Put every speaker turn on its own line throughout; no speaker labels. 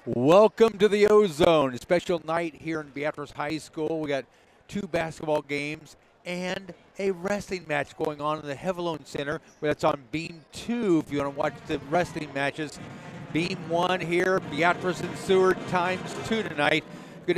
Welcome to the Ozone. A special night here in Beatrice High School. We got two basketball games and a wrestling match going on in the Hevelone Center. That's on Beam 2 if you want to watch the wrestling matches. Beam 1 here, Beatrice and Seward ×2 tonight. Good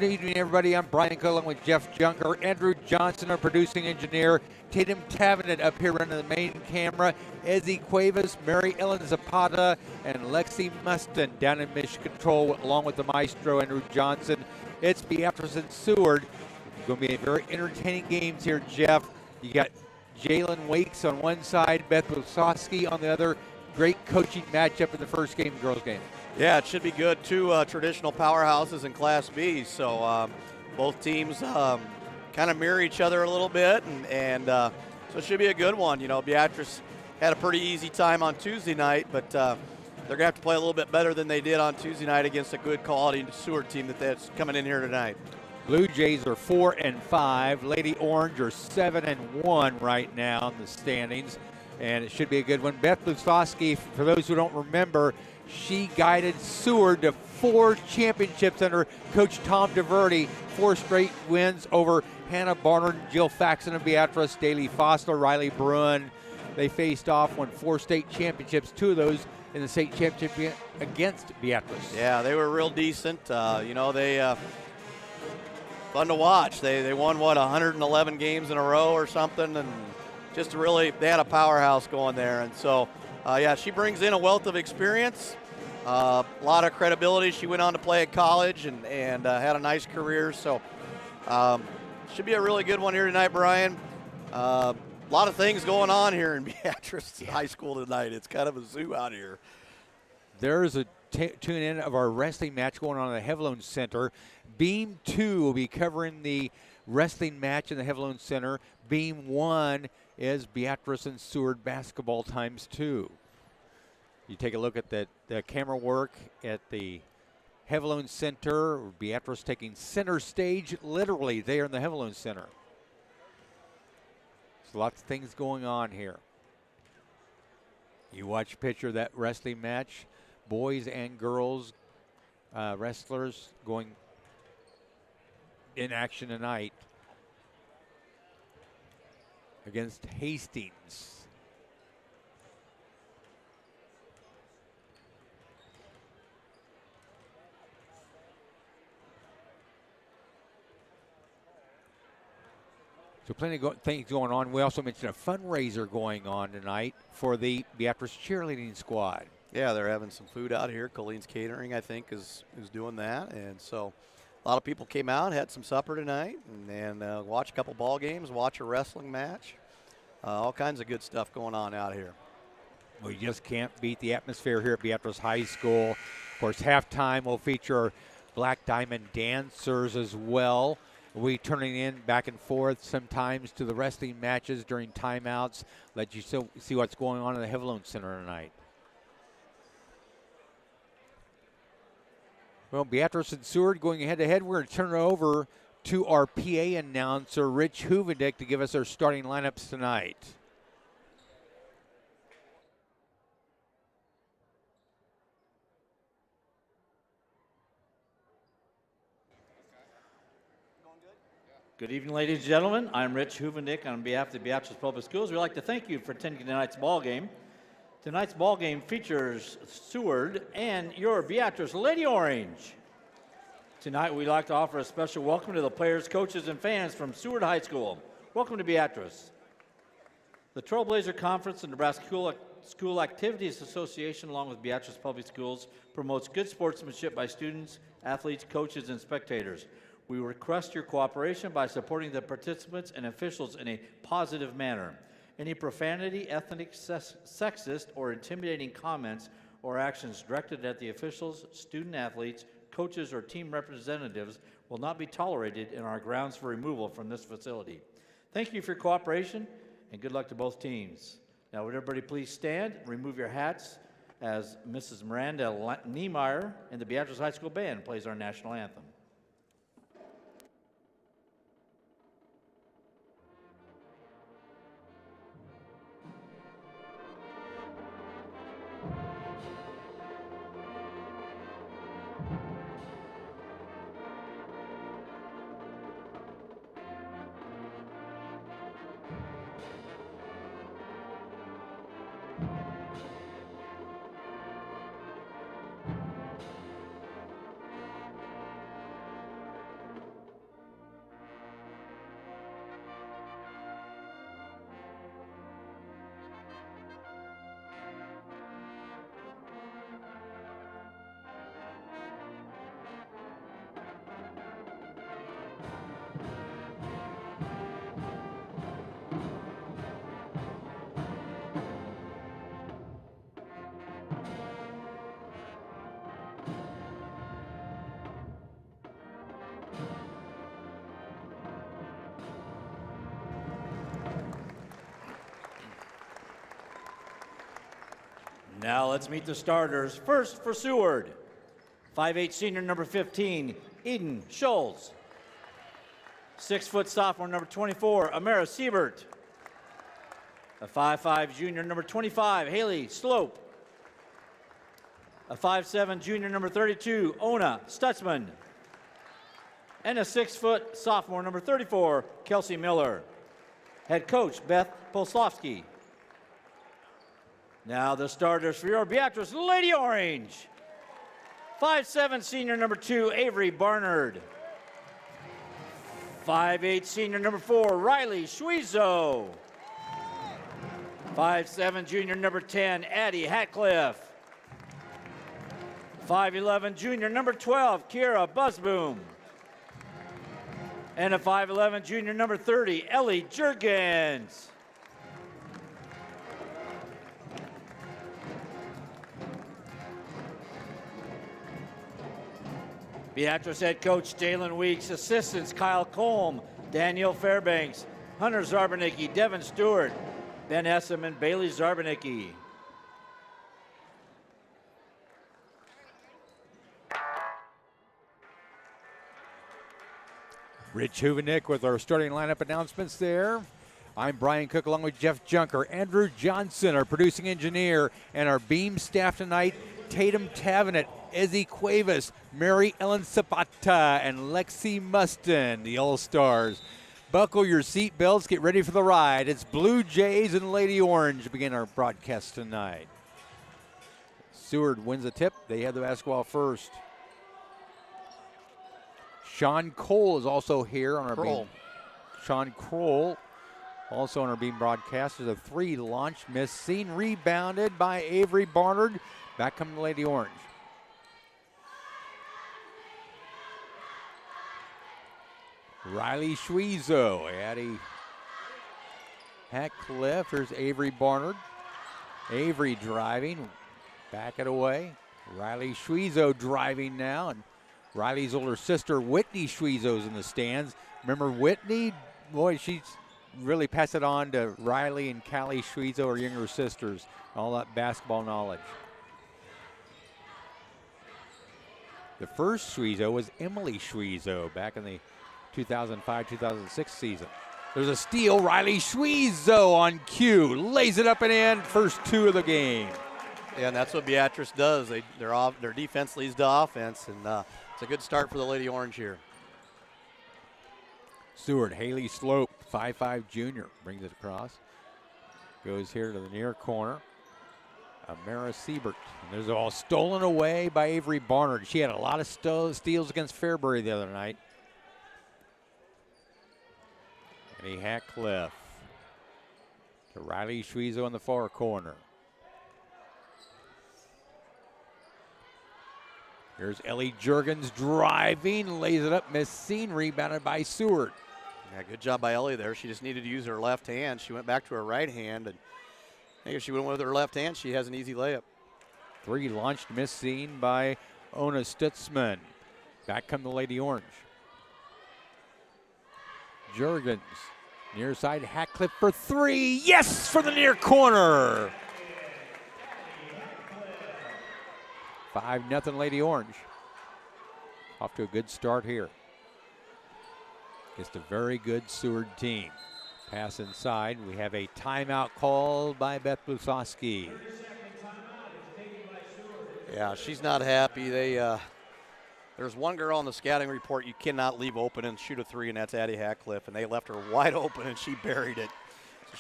evening, everybody. I'm Brian Cullen with Jeff Junker, Andrew Johnson, our producing engineer, Tatum Tavenet up here running the main camera, Ezzy Cuevas, Mary Ellen Zapata, and Lexi Mustin down in mission control, along with the maestro, Andrew Johnson. It's Beatrice and Seward. It's going to be a very entertaining games here, Jeff. You got Jalen Wakes on one side, Beth Wisowski on the other. Great coaching matchup in the first game, girls game.
Yeah, it should be good. Two traditional powerhouses in Class B, so both teams kind of mirror each other a little bit, and so it should be a good one. You know, Beatrice had a pretty easy time on Tuesday night, but they're going to have to play a little bit better than they did on Tuesday night against a good quality Seward team that's coming in here tonight.
Blue Jays are 4-5. Lady Orange are 7-1 right now in the standings, and it should be a good one. Beth Lusowski, for those who don't remember, she guided Seward to 4 championships under Coach Tom DeVerde, 4 straight wins over Hannah Barnard, Jill Faxon of Beatrice, Daly Foster, Riley Bruin. They faced off, won 4 state championships, 2 of those in the state championship against Beatrice.
Yeah, they were real decent. They fun to watch. They won, 111 games in a row or something, and just really, they had a powerhouse going there. And so, she brings in a wealth of experience, a lot of credibility. She went on to play at college and had a nice career. So should be a really good one here tonight, Brian. A lot of things going on here in Beatrice High School tonight. It's kind of a zoo out here.
There's a tune-in of our wrestling match going on at the Hevelone Center. Beam 2 will be covering the wrestling match in the Hevelone Center. Beam 1 is Beatrice and Seward basketball ×2. You take a look at the camera work at the Hevelone Center. Beatrice taking center stage literally there in the Hevelone Center. There's lots of things going on here. You watch a picture of that wrestling match. Boys and girls wrestlers going in action tonight against Hastings. So plenty of things going on. We also mentioned a fundraiser going on tonight for the Beatrice cheerleading squad.
Yeah, they're having some food out here. Colleen's Catering, I think, is doing that. And so a lot of people came out, had some supper tonight, and watch a couple ball games, watch a wrestling match. All kinds of good stuff going on out here.
Well, you just can't beat the atmosphere here at Beatrice High School. Of course, halftime will feature Black Diamond dancers as well. We turning in back and forth sometimes to the wrestling matches during timeouts. Let you see what's going on in the Hevelone Center tonight. Well, Beatrice and Seward going head-to-head. We're going to turn it over to our PA announcer, Rich Huvendick, to give us our starting lineups tonight.
Good evening, ladies and gentlemen. I'm Rich Huvendick on behalf of the Beatrice Public Schools. We'd like to thank you for attending tonight's ball game. Tonight's ball game features Seward and your Beatrice Lady Orange. Tonight, we'd like to offer a special welcome to the players, coaches, and fans from Seward High School. Welcome to Beatrice. The Trailblazer Conference and Nebraska School Activities Association, along with Beatrice Public Schools, promotes good sportsmanship by students, athletes, coaches, and spectators. We request your cooperation by supporting the participants and officials in a positive manner. Any profanity, ethnic, sexist, or intimidating comments or actions directed at the officials, student athletes, coaches, or team representatives will not be tolerated in our grounds for removal from this facility. Thank you for your cooperation, and good luck to both teams. Now, would everybody please stand, remove your hats, as Mrs. Miranda Niemeyer and the Beatrice High School Band plays our national anthem. Now let's meet the starters. First for Seward, 5'8" senior number 15, Eden Schultz. 6' sophomore number 24, Amara Siebert. A 5'5" junior number 25, Haley Slope. A 5'7" junior number 32, Ona Stutzman. And a 6' sophomore number 34, Kelsey Miller. Head coach Beth Poslovsky. Now the starters for your Beatrice Lady Orange. 5'7" senior number 2, Avery Barnard. 5'8" senior number 4, Riley Schwezo. 5'7" junior number 10, Addie Hatcliffe. 5'11" junior number 12, Kiera Buzzboom. And a 5'11" junior number 30, Ellie Jurgens. Beatrice head coach Jalen Weeks, assistants Kyle Colm, Daniel Fairbanks, Hunter Zarbanicki, Devin Stewart, Ben Essam, and Bailey Zarbanicki.
Rich Huvenick with our starting lineup announcements there. I'm Brian Cook along with Jeff Junker, Andrew Johnson, our producing engineer, and our beam staff tonight, Tatum Tavenet, Ezzy Cuevas, Mary Ellen Zapata, and Lexi Mustin, the All-Stars. Buckle your seat belts, get ready for the ride. It's Blue Jays and Lady Orange to begin our broadcast tonight. Seward wins the tip. They have the basketball first. Sean Cole is also here on our beam. Sean Kroll also on our beam broadcast. There's a 3 launch miss. Seen rebounded by Avery Barnard. Back coming to Lady Orange. Riley Schwezo, Addie Hatcliffe. Here's Avery Barnard. Avery driving, back it away. Riley Schwezo driving now, and Riley's older sister, Whitney Schwezo's in the stands. Remember Whitney? Boy, she's really passed it on to Riley and Callie Schwezo, her younger sisters. All that basketball knowledge. The first Schwezo was Emily Schwezo back in the 2005-2006 season. There's a steal. Riley Schwezo on cue. Lays it up and in. First 2 of the game.
Yeah, and that's what Beatrice does. Their defense leads to offense, and it's a good start for the Lady Orange here.
Seward, Haley Slope, 5'5" junior, brings it across. Goes here to the near corner. Amara Siebert. And there's all stolen away by Avery Barnard. She had a lot of steals against Fairbury the other night. Eddie Hatcliffe to Riley Schwezo in the far corner. Here's Ellie Jurgens driving, lays it up, missing, rebounded by Seward.
Yeah, good job by Ellie there. She just needed to use her left hand. She went back to her right hand, and I think if she went with her left hand, she has an easy layup.
3 launched, missing by Ona Stutzman. Back come the Lady Orange. Jurgens, near side, Hatcliffe for 3. Yes, for the near corner. 5-0 Lady Orange. Off to a good start here. Just a very good Seward team. Pass inside. We have a timeout called by Beth Blusowski.
Yeah, she's not happy. There's one girl on the scouting report you cannot leave open and shoot a 3, and that's Addie Hatcliffe, and they left her wide open, and she buried it.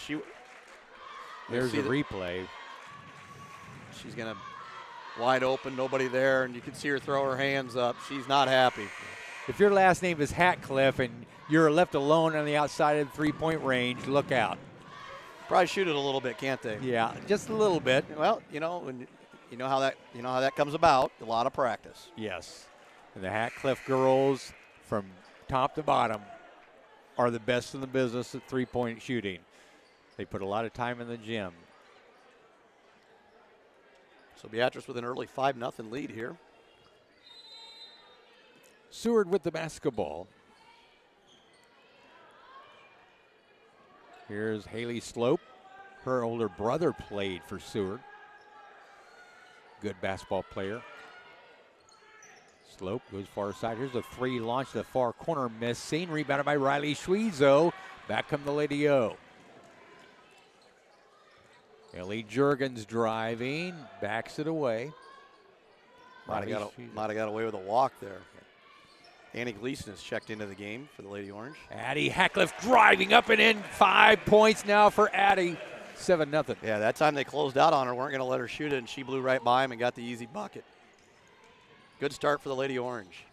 So
there's a replay.
She's going to wide open, nobody there, and you can see her throw her hands up. She's not happy.
If your last name is Hatcliffe and you're left alone on the outside of the 3-point range, look out.
Probably shoot it a little bit, can't they?
Yeah, just a little bit.
Well, you know how that comes about. A lot of practice.
Yes. And the Hatcliffe girls from top to bottom are the best in the business at 3-point shooting. They put a lot of time in the gym.
So Beatrice with an early 5-0 lead here.
Seward with the basketball. Here's Haley Slope. Her older brother played for Seward. good basketball player. Slope goes far side. Here's a three launch to the far corner. Missing. Rebounded by Riley Schwezo. Back come the Lady O. Ellie Jurgens driving. Backs it away.
Might have got away with a walk there. Annie Gleason has checked into the game for the Lady Orange.
Addie Hackliff driving up and in. 5 points now for Addie. 7-0.
Yeah, that time they closed out on her. Weren't going to let her shoot it, and she blew right by him and got the easy bucket. Good start for the Lady Orange.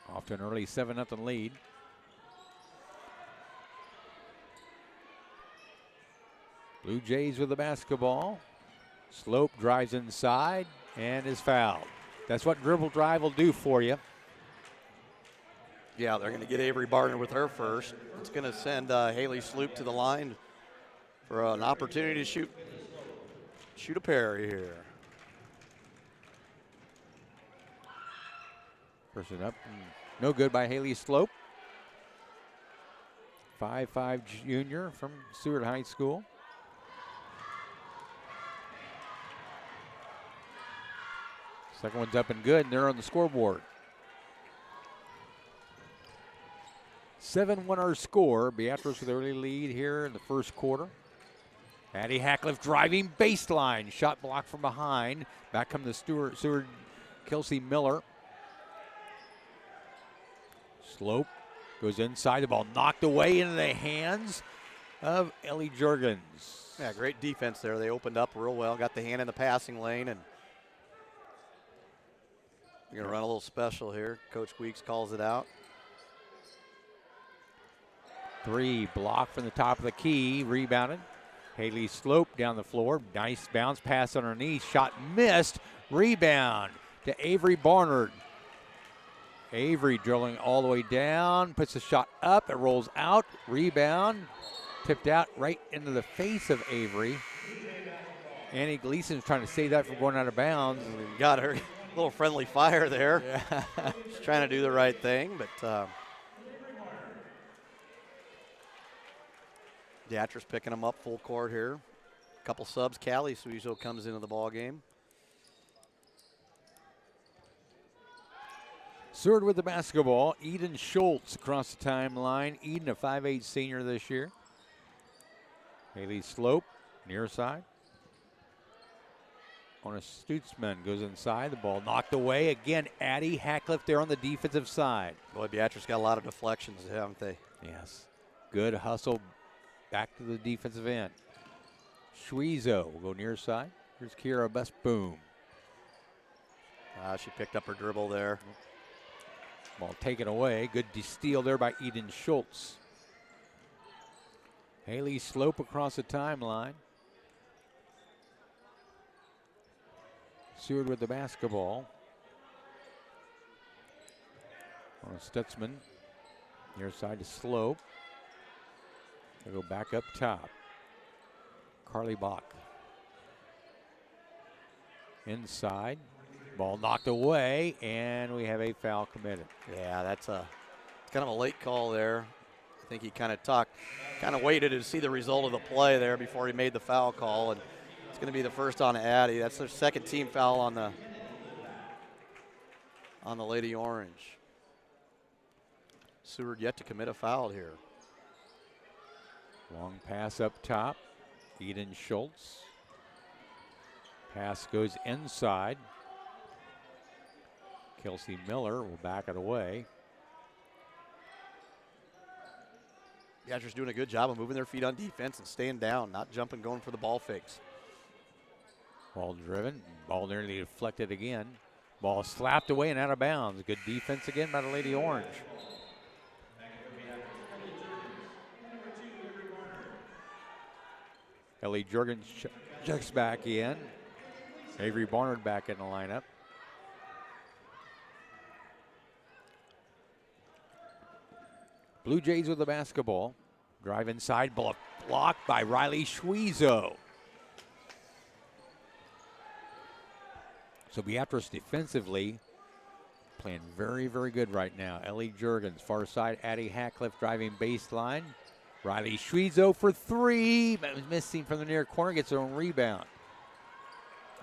Off to an early 7-0 lead. Blue Jays with the basketball. Slope drives inside and is fouled. That's what dribble drive will do for you.
Yeah, they're going to get Avery Barner with her first. It's going to send Haley Sloop to the line for an opportunity to shoot a pair here.
Person up, no good by Haley Slope. 5'5" junior from Seward High School. Second one's up and good, and they're on the scoreboard. 7-1 our score. Beatrice with early lead here in the first quarter. Addie Hackliff driving baseline. Shot blocked from behind. Back come the Seward Kelsey Miller. Slope goes inside. The ball knocked away into the hands of Ellie Jurgens.
Yeah, great defense there. They opened up real well. Got the hand in the passing lane, and we're going to run a little special here. Coach Weeks calls it out.
3 blocked from the top of the key. Rebounded. Haley Slope down the floor. Nice bounce pass underneath. Shot missed. Rebound to Avery Barnard. Avery drilling all the way down. Puts the shot up. It rolls out. Rebound. Tipped out right into the face of Avery. Annie Gleason's trying to save that from going out of bounds.
Got her. A little friendly fire there. Yeah. She's trying to do the right thing, but Beatrice picking them up full court here. A couple subs. Callie Suizo comes into the ball game.
Seward with the basketball. Eden Schultz across the timeline. Eden, a 5'8" senior this year. Haley Slope, near side. On a Stutzman, goes inside. The ball knocked away. Again, Addie Hackliff there on the defensive side.
Boy, Beatrice got a lot of deflections, haven't they?
Yes. Good hustle back to the defensive end. Schwezo will go near side. Here's Kira Busboom.
She picked up her dribble there.
Ball taken away. Good steal there by Eden Schultz. Haley Slope across the timeline. Seward with the basketball. On Stutzman. Near side to Slope. They go back up top. Carly Bach. Inside. Ball knocked away, and we have a foul committed.
Yeah, that's kind of a late call there. I think he kind of waited to see the result of the play there before he made the foul call, and it's going to be the first on Addie. That's their second team foul on the Lady Orange. Seward yet to commit a foul here.
Long pass up top. Eden Schultz. Pass goes inside. Kelsey Miller will back it away.
Beatrice doing a good job of moving their feet on defense and staying down, not jumping, going for the ball fakes.
Ball driven. Ball nearly deflected again. Ball slapped away and out of bounds. Good defense again by the Lady Orange. Ellie Jurgens checks back in. Avery Barnard back in the lineup. Blue Jays with the basketball. Drive inside, blocked by Riley Schwezo. So Beatrice defensively playing very, very good right now. Ellie Jurgens, far side, Addie Hackliff driving baseline. Riley Schwezo for 3. Missing from the near corner, gets her own rebound.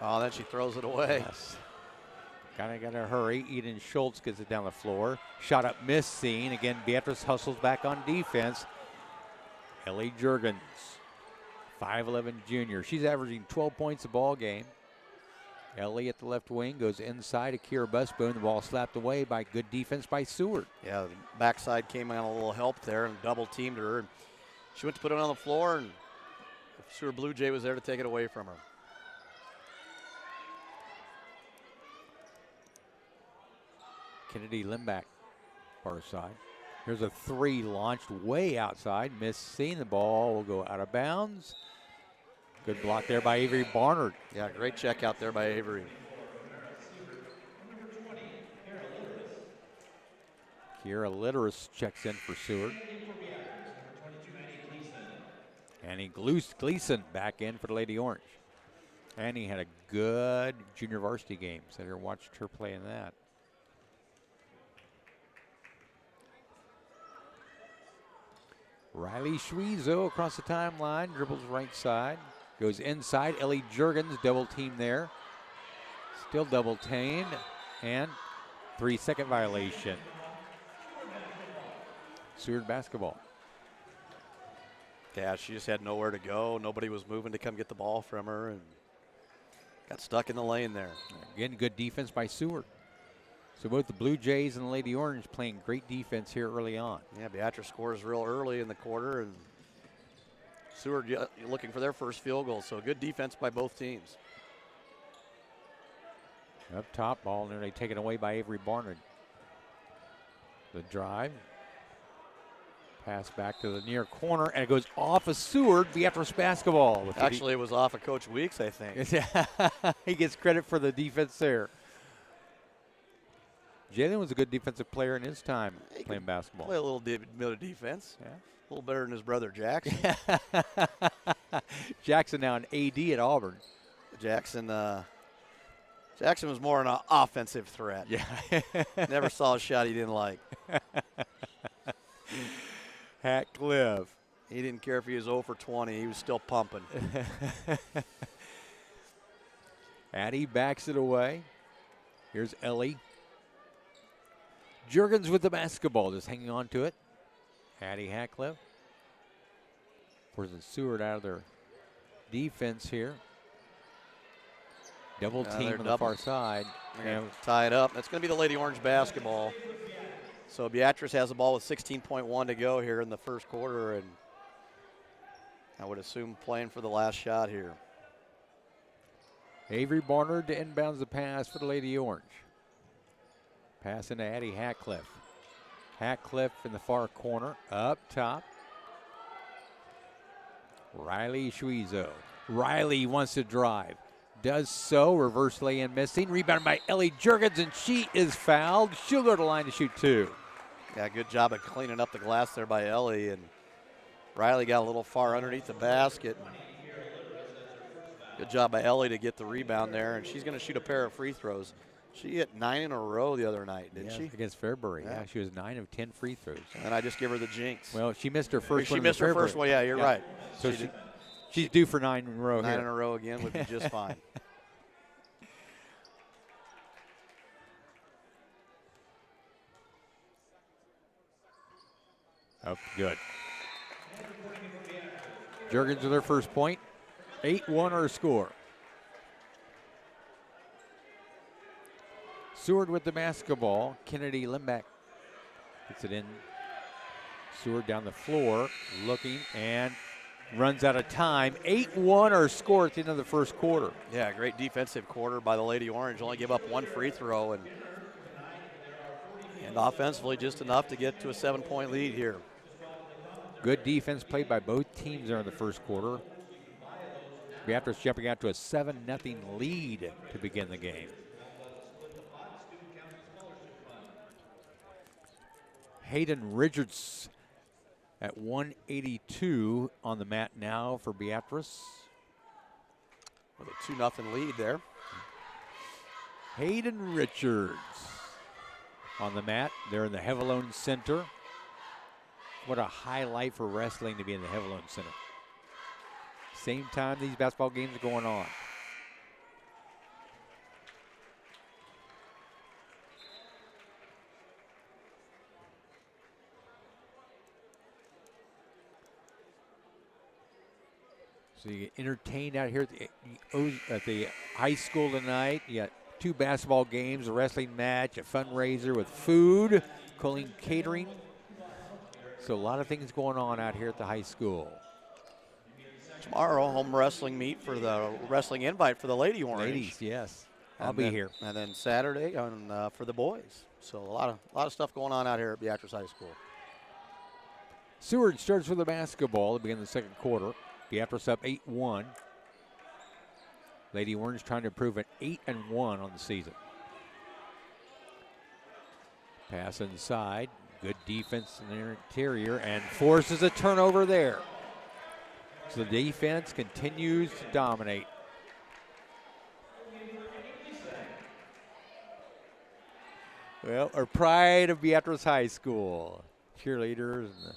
Oh, then she throws it away.
Yes. Gotta hurry. Eden Schultz gets it down the floor. Shot up, miss seen. Again, Beatrice hustles back on defense. Ellie Jurgens, 5'11" junior. She's averaging 12 points a ball game. Ellie at the left wing goes inside. Akira Busboom. The ball slapped away by good defense by Seward.
Yeah, the backside came on a little help there and double teamed her. And she went to put it on the floor, and Seward Blue Jay was there to take it away from her.
Kennedy Limback, far side. Here's a three launched way outside. Miss seen. The ball will go out of bounds. Good block there by Avery Barnard.
Yeah, great check out there by Avery.
Kiera Litteris checks in for Seward. Annie Gleason back in for the Lady Orange. Annie had a good junior varsity game. Sat here and watched her play in that. Riley Schwiezo across the timeline, dribbles right side, goes inside. Ellie Jurgens double team there. Still double teamed, and 3-second violation. Seward basketball.
Yeah, she just had nowhere to go. Nobody was moving to come get the ball from her, and got stuck in the lane there.
Again, good defense by Seward. So both the Blue Jays and the Lady Orange playing great defense here early on.
Yeah, Beatrice scores real early in the quarter, and Seward looking for their first field goal. So good defense by both teams.
Up top, ball nearly taken away by Avery Barnard. The drive. Pass back to the near corner, and it goes off of Seward. Beatrice basketball.
Actually, it was off of Coach Weeks, I think.
He gets credit for the defense there. Jalen was a good defensive player in his time playing basketball.
Play a little bit of defense.
Yeah.
A little better than his brother Jackson.
Jackson now an AD at Auburn.
Jackson was more an offensive threat.
Yeah.
Never saw a shot he didn't like.
Hatcliffe.
He didn't care if he was 0 for 20. He was still pumping.
Addie backs it away. Here's Ellie. Jurgens with the basketball, just hanging on to it. Addie Hatcliffe. Forces Seward out of their defense here. Double team on the far side.
And tie it up. That's going to be the Lady Orange basketball. So Beatrice has the ball with 16.1 to go here in the first quarter, and I would assume playing for the last shot here.
Avery Barnard to inbounds the pass for the Lady Orange. Pass into Addie Hatcliffe. Hatcliffe in the far corner, up top. Riley Schwiezo. Riley wants to drive. Does so, reverse lay-in missing. Rebounded by Ellie Jurgens, and she is fouled. She'll go to the line to shoot two.
Yeah, good job of cleaning up the glass there by Ellie, and Riley got a little far underneath the basket. Good job by Ellie to get the rebound there, and she's going to shoot a pair of free throws. She hit 9 in a row the other night, didn't she?
Against Fairbury. Yeah, she was 9 of 10 free throws.
And I just give her the jinx.
Well, she missed her first one.
She missed her first one, yeah, you're right.
So she's due for 9 in a row.
9 in a row again would be just fine.
Oh, good. Jurgens with her first point. 8-1 our score. Seward with the basketball. Kennedy Limback gets it in. Seward down the floor, looking, and runs out of time. 8-1 our score at the end of the first quarter.
Yeah, great defensive quarter by the Lady Orange. Only give up 1 free throw, and offensively just enough to get to a 7-point lead here.
Good defense played by both teams there in the first quarter. Beatrice jumping out to a 7-0 lead to begin the game. Hayden Richards at 182 on the mat now for Beatrice.
With a 2-0 lead there.
Hayden Richards on the mat. They're in the Hevelone Center. What a highlight for wrestling to be in the Hevelone Center. Same time these basketball games are going on. So you get entertained out here at the high school tonight. You got 2 basketball games, a wrestling match, a fundraiser with food, catering. So a lot of things going on out here at the high school.
Tomorrow, home wrestling meet for the wrestling invite for the Lady Orange.
Ladies, yes. I'll be here.
And then Saturday for the boys. So a lot of stuff going on out here at Beatrice High School.
Seward starts with the basketball to begin the second quarter. Beatrice up 8-1. Lady Orange trying to improve an 8-1 on the season. Pass inside. Good defense in the interior and forces a turnover there. So the defense continues to dominate. Well, our pride of Beatrice High School. Cheerleaders and the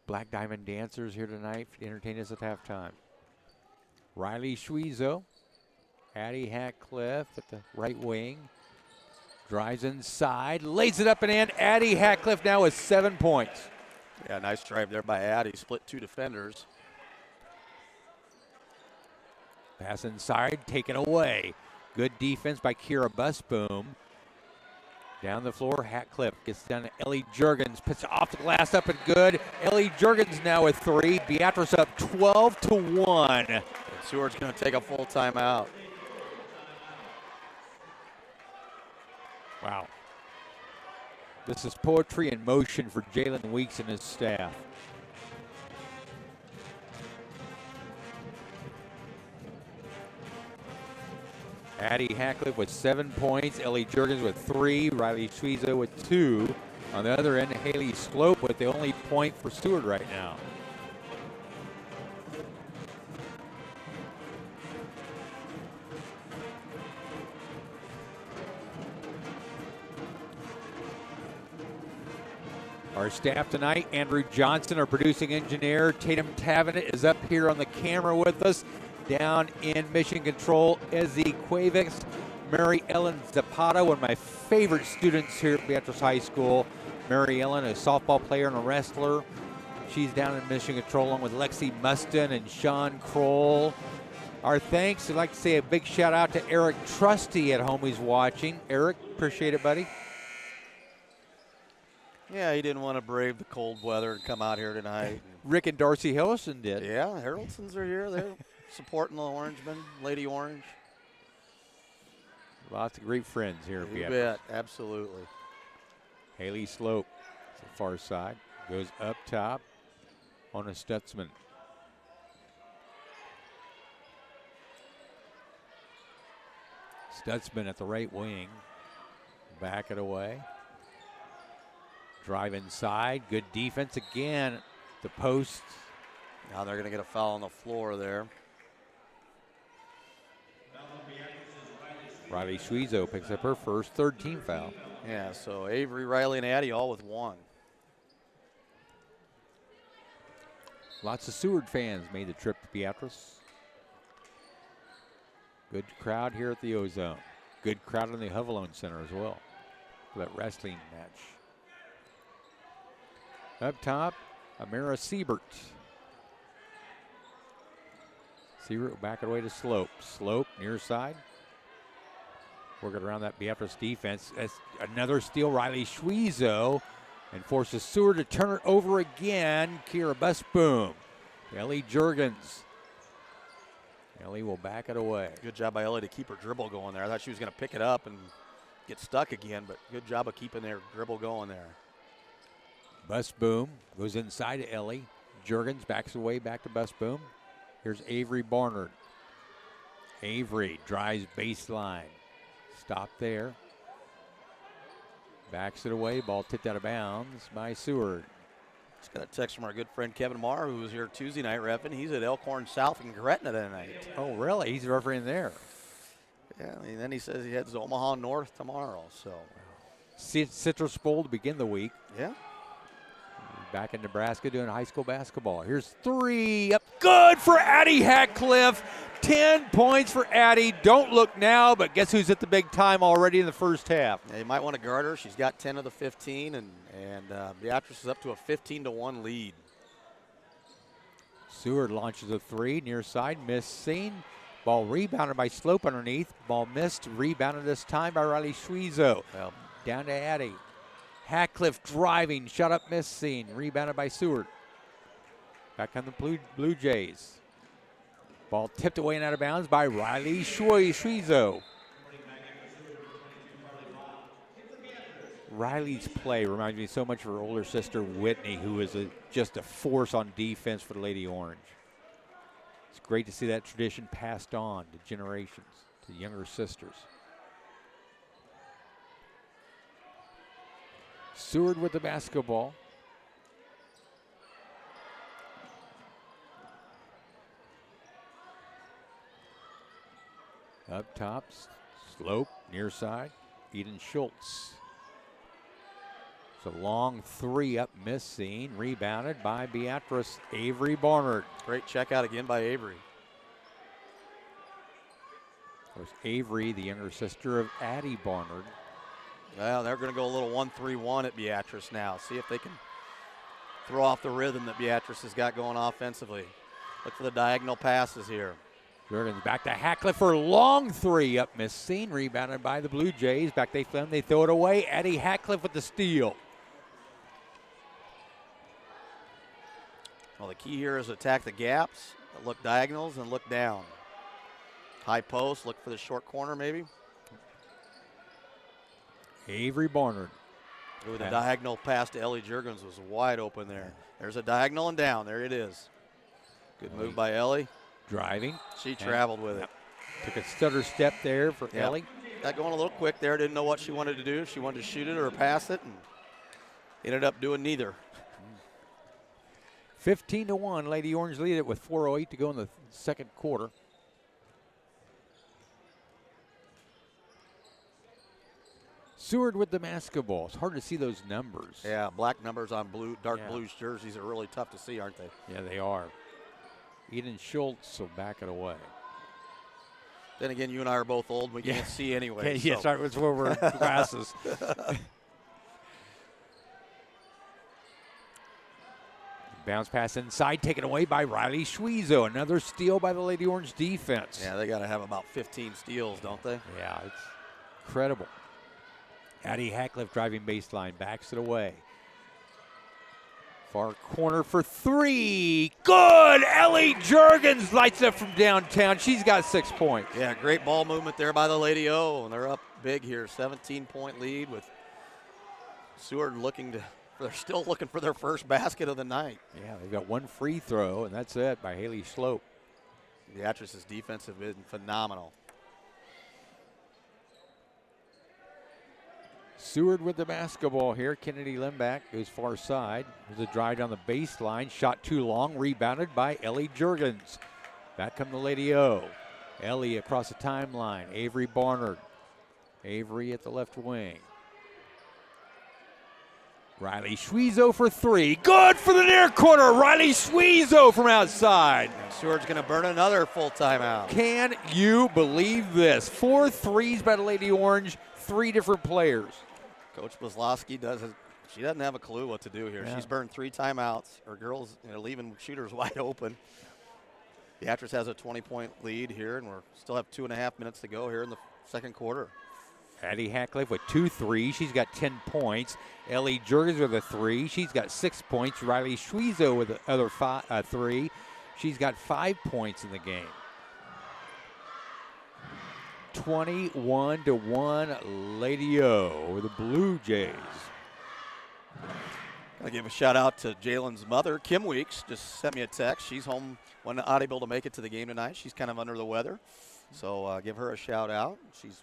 Black Diamond dancers here tonight to entertain us at halftime. Riley Schwezo, Addie Hatcliffe at the right wing. Drives inside, lays it up and in. Addie Hatcliffe now with 7 points.
Yeah, nice drive there by Addie. Split 2 defenders.
Pass inside, taken away. Good defense by Kira Busboom. Down the floor, Hatcliffe gets down to Ellie Jurgens. Puts off the glass, up and good. Ellie Jurgens now with 3. Beatrice up 12-1.
And Seward's going to take a full timeout.
Wow. This is poetry in motion for Jalen Weeks and his staff. Addie Hatcliffe with 7 points. Ellie Jurgens with 3. Riley Schwezo with 2. On the other end, Haley Slope with the only point for Seward right now. Our staff tonight, Andrew Johnson, our producing engineer. Tatum Tavenett is up here on the camera with us. Down in mission control, Ezzy Cuevas. Mary Ellen Zapata, one of my favorite students here at Beatrice High School. Mary Ellen, a softball player and a wrestler. She's down in mission control along with Lexi Mustin and Sean Kroll. Our thanks, I'd like to say a big shout out to Eric Trusty at home who's watching. Eric, appreciate it, buddy.
Yeah, he didn't want to brave the cold weather and come out here tonight.
Rick and Darcy Hillison did.
Yeah, Harrelsons are here. They're supporting the Orangemen, Lady Orange.
Lots of great friends here at
You
Beatrice.
bet, absolutely.
Haley Slope, to the far side, goes up top on a Stutzman. Stutzman at the right wing, back it away. Drive inside, good defense again. The post.
Now they're going to get a foul on the floor there.
Riley Schwezo picks up her first third-team foul.
Yeah, so Avery, Riley, and Addie all with 1.
Lots of Seward fans made the trip to Beatrice. Good crowd here at the Ozone. Good crowd in the Havilone Center as well for that wrestling match. Up top, Amira Siebert. Siebert back away to Slope. Slope near side. Working around that Beatrice defense. As another steal, Riley Schwezo, and forces Seward to turn it over again. Kira Busboom. Ellie Jurgens. Ellie will back it away.
Good job by Ellie to keep her dribble going there. I thought she was going to pick it up and get stuck again, but good job of keeping their dribble going there.
Busboom goes inside to Ellie. Jurgens backs away back to Busboom. Here's Avery Barnard. Avery drives baseline. Stop there. Backs it away. Ball tipped out of bounds by Seward.
Just got a text from our good friend Kevin Marr, who was here Tuesday night reffing. He's at Elkhorn South in Gretna tonight.
Oh, really? He's refereeing there.
Yeah, and then he says he heads to Omaha North tomorrow. So,
Citrus Bowl to begin the week.
yeah.
Back in Nebraska doing high school basketball. Here's 3 up. Good for Addie Hatcliffe. 10 points for Addie. Don't look now, but guess who's at the big time already in the first half?
Yeah, you might want to guard her. She's got 10 of the 15, and Beatrice is up to a 15-1 lead.
Seward launches a three, near side, missing. Ball rebounded by Slope underneath. Ball missed, rebounded this time by Riley Schwezo.
Well,
Down to Addie. Hackcliffe driving, shot up, missing. Rebounded by Seward. Back on the Blue Jays. Ball tipped away and out of bounds by Riley Schwezo. Riley's play reminds me so much of her older sister Whitney, who is just a force on defense for the Lady Orange. It's great to see that tradition passed on to generations, to younger sisters. Seward with the basketball. Up top, Slope, near side, Eden Schultz. It's a long three up, missing, rebounded by Beatrice. Avery Barnard.
great check out again by Avery.
Of course, Avery, the younger sister of Addie Barnard.
Well, they're going to go a little 1-3-1 at Beatrice now. See if they can throw off the rhythm that Beatrice has got going offensively. Look for the diagonal passes here.
Jurgens back to Hackcliffe for a long three up, missing, rebounded by the Blue Jays. Back they throw it away. Addie Hackcliffe with the steal.
Well, the key here is attack the gaps, look diagonals, and look down. High post, look for the short corner maybe.
Avery Barnard.
Ooh, the diagonal pass to Ellie Jurgens was wide open there. There's a diagonal and down. There it is. Good move by Ellie.
Driving.
She traveled with it.
Took a stutter step there for Ellie.
Got going a little quick there. Didn't know what she wanted to do. If she wanted to shoot it or pass it, and ended up doing neither.
15-1, Lady Orange lead it with 4:08 to go in the second quarter. Seward with the basketball. It's hard to see those numbers.
Yeah, black numbers on blue, dark blues jerseys are really tough to see, aren't they?
Yeah, they are. Eden Schultz will back it away.
Then again, you and I are both old. We can't see anyway.
Yes, it's where we're glasses. Bounce pass inside, taken away by Riley Schwezo. Another steal by the Lady Orange defense.
Yeah, they got to have about 15 steals, don't they?
Yeah, it's incredible. Addie Hackcliffe driving baseline, backs it away. Far corner for three. Good! Ellie Jurgens lights it up from downtown. She's got 6 points.
Yeah, great ball movement there by the Lady O, and they're up big here. 17-point lead with Seward they're still looking for their first basket of the night.
Yeah, they've got one free throw, and that's it by Haley Slope.
Beatrice's defense has been phenomenal.
Seward with the basketball here. Kennedy Limback goes far side. There's a drive down the baseline. Shot too long. Rebounded by Ellie Jurgens. Back come the Lady O. Ellie across the timeline. Avery Barnard. Avery at the left wing. Riley Schwezo for three. Good for the near corner. Riley Schwezo from outside.
And Seward's going to burn another full timeout.
Can you believe this? 4 threes by the Lady Orange. 3 different players.
Coach Buzlowski doesn't have a clue what to do here.
Yeah.
She's burned 3 timeouts. Her girls, leaving shooters wide open. Beatrice has a 20-point lead here, and we still have 2.5 minutes to go here in the second quarter.
Addie Hackcliffe with 2 threes. She's got 10 points. Ellie Jurgens with a 3. She's got 6 points. Riley Schwezo with the other 3. She's got 5 points in the game. 21-1 Lady O over the Blue Jays.
I'll give a shout out to Jalen's mother, Kim Weeks. Just sent me a text. She's home, wasn't able to make it to the game tonight. She's kind of under the weather. So give her a shout out. She's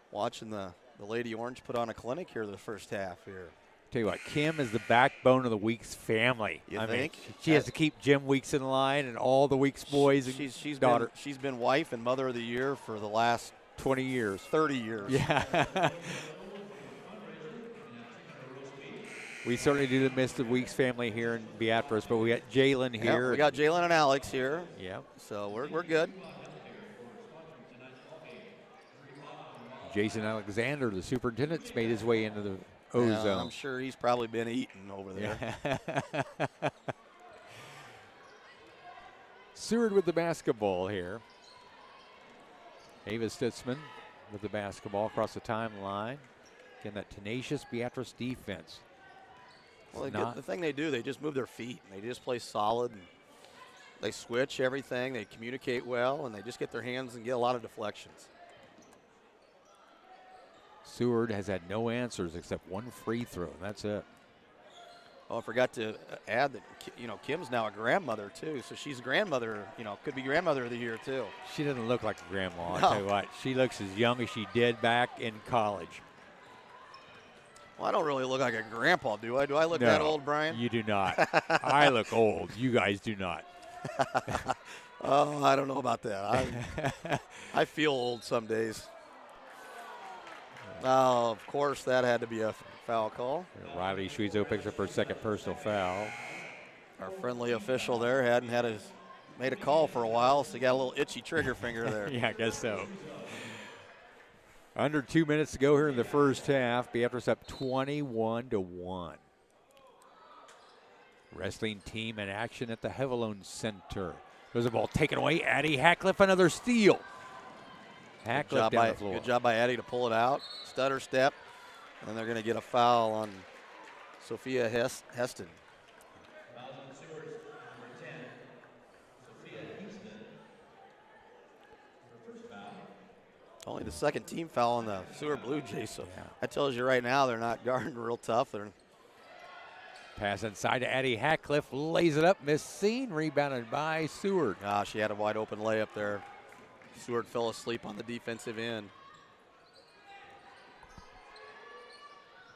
watching the Lady Orange put on a clinic here the first half here.
Tell you what, Kim is the backbone of the Weeks family.
You think?
She has to keep Jim Weeks in line and all the Weeks boys and daughter.
She's been wife and mother of the year for the last
20 years.
30 years.
Yeah. We certainly do miss the Weeks family here in Beatrice, but we got Jalen here.
Yep, we got Jalen and Alex here.
Yeah.
So we're good.
Jason Alexander, the superintendent's made his way into the O-zone.
I'm sure he's probably been eating over there.
Yeah. Seward with the basketball here. Ava Stutzman with the basketball across the timeline. Again, that tenacious Beatrice defense.
Well, the thing they do, they just move their feet. And they just play solid. And they switch everything. They communicate well, and they just get their hands and get a lot of deflections.
Seward has had no answers except one free throw, and that's it.
Oh, I forgot to add that, Kim's now a grandmother, too. So she's grandmother, could be grandmother of the year, too.
She doesn't look like a grandma, I'll
No.
tell you what. She looks as young as she did back in college.
Well, I don't really look like a grandpa, do I? Do I look that old, Brian?
You do not. I look old. You guys do not.
Oh, I don't know about that. I feel old some days. Oh, of course, that had to be a foul call.
Riley Schweitzo picks up her second personal foul.
Our friendly official there hadn't made a call for a while, so he got a little itchy trigger finger there.
Yeah, I guess so. Under 2 minutes to go here in the first half. Beatrice up 21-1. Wrestling team in action at the Hevelone Center. There's a ball taken away. Addie Hackliff, another steal. Hackliff down the floor.
Good job by Addie to pull it out. Stutter step. And they're going to get a foul on Sophia Heston. Only the second team foul on the Seward Blue Jays, so that tells you right now they're not guarding real tough.
Pass inside to Addie Hackliff, lays it up, missed seen, rebounded by Seward.
She had a wide open layup there. Seward fell asleep on the defensive end.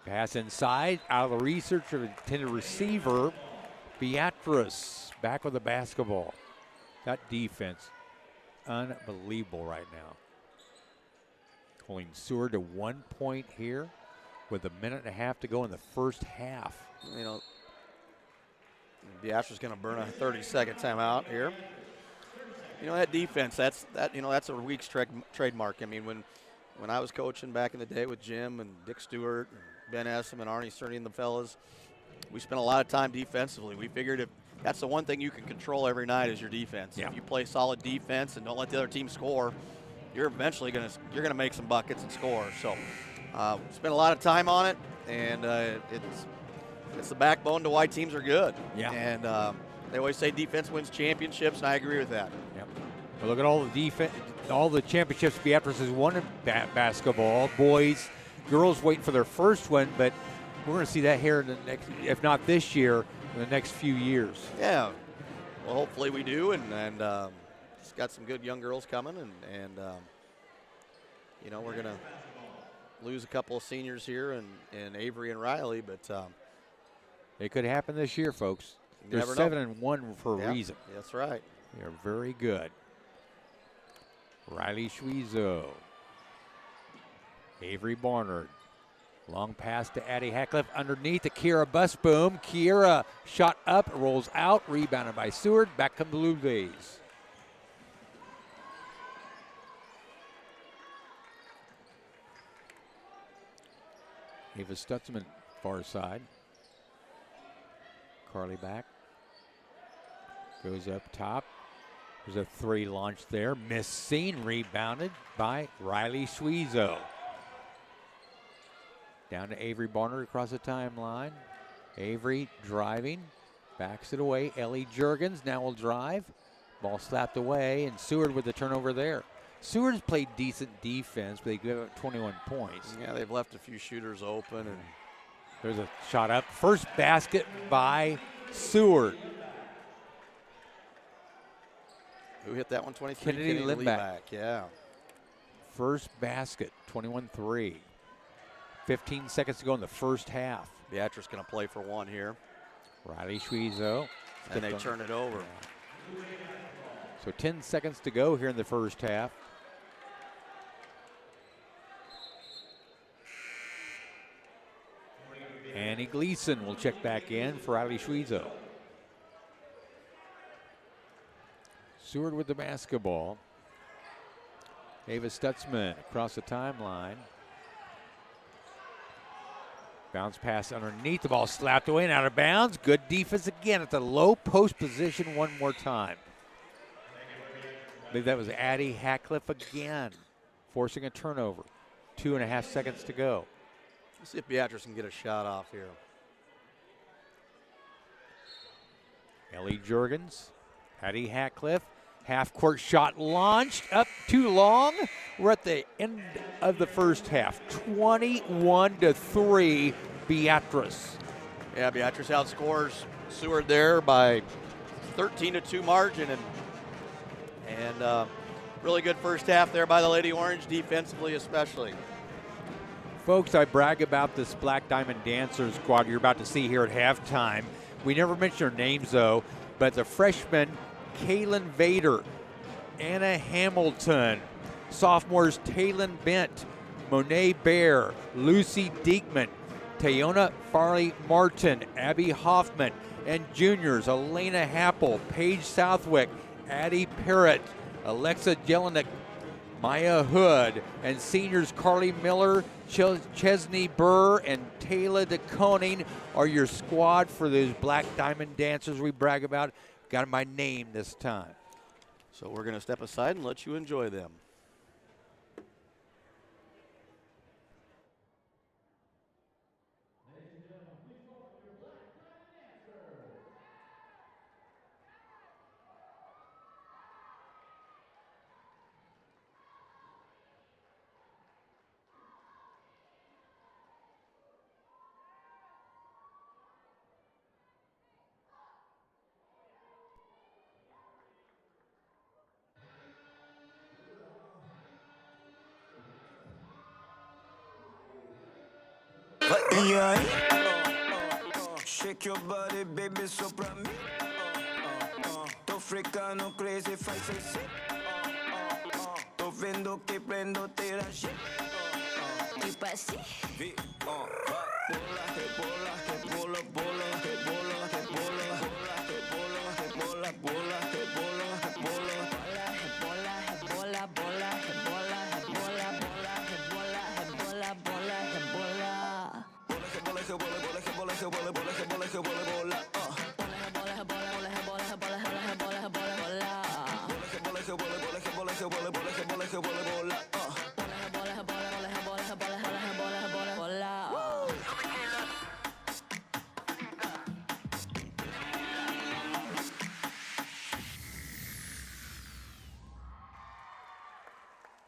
Pass inside, out of the research of intended receiver. Beatrice back with the basketball. That defense, unbelievable right now. Holding Seward to 1 point here with a minute and a half to go in the first half.
Beatrice is going to burn a 30-second timeout here. That defense, that's a Weeks trademark. I mean, when I was coaching back in the day with Jim and Dick Stewart and Ben Essam and Arnie Cerny and the fellas, we spent a lot of time defensively. We figured if that's the one thing you can control every night is your defense.
Yeah.
If you play solid defense and don't let the other team score, you're eventually you're gonna make some buckets and score. So spent a lot of time on it, and it's the backbone to why teams are good.
Yeah.
And they always say defense wins championships, and I agree with that.
Yep. Well, look at all the defense, all the championships Beatrice has won in basketball. Boys, girls waiting for their first one, but we're going to see that here in the next, if not this year, in the next few years.
Yeah. Well, hopefully we do, and it's got some good young girls coming, and we're going to lose a couple of seniors here in Avery and Riley, but
it could happen this year, folks. They're 7-1 for a reason.
That's right.
They're very good. Riley Schweitzo. Avery Barnard. Long pass to Addie Hackliff underneath to Kiera Busboom. Kiera shot up, rolls out, rebounded by Seward. Back come the Blue Jays. Ava Stutzman, far side. Carly back. Goes up top. There's a three launch there. Missed seen, rebounded by Riley Schweitzo. Down to Avery Barnard across the timeline. Avery driving. Backs it away. Ellie Juergens now will drive. Ball slapped away, and Seward with the turnover there. Seward's played decent defense, but they give up 21 points.
Yeah, they've left a few shooters open. And
there's a shot up. First basket by Seward.
Who hit that one? 23.
Kennedy Limback.
Yeah.
First basket, 21-3. 15 seconds to go in the first half.
Beatrice going to play for one here.
Riley Schweitzo.
And they turn it over.
Yeah. So 10 seconds to go here in the first half. Annie Gleason will check back in for Riley Schweitzo. Seward with the basketball. Ava Stutzman across the timeline. Bounce pass underneath. The ball slapped away and out of bounds. Good defense again at the low post position one more time. I believe that was Addie Hackcliffe again, forcing a turnover. 2.5 seconds to go.
Let's see if Beatrice can get a shot off here.
Ellie Jurgens, Addie Hackcliffe, half-court shot launched, up too long. We're at the end of the first half, 21-3, Beatrice.
Yeah, Beatrice outscores Seward there by 13-2 margin, and really good first half there by the Lady Orange, defensively especially.
Folks, I brag about this Black Diamond Dancers squad you're about to see here at halftime. We never mention their names, though, but the freshman Kaylin Vader, Anna Hamilton, sophomores Taylin Bent, Monet Bear, Lucy Diekman, Tayona Farley Martin, Abby Hoffman, and juniors Elena Happel, Paige Southwick, Addie Parrott, Alexa Jelinek, Maya Hood, and seniors Carly Miller, Chesney Burr, and Taylor DeConing are your squad for those Black Diamond Dancers we brag about. Got them by name this time.
So we're going to step aside and let you enjoy them.
Yeah. Shake your body, baby, sopra me. Tô fricando crazy, faz assim. Tô vendo que prendo ter a gente. Tipo assim. Bola, rebola, rebola, bola, rebola, rebola, rebola, rebola, bola, rebola, rebola. Bola, rebola, bola, rebola, rebola, bola, rebola, rebola, bola, rebola.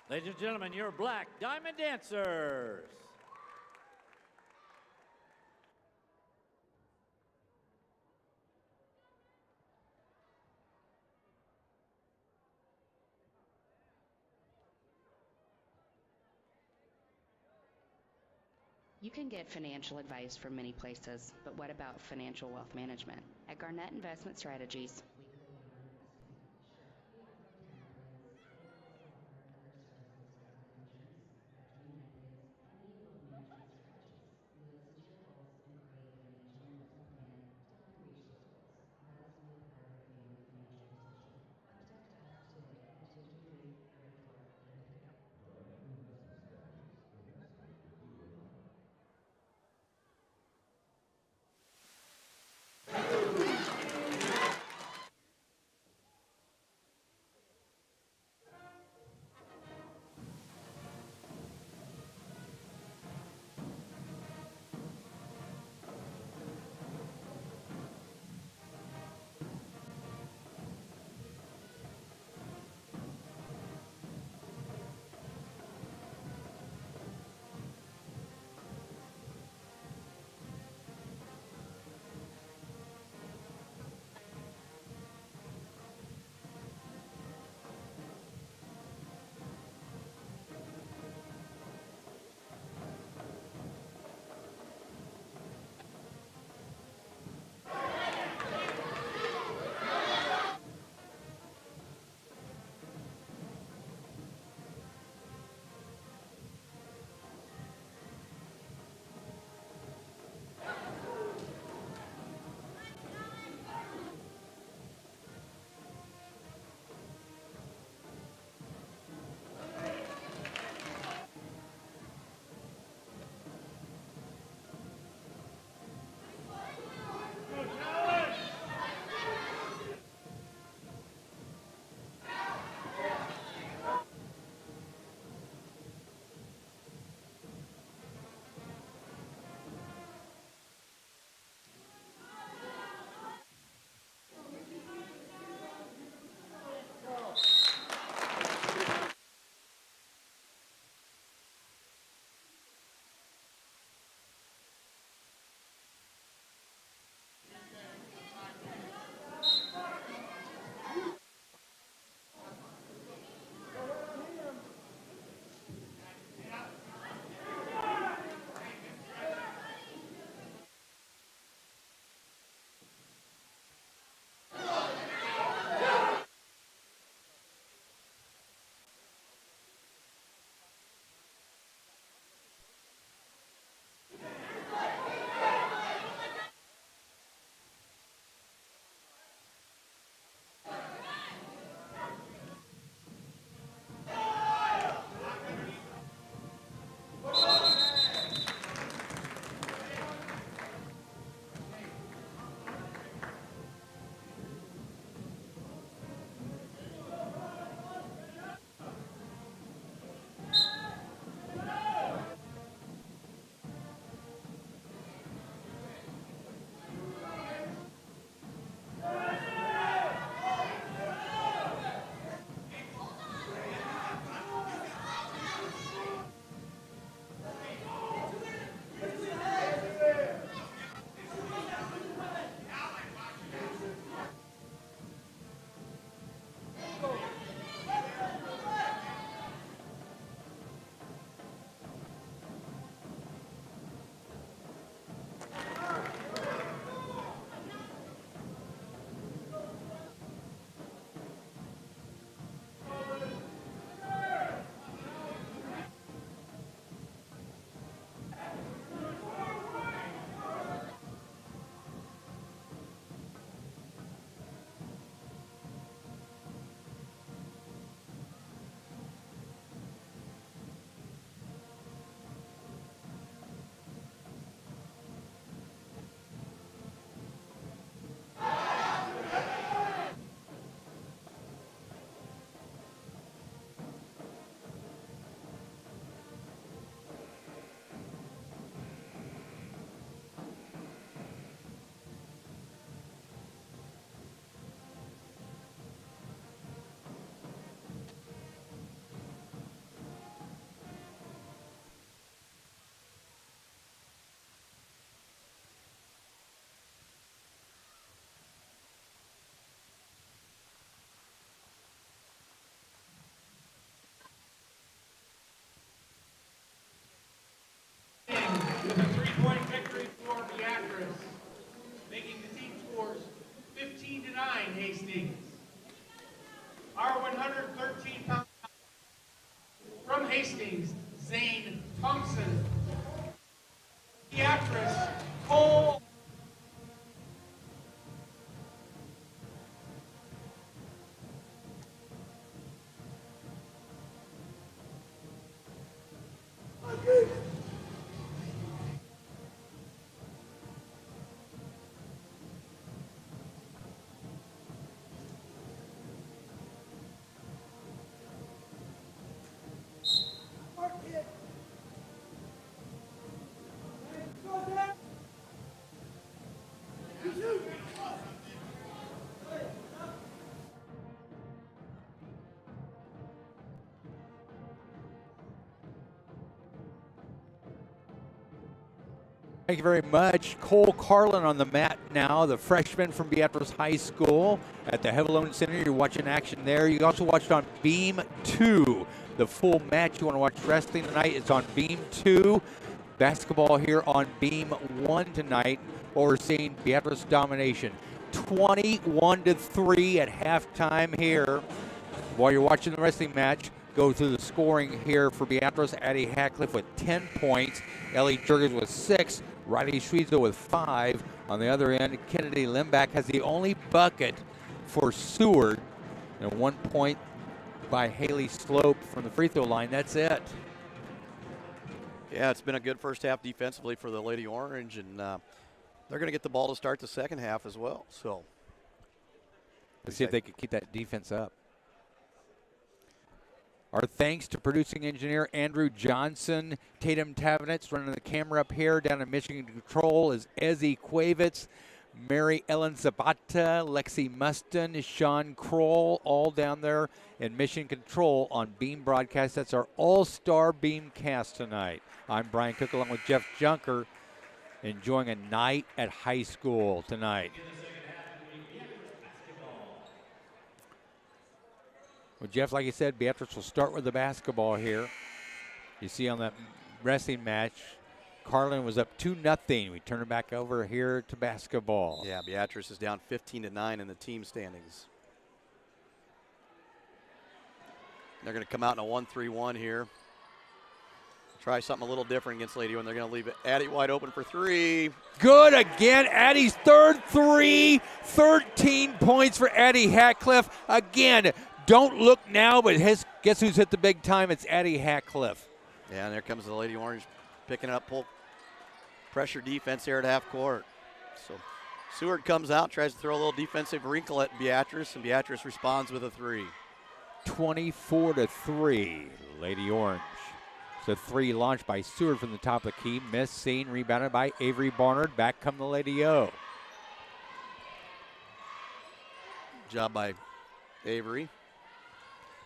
Ladies and gentlemen, your Black Diamond Dancers.
You can get financial advice from many places, but what about financial wealth management? At Garnett Investment Strategies,
113 pounds. From Hastings, Zane Thompson. Beatrice, Cole.
Thank you very much. Cole Carlin on the mat now, the freshman from Beatrice High School at the Hevelone Center. You're watching action there. You also watched on Beam 2, the full match. You want to watch wrestling tonight, it's on Beam 2. Basketball here on Beam 1 tonight. What we're seeing, Beatrice domination. 21-3 at halftime here. While you're watching the wrestling match, go through the scoring here for Beatrice. Addie Hackcliffe with 10 points. Ellie Jurgens with 6. Riley Schweitzer with 5. On the other end, Kennedy Limback has the only bucket for Seward. And 1 point by Haley Slope from the free throw line. That's it.
Yeah, it's been a good first half defensively for the Lady Orange, and they're going to get the ball to start the second half as well. So
let's see if they can keep that defense up. Our thanks to producing engineer Andrew Johnson. Tatum Tavenitz running the camera up here. Down in Michigan Control is Ezzy Quavitz, Mary Ellen Zabata, Lexi Muston, Sean Kroll, all down there in Michigan Control on Beam Broadcast. That's our all-star Beam cast tonight. I'm Brian Cook along with Jeff Junker, enjoying a night at high school tonight. Well, Jeff, like you said, Beatrice will start with the basketball here. You see on that wrestling match, Carlin was up 2-0. We turn it back over here to basketball.
yeah, Beatrice is down 15-9 in the team standings. They're going to come out in a 1-3-1 here. Try something a little different against Lady Orange. They're going to leave it Addie wide open for 3.
Good again. Addie's third 3. 13 points for Addie Hackcliffe. Again, don't look now, but guess who's hit the big time? It's Addie Hackcliffe.
Yeah, and there comes the Lady Orange picking up pressure defense here at half court. So Seward comes out, tries to throw a little defensive wrinkle at Beatrice, and Beatrice responds with a 3.
24-3, Lady Orange. So 3 launched by Seward from the top of the key. Missed, seen, rebounded by Avery Barnard. Back come the Lady O.
Job by Avery.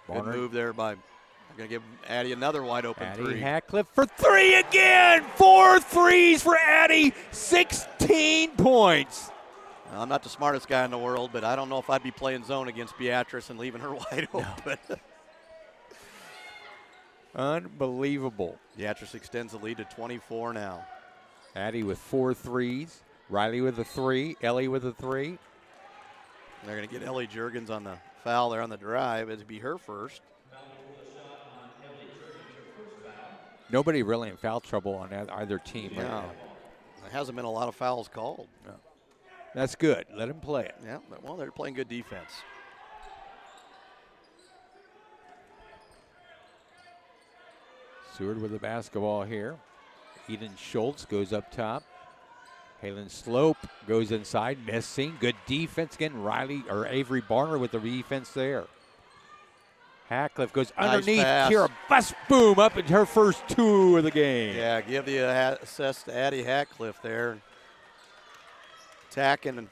Barnard.
Good move there by, they're going to give Addie another wide open
Addie
3.
Hackcliffe for 3 again. 4 threes for Addie. 16 points.
Now, I'm not the smartest guy in the world, but I don't know if I'd be playing zone against Beatrice and leaving her wide open.
Unbelievable.
Beatrice extends the lead to 24 now.
Addie with 4 threes. Riley with a 3. Ellie with a 3.
They're going to get Ellie Jurgens on the foul there on the drive. It'd be her first.
Nobody really in foul trouble on either team.
Yeah.
Right now.
There hasn't been a lot of fouls called.
No. That's good. Let them play it.
Yeah, but, well, they're playing good defense.
Seward with the basketball here. Eden Schultz goes up top. Halen Slope goes inside, missing. Good defense again. Riley or Avery Barner with the defense there. Hackcliffe goes underneath.
Pass.
Kira Busboom up in her first 2 of the game.
Yeah, give the assist to Addie Hackcliffe there. Attacking. And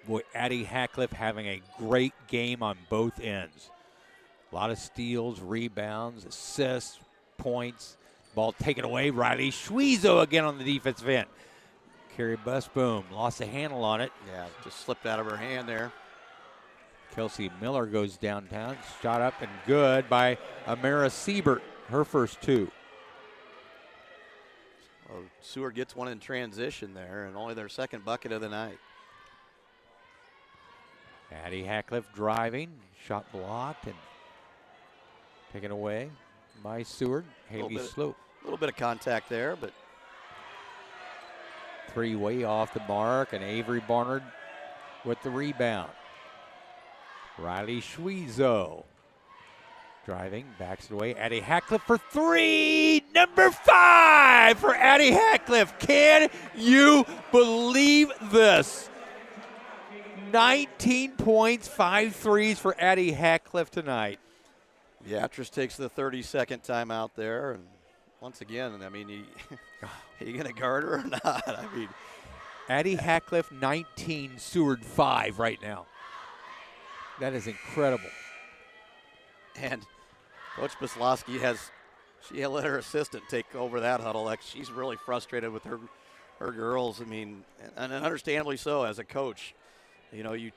boy, Addie Hackcliffe having a great game on both ends. A lot of steals, rebounds, assists, points. Ball taken away. Riley Schweitzer again on the defensive end. Carrie Busboom lost the handle on it.
yeah, just slipped out of her hand there.
Kelsey Miller goes downtown. Shot up and good by Amara Siebert. Her first 2.
Well, Seward gets one in transition there, and only their second bucket of the night.
Addie Hackliff driving, shot blocked and taken away by Seward. Haley Slope.
A little bit of contact there, but
3 way off the mark, and Avery Barnard with the rebound. Riley Schwezo driving, backs it away. Addie Hackliff for 3. Number 5 for Addie Hackliff. Can you believe this? 19 points, 5 threes for Addie Hackliff tonight.
Beatrice takes the 30-second timeout there, and once again, I mean, are you going to guard her or not? I mean,
Addie Hackliff 19, Seward 5 right now. That is incredible.
And Coach Bislowski she let her assistant take over that huddle. Like, she's really frustrated with her girls. I mean, and understandably so as a coach. You know, you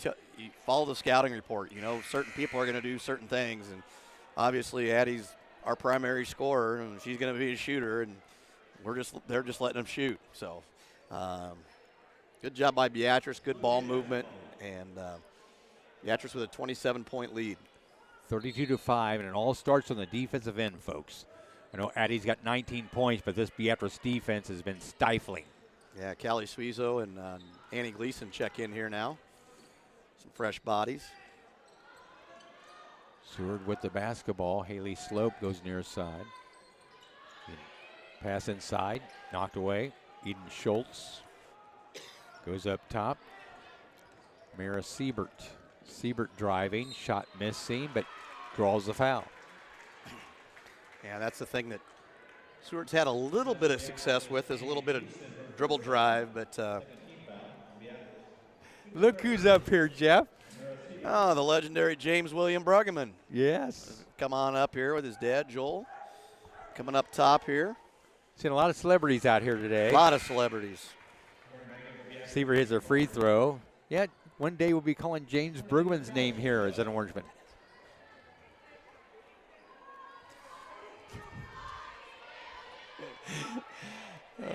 follow the scouting report. You know, certain people are going to do certain things, and obviously Addie's our primary scorer, and she's going to be a shooter, and they're just letting them shoot. So, good job by Beatrice. Good ball movement, and Beatrice with a 27-point lead.
32-5, and it all starts on the defensive end, folks. I know Addie's got 19 points, but this Beatrice defense has been stifling.
Yeah, Callie Suizo and Annie Gleason check in here now. Some fresh bodies.
Seward with the basketball. Haley Slope goes near side. Pass inside, knocked away. Eden Schultz goes up top. Mara Siebert. Siebert driving, shot missing, but draws the foul.
Yeah, that's the thing that Seward's had a little bit of success with, is a little bit of dribble drive, but
look who's up here, Jeff.
Oh, the legendary James William Bruggeman.
Yes.
Come on up here with his dad, Joel. Coming up top here.
Seen a lot of celebrities out here today.
A lot of celebrities.
Seaver hits a free throw. Yeah, one day we'll be calling James Bruggeman's name here as an Orangeman.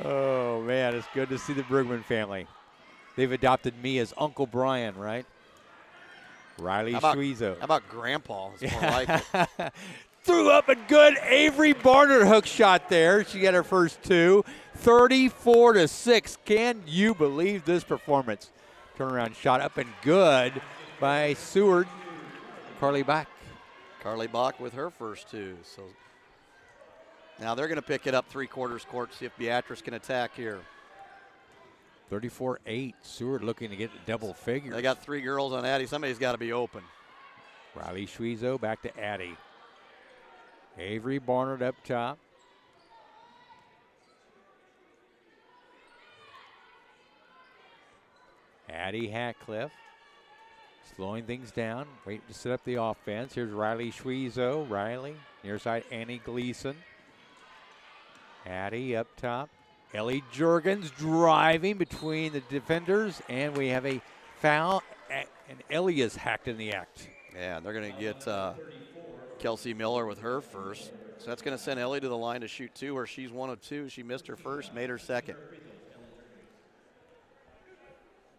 Oh, man, it's good to see the Bruggeman family. They've adopted me as Uncle Brian, right? Riley Schwezo.
How about Grandpa? It's more like it.
Threw up a good Avery Barnard hook shot there. She got her first 2. 34-6. Can you believe this performance? Turnaround shot up and good by Seward. Carly Bach.
Carly Bach with her first 2. So now they're going to pick it up three-quarters court, see if Beatrice can attack here.
34-8. Seward looking to get double figures.
They got 3 girls on Addie. Somebody's got to be open.
Riley Schwezo back to Addie. Avery Barnard up top. Addie Hackliff slowing things down, waiting to set up the offense. Here's Riley Schwezo. Riley, near side, Annie Gleason. Addie up top. Ellie Jurgens driving between the defenders, and we have a foul, and Ellie is hacked in the act.
Yeah, they're going to get Kelsey Miller with her first. So that's going to send Ellie to the line to shoot 2, where she's 1 of 2. She missed her first, made her second.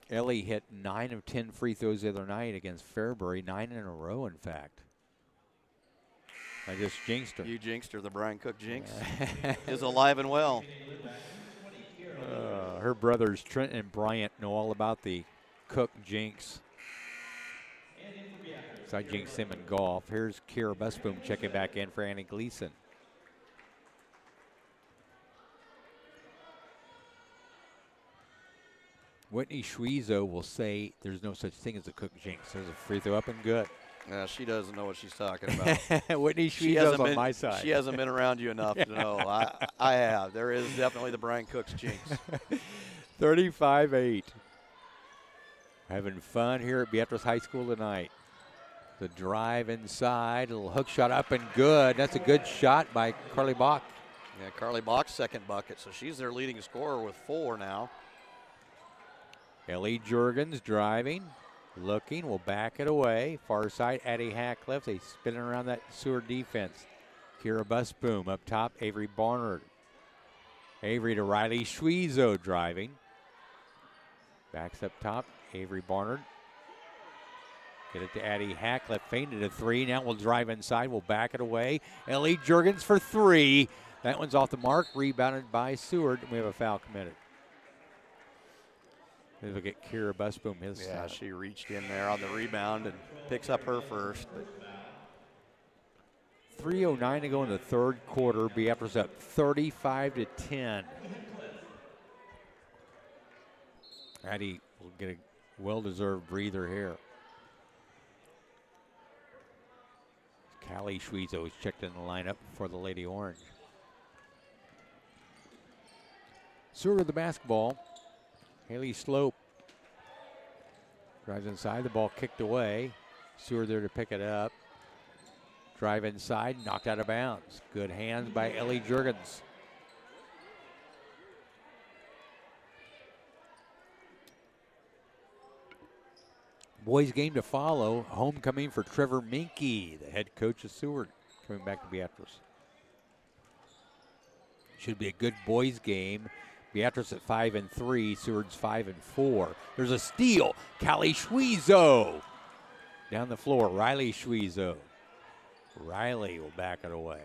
Ellie hit 9 of 10 free throws the other night against Fairbury, 9 in a row, in fact. I just jinxed her.
You jinxed her. The Brian Cook jinx is alive and well.
Her brothers Trent and Bryant know all about the Cook jinx. So I jinxed him in golf. Here's Kira Busboom checking back in for Annie Gleason. Whitney Schwezo will say there's no such thing as a Cook jinx. There's a free throw up and good.
Yeah, she doesn't know what she's talking about.
Whitney Schwezo's on my side.
She hasn't been around you enough to know. I have. There is definitely the Brian Cook's jinx.
35-8. Having fun here at Beatrice High School tonight. The drive inside, a little hook shot up and good. That's a good shot by Carly Bach.
Yeah, Carly Bach's second bucket, so she's their leading scorer with 4 now.
Ellie Jurgens driving, looking, will back it away. Far side, Addie Hackliff. They spinning around that Seward defense. Kira Busboom up top, Avery Barnard. Avery to Riley Schwezo driving. Backs up top, Avery Barnard. Get it to Addie Hackliff, feinted a three. Now we'll drive inside, we'll back it away. Ellie Jurgens for three. That one's off the mark, rebounded by Seward, and we have a foul committed. Maybe we'll get Kira Busboom his
Yeah, she reached in there on the rebound and picks up her first.
3:09 to go in the third quarter. Beatrice up 35-10. Addie will get a well-deserved breather here. Callie Schweezo is checked in the lineup for the Lady Orange. Seward with the basketball. Haley Slope drives inside, the ball kicked away. Seward there to pick it up. Drive inside, knocked out of bounds. Good hands by Ellie Jurgens. Boys game to follow. Homecoming for Trevor Minke, the head coach of Seward, coming back to Beatrice. Should be a good boys game. Beatrice at 5-3, Seward's 5-4. There's a steal. Callie Schweezo down the floor. Riley Schweezo. Riley will back it away.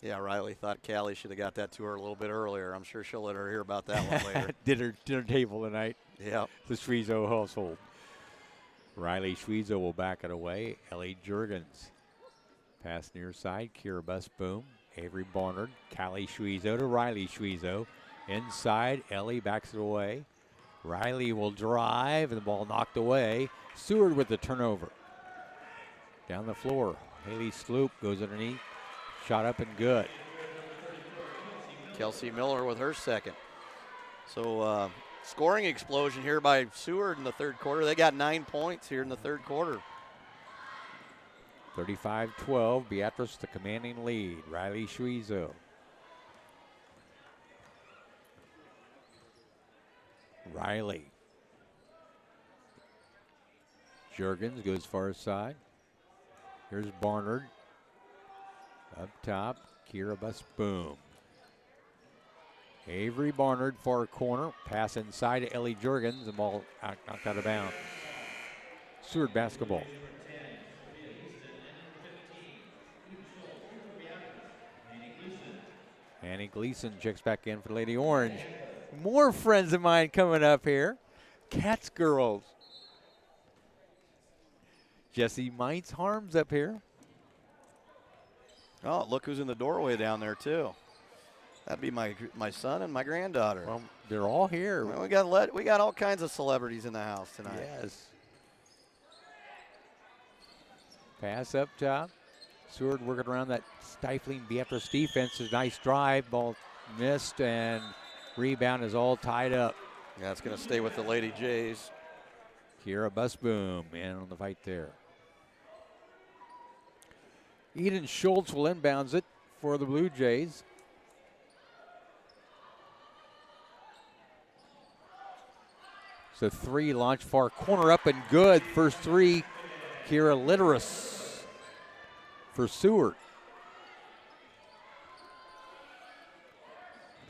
Yeah, Riley thought Callie should have got that to her a little bit earlier. I'm sure she'll let her hear about that one later.
Dinner table tonight.
Yeah.
The Schweezo household. Riley Schweezo will back it away. Ellie Jurgens. Pass near side. Kira Busboom. Avery Barnard. Callie Schweezo to Riley Schweezo. Inside. Ellie backs it away. Riley will drive, and the ball knocked away. Seward with the turnover. Down the floor. Haley Sloop goes underneath. Shot up and good.
Kelsey Miller with her second. So scoring explosion here by Seward in the third quarter. They got 9 points here in the third quarter.
35-12. Beatrice the commanding lead. Riley Schweezo. Riley. Jurgens goes far side. Here's Barnard. Up top, Kira Busboom. Avery Barnard, far corner. Pass inside to Ellie Jurgens. The ball knocked out of bounds. Seward basketball. Annie Gleason checks back in for Lady Orange. More friends of mine coming up here. Cats girls. Jesse Meintz Harms up here.
Oh, look who's in the doorway down there too. That'd be my son and my granddaughter.
Well, they're all here.
Well, we got all kinds of celebrities in the house tonight.
Yes. Pass up top. Seward working around that stifling Beatrice defense. A nice drive. Ball missed, and rebound is all tied up.
Yeah, it's going to stay with the Lady Jays.
Kira Busboom in on the fight there. Eden Schultz will inbounds it for the Blue Jays. So three launch far corner up and good. First three, Kira Litteris for Seward.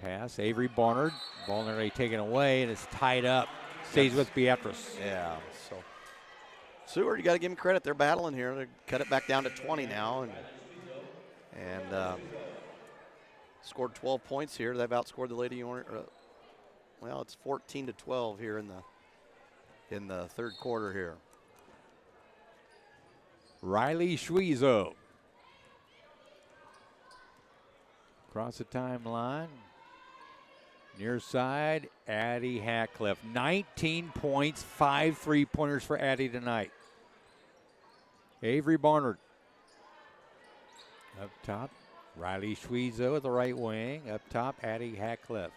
Pass, Avery Barnard. Ball nearly taken away, and it's tied up. Stays with Beatrice.
Yeah, so Seward, you got to give them credit. They're battling here. They cut it back down to 20 now, and scored 12 points here. They've outscored the Lady Orange. Well, it's 14-12 here in the third quarter here.
Riley Schweezo. Across the timeline. Near side, Addie Hackliff. 19 points, 5 3-pointers for Addie tonight. Avery Barnard. Up top, Riley Schweezo at the right wing. Up top, Addie Hackliff.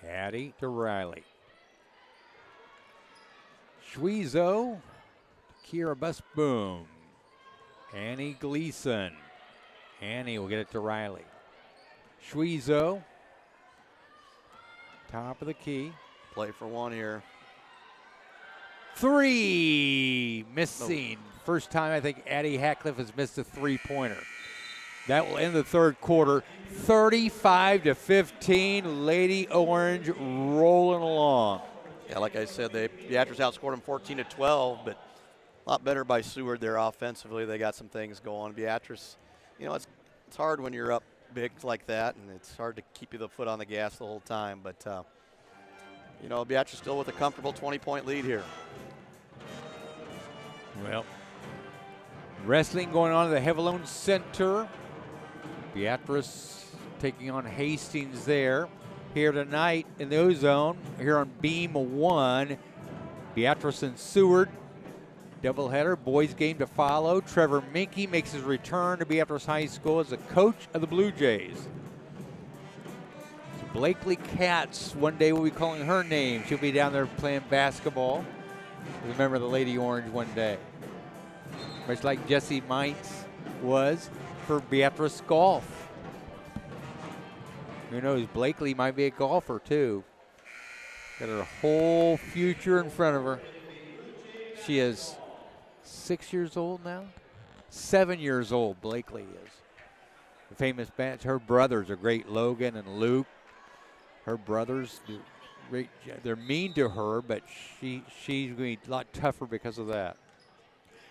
Addie to Riley. Schweezo, Kira Busboom. Annie Gleason. Annie will get it to Riley. Schweezo, top of the key.
Play for one here.
Three, missing. First time I think Addie Hackliff has missed a three-pointer. That will end the third quarter. 35-15, Lady Orange rolling along.
Yeah, like I said, Beatrice outscored them 14-12, but a lot better by Seward there offensively. They got some things going. Beatrice, it's hard when you're up big like that, and it's hard to keep you the foot on the gas the whole time. But, Beatrice still with a comfortable 20-point lead here.
Well, wrestling going on at the Heavalone Center. Beatrice taking on Hastings there. Here tonight in the Ozone, here on Beam 1, Beatrice and Seward. Doubleheader, boys game to follow. Trevor Minke makes his return to Beatrice High School as the coach of the Blue Jays. So Blakely Katz, one day we'll be calling her name. She'll be down there playing basketball. Remember the Lady Orange one day. Much like Jesse Mintz was for Beatrice Golf. Who knows, Blakely might be a golfer too. Got her whole future in front of her. She is 6 years old now? 7 years old, Blakely is. The famous band, her brothers are great, Logan and Luke. Her brothers, they're mean to her, but she's going to be a lot tougher because of that.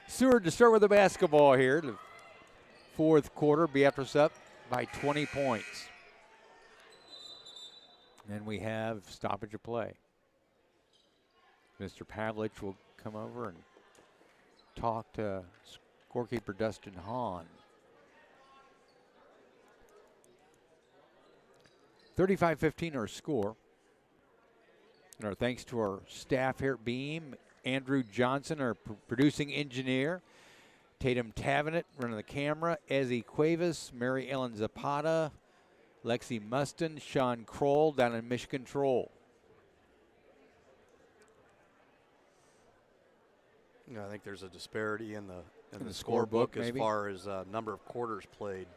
Seward to start with the basketball here. The fourth quarter, Beatrice up by 20 points. And we have stoppage of play. Mr. Pavlich will come over and talk to scorekeeper Dustin Hahn. 35-15 our score. And our thanks to our staff here at Beam. Andrew Johnson, our producing engineer. Tatum Tavenet running the camera. Ezzy Cuevas, Mary Ellen Zapata, Lexi Mustin, Sean Kroll down in Mission Control.
I think there's a disparity in the scorebook as
maybe?
far as number of quarters played.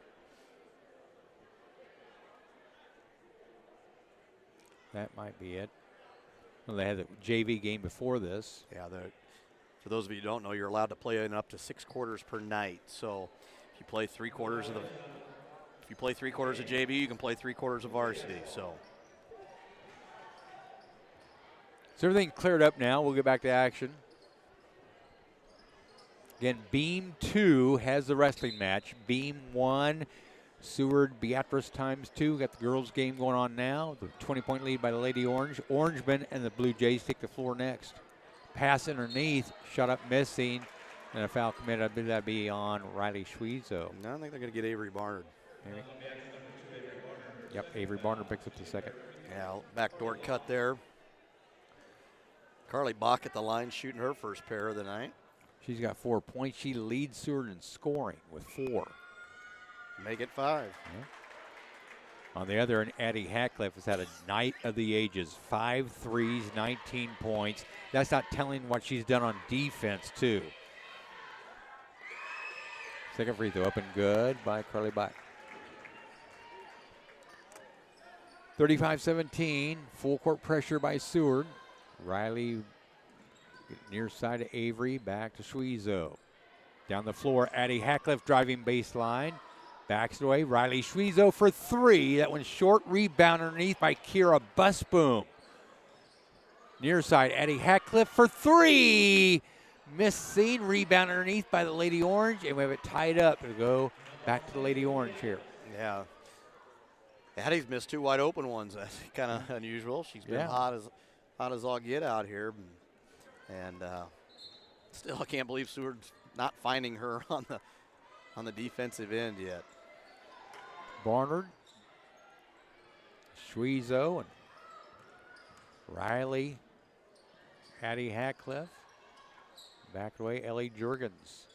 That might be it. Well, they had the JV game before this.
Yeah, for those of you who don't know, you're allowed to play in up to 6 quarters per night. So if you play 3 quarters of JV, you can play 3 quarters of varsity. So
everything cleared up now. We'll get back to action. Again, Beam 2 has the wrestling match. Beam 1, Seward, Beatrice times 2. Got the girls' game going on now. The 20-point lead by the Lady Orange. Orangemen and the Blue Jays take the floor next. Pass underneath, shot up missing, and a foul committed. I believe that'd be on Riley Schweezo.
No, I think they're going to get Avery Barnard.
Maybe. Yep, Avery Barnard picks up the second.
Yeah, backdoor cut there. Carly Bach at the line shooting her first pair of the night.
She's got 4 points. She leads Seward in scoring with 4.
Make it 5.
Yeah. On the other end, Addie Hackcliffe has had a night of the ages. 5 threes, 19 points. That's not telling what she's done on defense, too. Second free throw up and good by Carly Bach. 35-17, full court pressure by Seward. Riley near side of Avery, back to Schweezo. Down the floor, Addie Hackcliffe driving baseline. Backs it away, Riley Schweezo for 3. That one's short, rebound underneath by Kira Busboom. Near side, Addie Hackcliffe for 3. Missing, rebound underneath by the Lady Orange, and we have it tied up to go back to the Lady Orange here.
Yeah. Addie's missed 2 wide open ones. That's kind of unusual. She's been hot as all get out here. And still, I can't believe Seward's not finding her on the defensive end yet.
Barnard, Schweezo, and Riley, Addie Hackcliffe. Back away, Ellie Jurgens.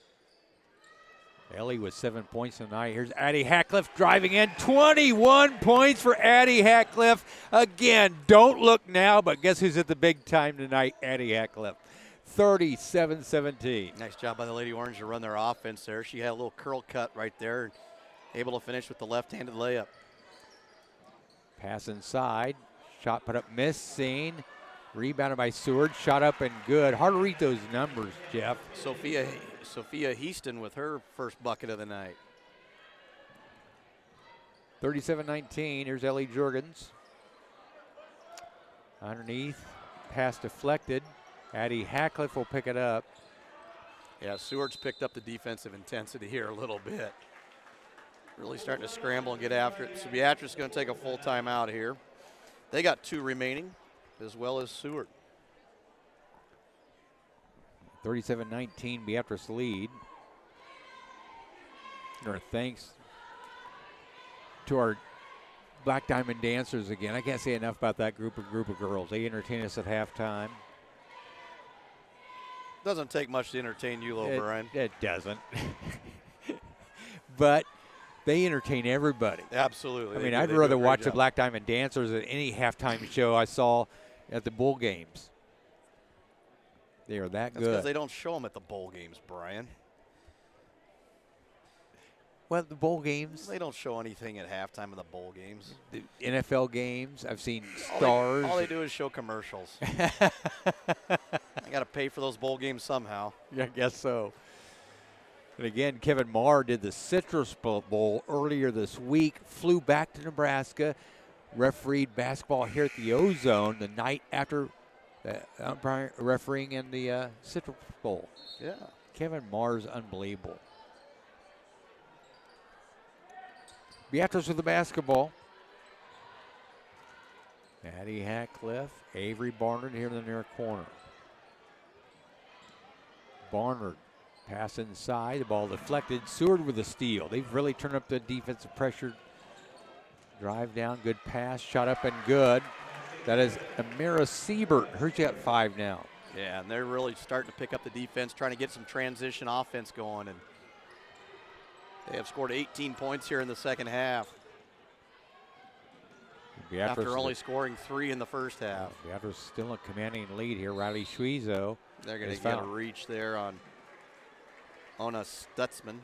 Ellie with 7 points tonight. Here's Addie Hackcliffe driving in. 21 points for Addie Hackcliffe. Again, don't look now, but guess who's at the big time tonight? Addie Hackcliffe. 37-17.
Nice job by the Lady Orange to run their offense there. She had a little curl cut right there, able to finish with the left-handed layup.
Pass inside. Shot put up missing. Rebounded by Seward. Shot up and good. Hard to read those numbers, Jeff.
Sophia Heaston with her first bucket of the night.
37-19. Here's Ellie Jorgens. Underneath, pass deflected. Addie Hackliff will pick it up.
Yeah, Seward's picked up the defensive intensity here a little bit. Really starting to scramble and get after it. So Beatrice is going to take a full timeout here. They got 2 remaining, as well as Seward.
37-19, Beatrice lead. Our thanks to our Black Diamond dancers again. I can't say enough about that group of girls. They entertain us at halftime.
Doesn't take much to entertain you, though, Brian.
It doesn't. But they entertain everybody.
Absolutely.
I mean, I'd rather watch the Black Diamond dancers than any halftime show I saw at the bowl games. They are that good.
That's because they don't show them at the bowl games, Brian.
Well, the bowl games.
They don't show anything at halftime of the bowl games.
The NFL games, I've seen stars.
All they do is show commercials. I got to pay for those bowl games somehow.
Yeah, I guess so. And again, Kevin Marr did the Citrus Bowl earlier this week, flew back to Nebraska, refereed basketball here at the O-Zone the night after refereeing in the Citrus Bowl.
Yeah.
Kevin Marr's unbelievable. Beatrice with the basketball. Addie Hackliff, Avery Barnard here in the near corner. Barnard pass inside, the ball deflected. Seward with a steal. They've really turned up the defensive pressure. Drive down, good pass, shot up and good. That is Amira Siebert. Her got 5 now.
Yeah, and they're really starting to pick up the defense, trying to get some transition offense going. And they have scored 18 points here in the second half.
Beatrice
after only scoring 3 in the first half.
Beatrice still a commanding lead here. Riley Schwiezo.
They're going to get a reach there on Ona Stutzman.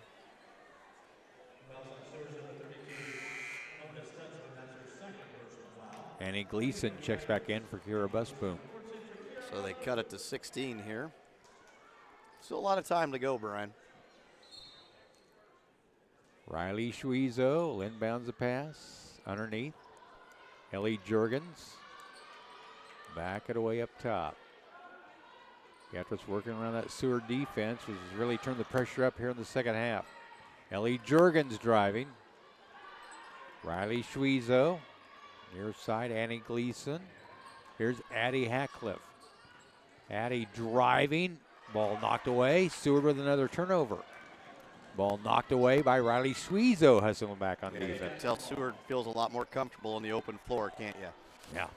Annie Gleason checks back in for Kira Busboom.
So they cut it to 16 here. Still a lot of time to go, Brian.
Riley Schwiezo inbounds the pass underneath. Ellie Jurgens back it away up top. Beatrice working around that Seward defense, which has really turned the pressure up here in the second half. Ellie Jurgens driving. Riley Schwiezo. Near side, Annie Gleason. Here's Addie Hackliff. Addie driving. Ball knocked away. Seward with another turnover. Ball knocked away by Riley Schwiezo, hustling back on defense.
You can tell Seward feels a lot more comfortable on the open floor, can't you?
Yeah.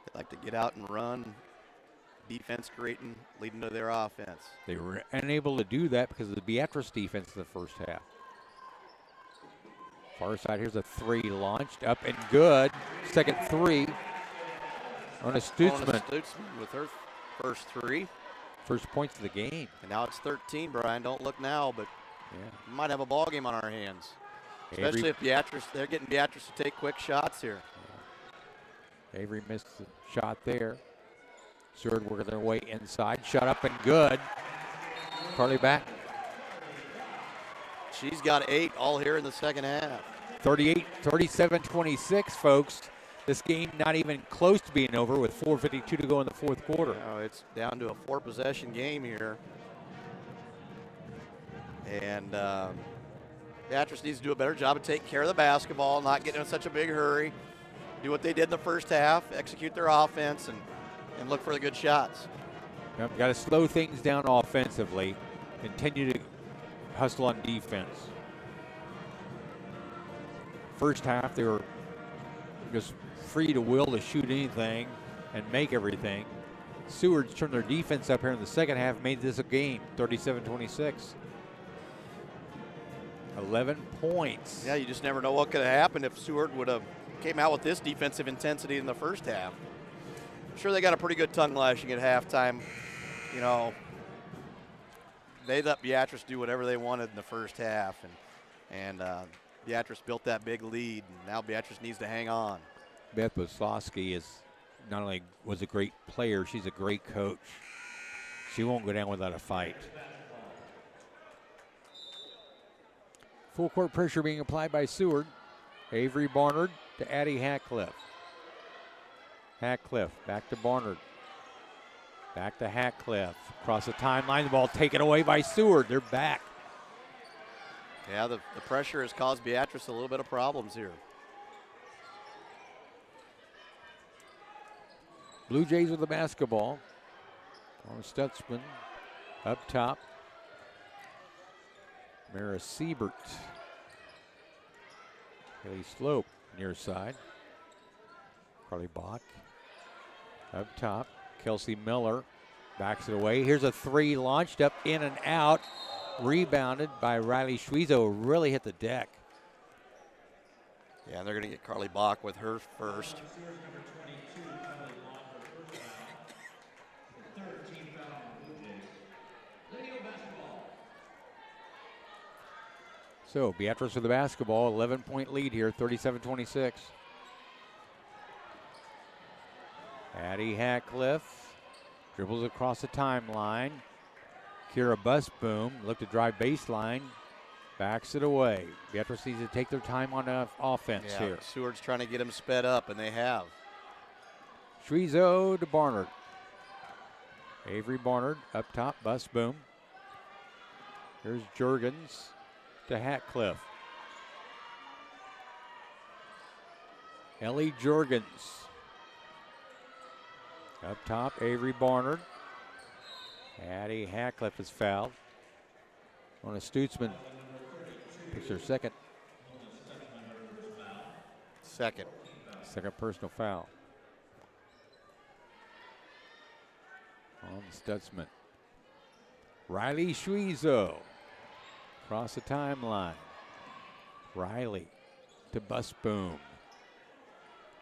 They like to get out and run. Defense creating, leading to their offense.
They were unable to do that because of the Beatrice defense in the first half. Far side, here's a 3 launched up and good. Second 3. Ona Stutzman.
Stutzman with her first 3.
First points of the game.
And now it's 13, Brian. Don't look now, but we might have a ball game on our hands. Especially if Beatrice, they're getting Beatrice to take quick shots here.
Yeah. Avery missed the shot there. Seward working their way inside. Shot up and good. Carly back.
She's got 8 all here in the second half.
37-26, folks. This game not even close to being over with 4:52 to go in the fourth quarter.
Oh, it's down to a 4-possession game here. And Beatrice needs to do a better job of taking care of the basketball, not getting in such a big hurry. Do what they did in the first half, execute their offense, and look for the good shots.
Yep, got to slow things down offensively. Continue to hustle on defense. First half, they were just free to will to shoot anything and make everything. Seward's turned their defense up here in the second half, made this a game, 37-26. 11 points.
Yeah, you just never know what could have happened if Seward would have came out with this defensive intensity in the first half. I'm sure they got a pretty good tongue lashing at halftime. You know, they let Beatrice do whatever they wanted in the first half, and Beatrice built that big lead, and now Beatrice needs to hang on.
Beth Waslowski is not only was a great player, she's a great coach. She won't go down without a fight. Full court pressure being applied by Seward. Avery Barnard to Addie Hatcliffe. Hatcliffe back to Barnard. Back to Hatcliffe. Across the timeline, the ball taken away by Seward. They're back.
Yeah, the pressure has caused Beatrice a little bit of problems here.
Blue Jays with the basketball. On Stutzman up top. Mara Siebert. Haley Slope near side. Carly Bach up top. Kelsey Miller backs it away. Here's a three launched up in and out. Rebounded by Riley Schwiezo. Really hit the deck.
Yeah, they're going to get Carly Bach with her first.
So Beatrice with the basketball, 11-point lead here, 37-26. Addie Hatcliffe dribbles across the timeline. Kira Busboom looked to drive baseline, backs it away. Beatrice needs to take their time on offense here.
Seward's trying to get them sped up, and they have.
Schwiezo to Barnard. Avery Barnard up top, Busboom. Here's Jurgens to Hatcliffe. Ellie Jurgens. Up top, Avery Barnard. Addie Hatcliffe is fouled. On a Stutzman. Picks her second personal foul. On Stutzman. Riley Schwiezo. Across the timeline. Riley to Busboom.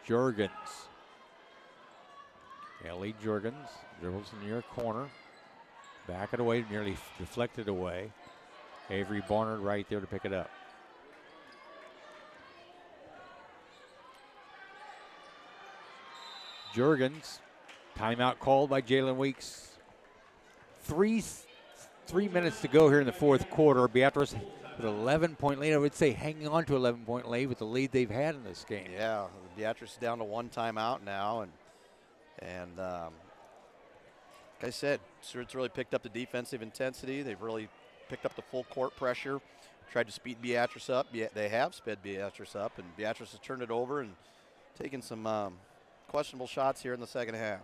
Jurgens. Ellie Jurgens dribbles in the near corner. Back it away, nearly deflected away. Avery Barnard right there to pick it up. Jurgens, timeout called by Jalen Weeks. Three minutes to go here in the fourth quarter. Beatrice with an 11-point lead. I would say hanging on to 11-point lead with the lead they've had in this game.
Yeah, Beatrice is down to one timeout now, and like I said, Seward's really picked up the defensive intensity. They've really picked up the full court pressure, tried to speed Beatrice up. They have sped Beatrice up, and Beatrice has turned it over and taken some questionable shots here in the second half.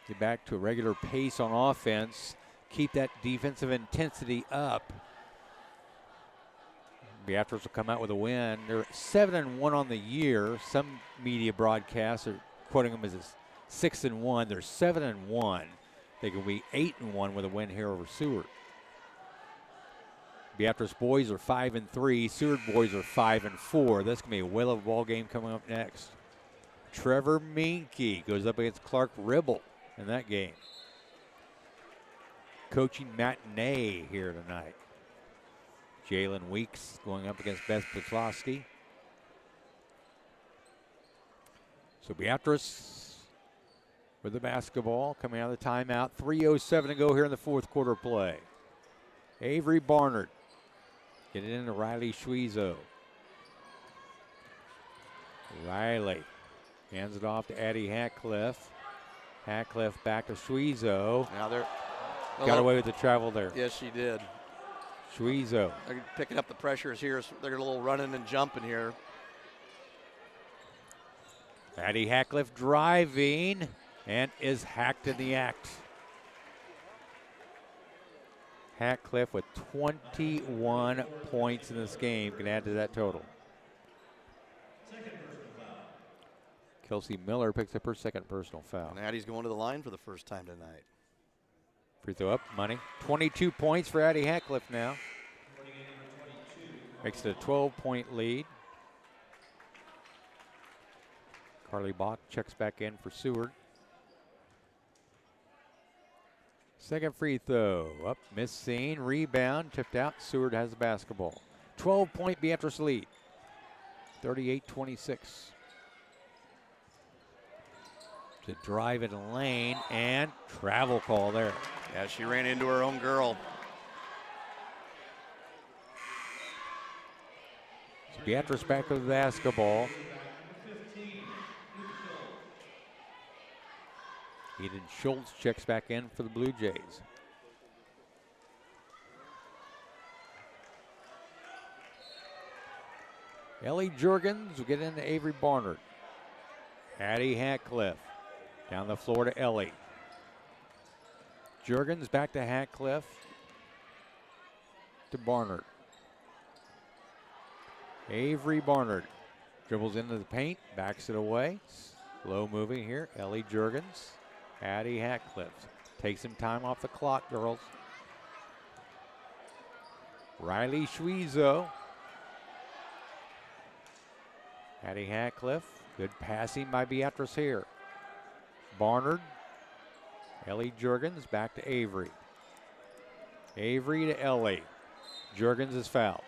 Get back to a regular pace on offense. Keep that defensive intensity up. Beatrice will come out with a win. They're 7-1 on the year. Some media broadcasts are quoting them as a 6-1. They're 7-1. They could be 8-1 with a win here over Seward. Beatrice boys are 5-3. Seward boys are 5-4. That's gonna be a whale of a ball game coming up next. Trevor Minke goes up against Clark Ribble in that game. Coaching matinee here tonight. Jalen Weeks going up against Beth Petlosky. So Beatrice with the basketball coming out of the timeout. 3:07 to go here in the fourth quarter play. Avery Barnard. Get it into Riley Schwiezo. Riley hands it off to Addie Hatcliffe. Hatcliffe back to Schwiezo.
Now they're
got away with the travel there.
Yes, she did.
Schwiezo.
They're picking up the pressures here. So they're a little running and jumping here.
Addie Hatcliffe driving and is hacked in the act. Hatcliffe with 21 points in this game can add to that total. Kelsey Miller picks up her second personal foul.
And Addie's going to the line for the first time tonight.
Free throw up, money. 22 points for Addie Hatcliffe now. Makes it a 12-point lead. Carly Bach checks back in for Seward. Second free throw, up, missing, rebound, tipped out. Seward has the basketball. 12-point Beatrice lead, 38-26. To drive it in lane and travel call there.
Yeah, she ran into her own girl.
Beatrice back with the basketball. Eden Schultz checks back in for the Blue Jays. Ellie Jurgens will get into Avery Barnard. Addie Hatcliffe down the floor to Ellie. Jurgens back to Hatcliffe to Barnard. Avery Barnard dribbles into the paint, backs it away. Slow moving here. Ellie Jurgens. Addie Hatcliffe. Take some time off the clock, girls. Riley Schwiezo. Addie Hatcliffe. Good passing by Beatrice here. Barnard. Ellie Jurgens back to Avery. Avery to Ellie. Jurgens is fouled.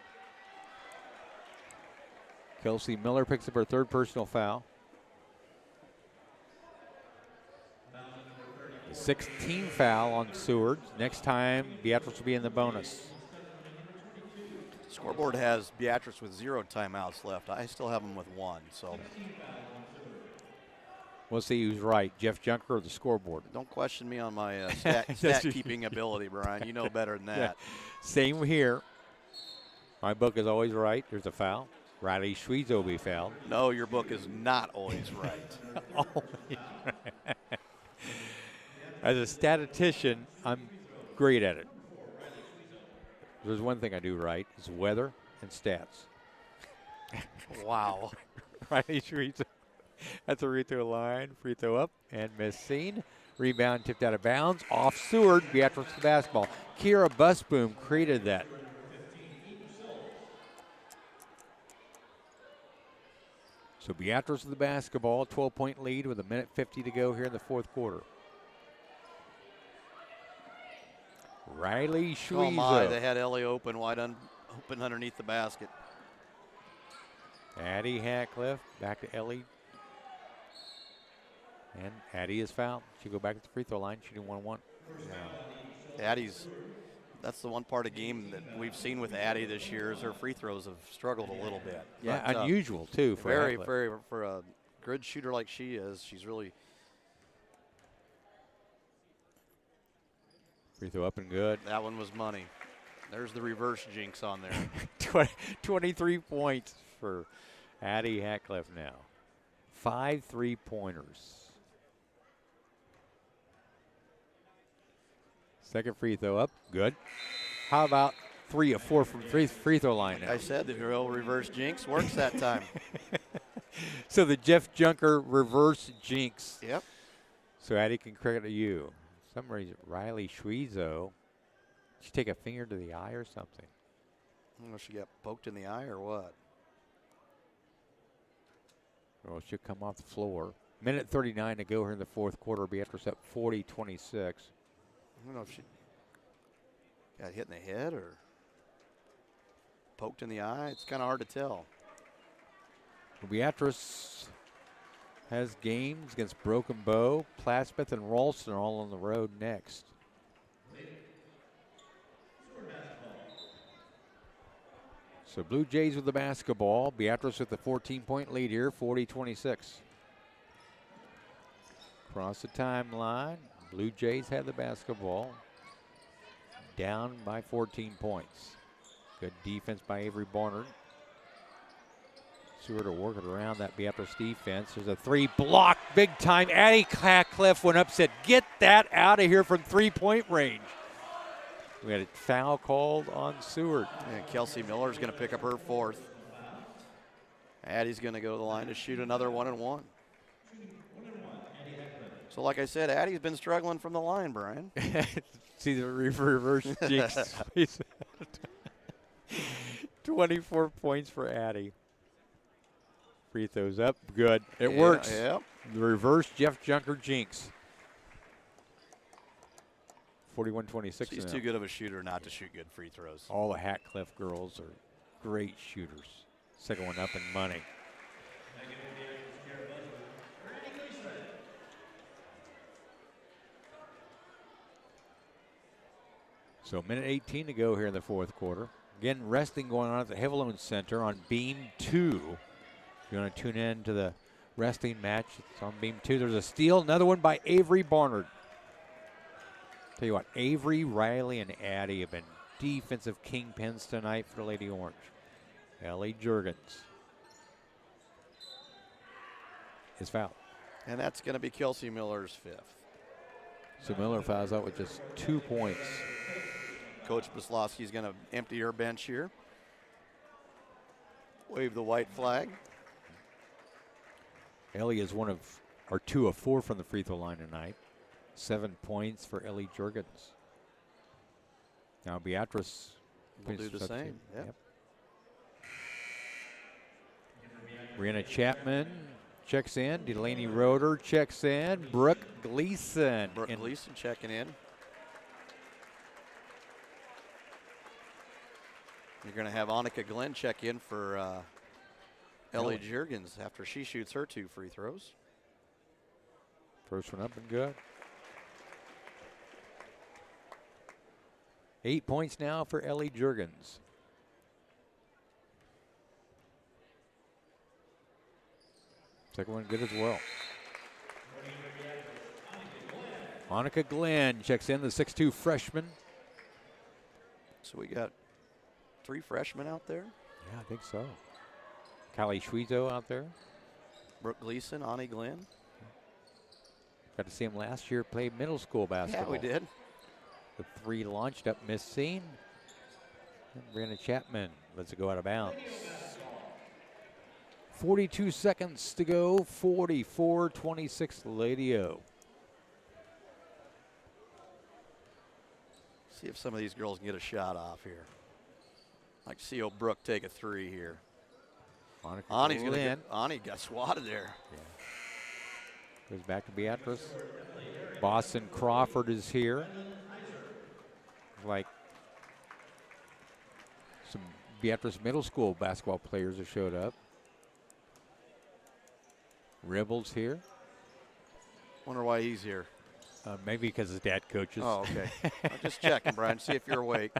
Kelsey Miller picks up her third personal foul. 16 foul on Seward. Next time, Beatrice will be in the bonus.
Scoreboard has Beatrice with 0 timeouts left. I still have them with 1, so.
We'll see who's right, Jeff Junker or the scoreboard.
Don't question me on my stat keeping ability, Brian. You know better than that.
Yeah. Same here. My book is always right. There's a foul. Riley Schwiezo will be fouled.
No, your book is not always right.
Always right. As a statistician, I'm great at it. There's one thing I do right, is weather and stats.
Wow.
Riley Schwiezo at the free throw line. Free throw up and missing. Rebound tipped out of bounds. Off Seward. Beatrice the basketball. Kira Busboom created that. So Beatrice with the basketball. 12-point lead with 1:50 to go here in the fourth quarter. Riley Schwiezo.
Oh my, they had Ellie open open underneath the basket.
Addie Hatcliffe back to Ellie. And Addie is fouled. She'll go back to the free throw line, shooting 1-1.
Addie's, that's the one part of the game that we've seen with Addie this year is her free throws have struggled a little bit.
Yeah,
But,
unusual too for Hatcliffe.
for a good shooter like she is, she's really.
Free throw up and good.
That one was money. There's the reverse jinx on there.
23 points for Addie Hatcliffe now. 5 3-pointers. Second free throw up, good. How about 3 of 4 from free throw line now?
I said the real reverse jinx works that time.
So the Jeff Junker reverse jinx.
Yep.
So Addie can credit to you. For some reason, Riley Schwiezo. Did she take a finger to the eye or something?
I don't know if she got poked in the eye or what.
Well, she'll come off the floor. Minute 39 to go here in the fourth quarter. Beatrice up 40-26.
I don't know if she got hit in the head or poked in the eye. It's kind of hard to tell.
Beatrice has games against Broken Bow, Plattsmouth, and Ralston all on the road next. So Blue Jays with the basketball. Beatrice with the 14-point lead here, 40-26. Across the timeline, Blue Jays had the basketball. Down by 14 points. Good defense by Avery Barnard. Seward will work it around that Beatrice defense. There's a 3 block, big time. Addie Hatcliffe went up, said, get that out of here from 3-point range. We had a foul called on Seward.
And Kelsey Miller's going to pick up her 4th. Addie's going to go to the line to shoot another 1-and-1. So like I said, Addie's been struggling from the line, Brian.
See the reverse jinx. 24 points for Addie. Free throws up, good. It works.
Yep.
The reverse Jeff Junker jinx. 41-26.
She's too good of a shooter not to shoot good free throws.
All the Hatcliffe girls are great shooters. Second one up in money. So minute 18 to go here in the fourth quarter. Again, wrestling going on at the Heavaloan Center on Beam 2. If you want to tune in to the wrestling match, it's on Beam 2. There's a steal, another one by Avery Barnard. Tell you what, Avery, Riley, and Addie have been defensive kingpins tonight for the Lady Orange. Ellie Jurgens is fouled.
And that's going to be Kelsey Miller's 5th.
So Miller fouls out with just 2 points.
Coach Bislowski's going to empty her bench here. Wave the white flag.
Ellie is 2 of 4 from the free throw line tonight. 7 points for Ellie Jurgens. Now Beatrice
will do the same. Yep.
Brianna Chapman checks in. Delaney Roeder checks in. Brooke Gleason.
Brooke Gleason checking in. You're going to have Annika Glenn check in for Ellie Jurgens after she shoots her 2 free throws.
First one up and good. 8 points now for Ellie Jurgens. Second one good as well. Annika Glenn checks in, the 6'2 freshman.
So we got 3 freshmen out there.
Yeah, I think so. Callie Schwezo out there.
Brooke Gleason, Ani Glenn.
Got to see him last year play middle school basketball.
Yeah, we did.
The 3 launched up, missed seam. And Brianna Chapman lets it go out of bounds. 42 seconds to go, 44-26 Lady O.
See if some of these girls can get a shot off here. Like to see old Brooke take a 3 here. Ani's going to get, Ani got swatted there.
Yeah. Goes back to Beatrice. Boston Crawford is here. Like some Beatrice Middle School basketball players have showed up. Ribbles here.
Wonder why he's here.
Maybe because his dad coaches.
Oh, okay. I'm just checking, Brian, see if you're awake.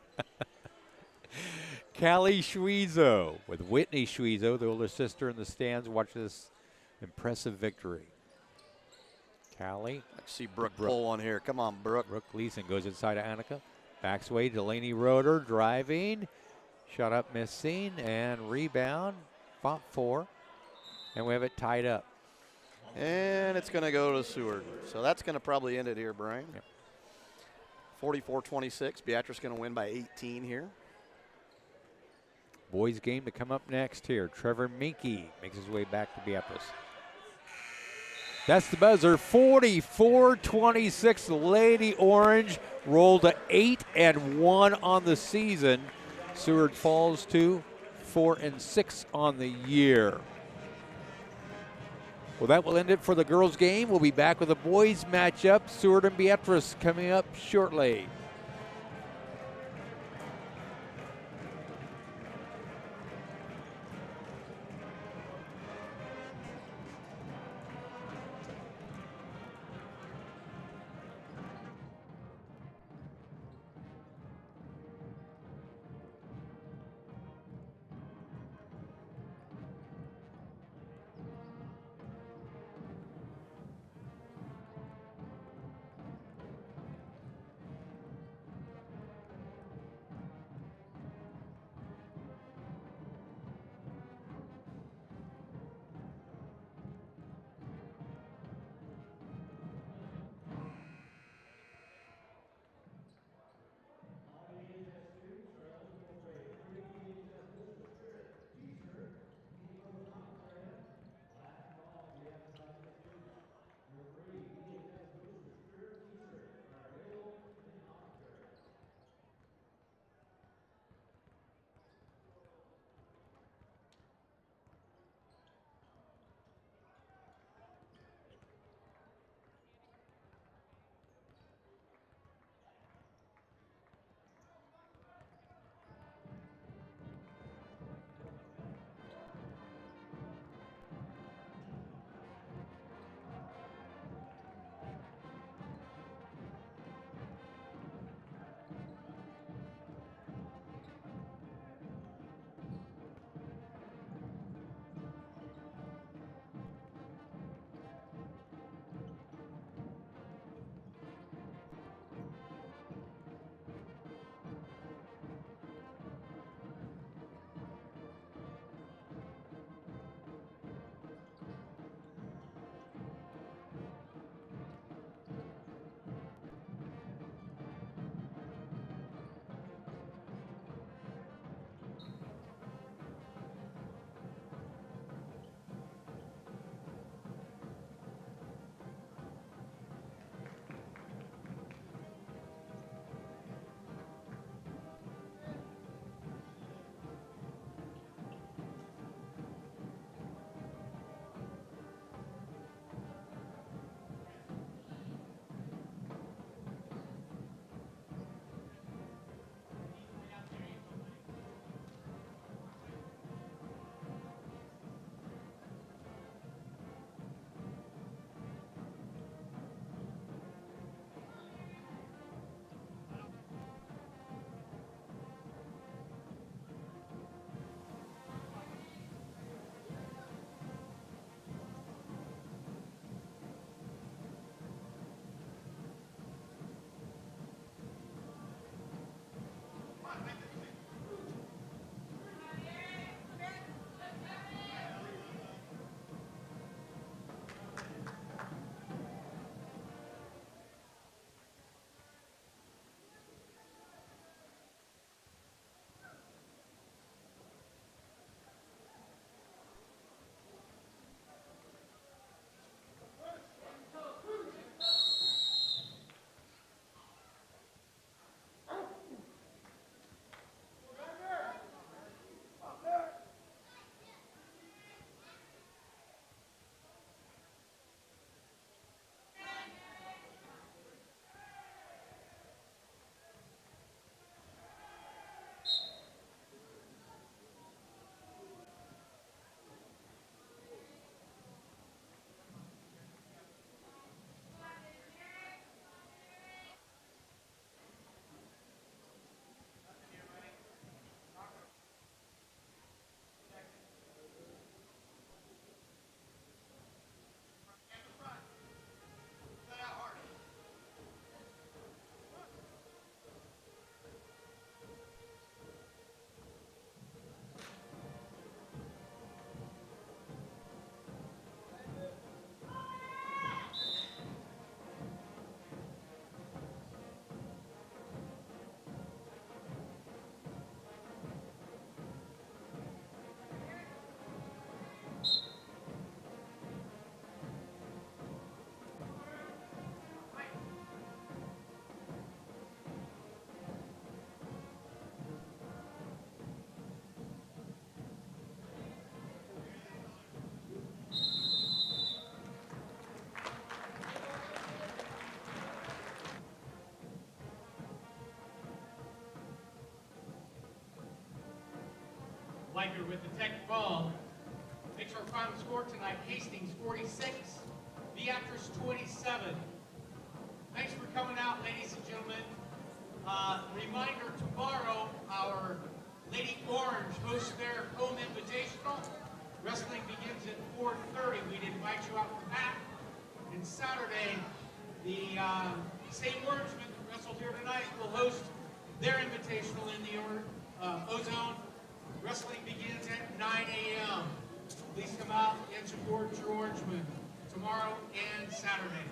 Callie Schwezo with Whitney Schwezo, the older sister in the stands. Watch this impressive victory. Callie.
Let's see Brooke pull one here. Come on, Brooke.
Brooke Gleason goes inside of Annika. Backs away, Delaney Roeder driving. Shot up, missing, and rebound. Fought 4. And we have it tied up.
And it's going to go to Seward. So that's going to probably end it here, Brian.
Yep.
44-26. Beatrice going to win by 18 here.
Boys game to come up next here. Trevor Minke makes his way back to Beatrice. That's the buzzer. 44-26. Lady Orange rolled to 8-1 on the season. Seward falls to 4-6 on the year. Well, that will end it for the girls' game. We'll be back with a boys' matchup. Seward and Beatrice coming up shortly.
Liker with the tech ball. Makes our final score tonight, Hastings 46, Beatrice 27. Thanks for coming out, ladies and gentlemen. Reminder, tomorrow, our Lady Orange hosts their home invitational. Wrestling begins at 4:30. We'd invite you out for that. And Saturday, the same Orangemen that wrestled here tonight will host their invitational in the Ozone. Wrestling begins at 9 a.m. Please come out and support your Orangemen tomorrow and Saturday.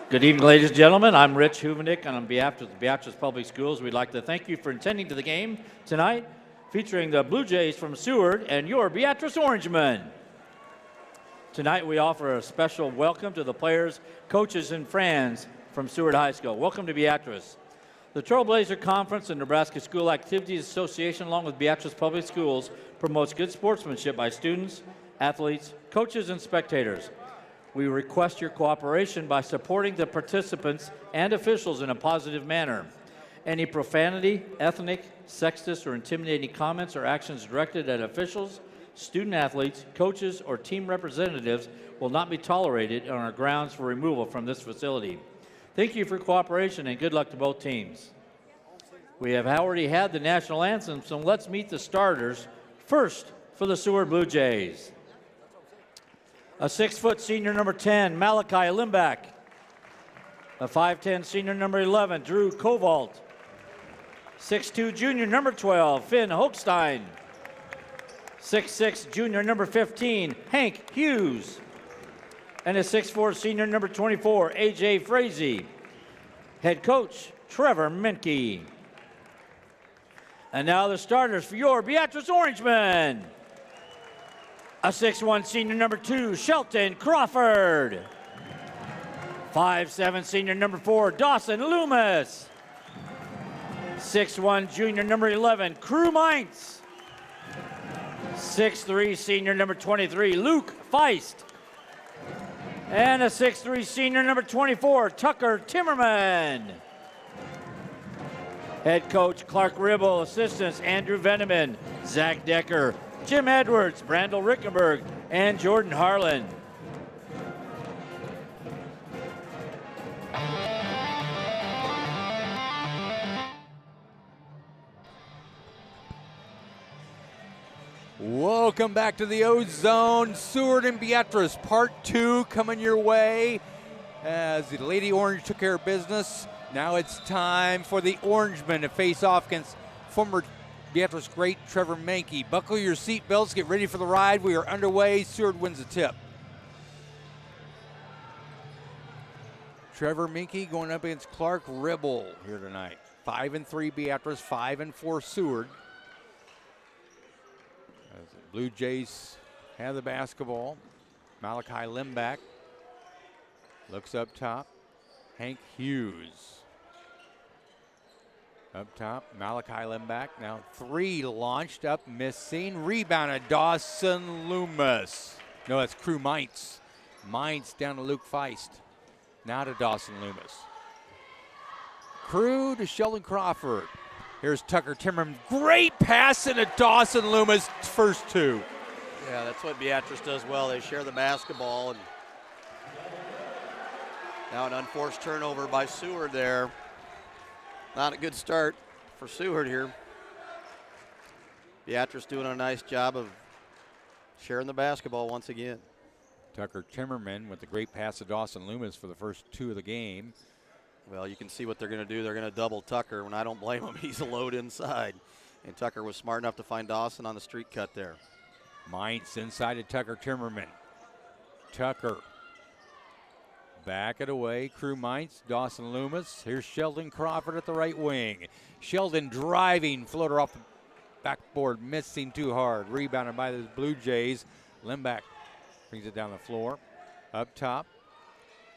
Good evening, ladies and gentlemen. I'm Rich Huvendick, and on behalf of the Beatrice Public Schools, we'd like to thank you for attending to the game tonight, featuring the Blue Jays from Seward and your Beatrice Orangemen. Tonight, we offer a special welcome to the players, coaches, and friends from Seward High School. Welcome to Beatrice. The Trailblazer Conference and Nebraska School Activities Association, along with Beatrice Public Schools, promotes good sportsmanship by students, athletes, coaches, and spectators. We request your cooperation by supporting the participants and officials in a positive manner. Any profanity, ethnic, sexist, or intimidating comments or actions directed at officials, student athletes, coaches, or team representatives will not be tolerated on our grounds for removal from this facility. Thank you for cooperation and good luck to both teams. We have already had the national anthem, so let's meet the starters. First, for the Seward Blue Jays. A 6-foot senior number 10, Malachi Limbach. A 5'10 senior number 11, Drew Kovalt. 6'2 junior number 12, Finn Hochstein. 6'6 junior number 15, Hank Hughes. And a 6'4 senior number 24, A.J. Frazee. Head coach, Trevor Menke. And now the starters for your Beatrice Orangemen. A 6'1 senior number 2, Shelton Crawford. 5'7 senior number 4, Dawson Loomis. 6'1 junior number 11, Crew Mintz. 6'3 senior number 23, Luke Feist. And a 6'3 senior number 24, Tucker Timmerman. Head coach Clark Ribble, assistants Andrew Veneman, Zach Decker, Jim Edwards, Brandel Rickenberg, and Jordan Harlan.
Welcome back to the O-Zone. Seward and Beatrice, part 2 coming your way as the Lady Orange took care of business. Now it's time for the Orangemen to face off against former Beatrice great Trevor Menke. Buckle your seatbelts, get ready for the ride. We are underway. Seward wins the tip. Trevor Menke going up against Clark Ribble here tonight. 5-3 Beatrice, 5-4 Seward. As the Blue Jays have the basketball. Malachi Limbach looks up top. Hank Hughes. Up top, Malachi Limbach. Now 3 launched up, missing. Rebounded, Dawson Loomis. No, that's Crew Mintz. Mintz down to Luke Feist. Now to Dawson Loomis. Crew to Sheldon Crawford. Here's Tucker Timmerman. Great pass into Dawson Loomis, first 2.
Yeah, that's what Beatrice does well. They share the basketball. And now an unforced turnover by Seward there. Not a good start for Seward here. Beatrice doing a nice job of sharing the basketball once again.
Tucker Timmerman with the great pass to Dawson Loomis for the first 2 of the game.
Well, you can see what they're going to do. They're going to double Tucker, and I don't blame him. He's a load inside. And Tucker was smart enough to find Dawson on the street cut there.
Mintz inside to Tucker Timmerman. Tucker. Back it away. Crew Mintz, Dawson Loomis. Here's Sheldon Crawford at the right wing. Sheldon driving, floater off the backboard, missing too hard. Rebounded by the Blue Jays. Limbach brings it down the floor. Up top,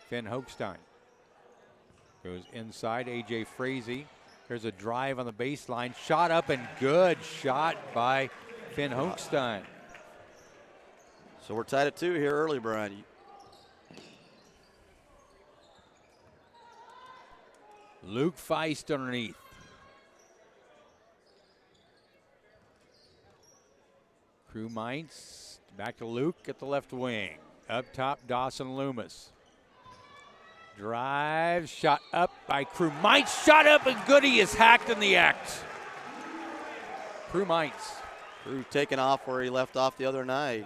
Finn Hochstein. Goes inside, A.J. Frazee. There's a drive on the baseline. Shot up and good shot by Finn Hochstein.
So we're tied at 2 here early, Brian.
Luke Feist underneath. Crew Mintz. Back to Luke at the left wing. Up top, Dawson Loomis. Drive, shot up by Crew Mintz. Shot up and good. He is hacked in the act. Crew Mintz.
Crew taking off where he left off the other night.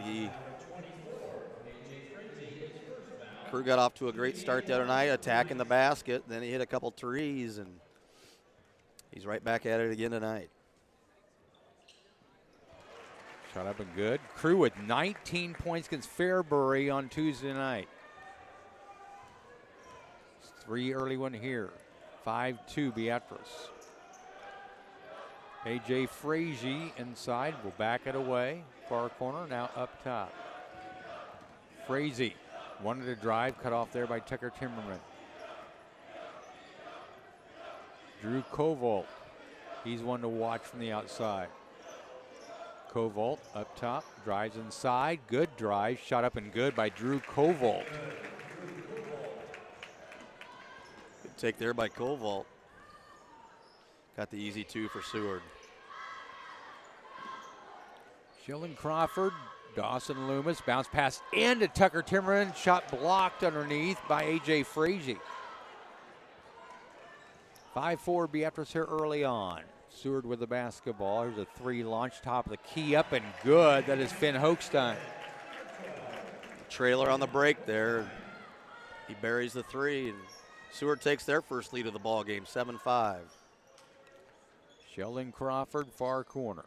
Crew got off to a great start the other night, attacking the basket. Then he hit a couple threes, and he's right back at it again tonight.
Shot up and good. Crew with 19 points against Fairbury on Tuesday night. 3 early one here. 5-2 Beatrice. A.J. Frazee inside will back it away. Far corner, now up top. Frazee wanted to drive, cut off there by Tucker Timmerman. Drew Kovolt, he's one to watch from the outside. Kovolt up top, drives inside, good drive, shot up and good by Drew Kovolt.
Good take there by Kovolt. Got the easy 2 for Seward.
Sheldon Crawford, Dawson Loomis, bounce pass into Tucker Timmerman, shot blocked underneath by A.J. Frazee. 5-4 Beatrice here early on. Seward with the basketball. Here's a 3 launch, top of the key, up and good. That is Finn Hochstein.
Trailer on the break there. He buries the 3, and Seward takes their first lead of the ball game, 7-5.
Sheldon Crawford, far corner.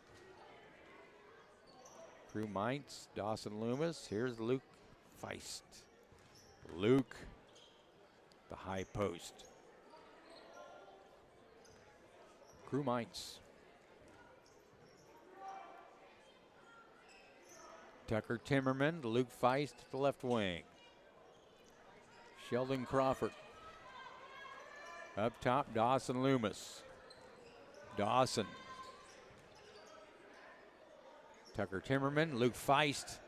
Crew Mintz, Dawson Loomis. Here's Luke Feist. Luke, the high post. Crew Mintz. Tucker Timmerman to Luke Feist at the left wing. Sheldon Crawford. Up top, Dawson Loomis. Dawson. Tucker Timmerman, Luke Feist.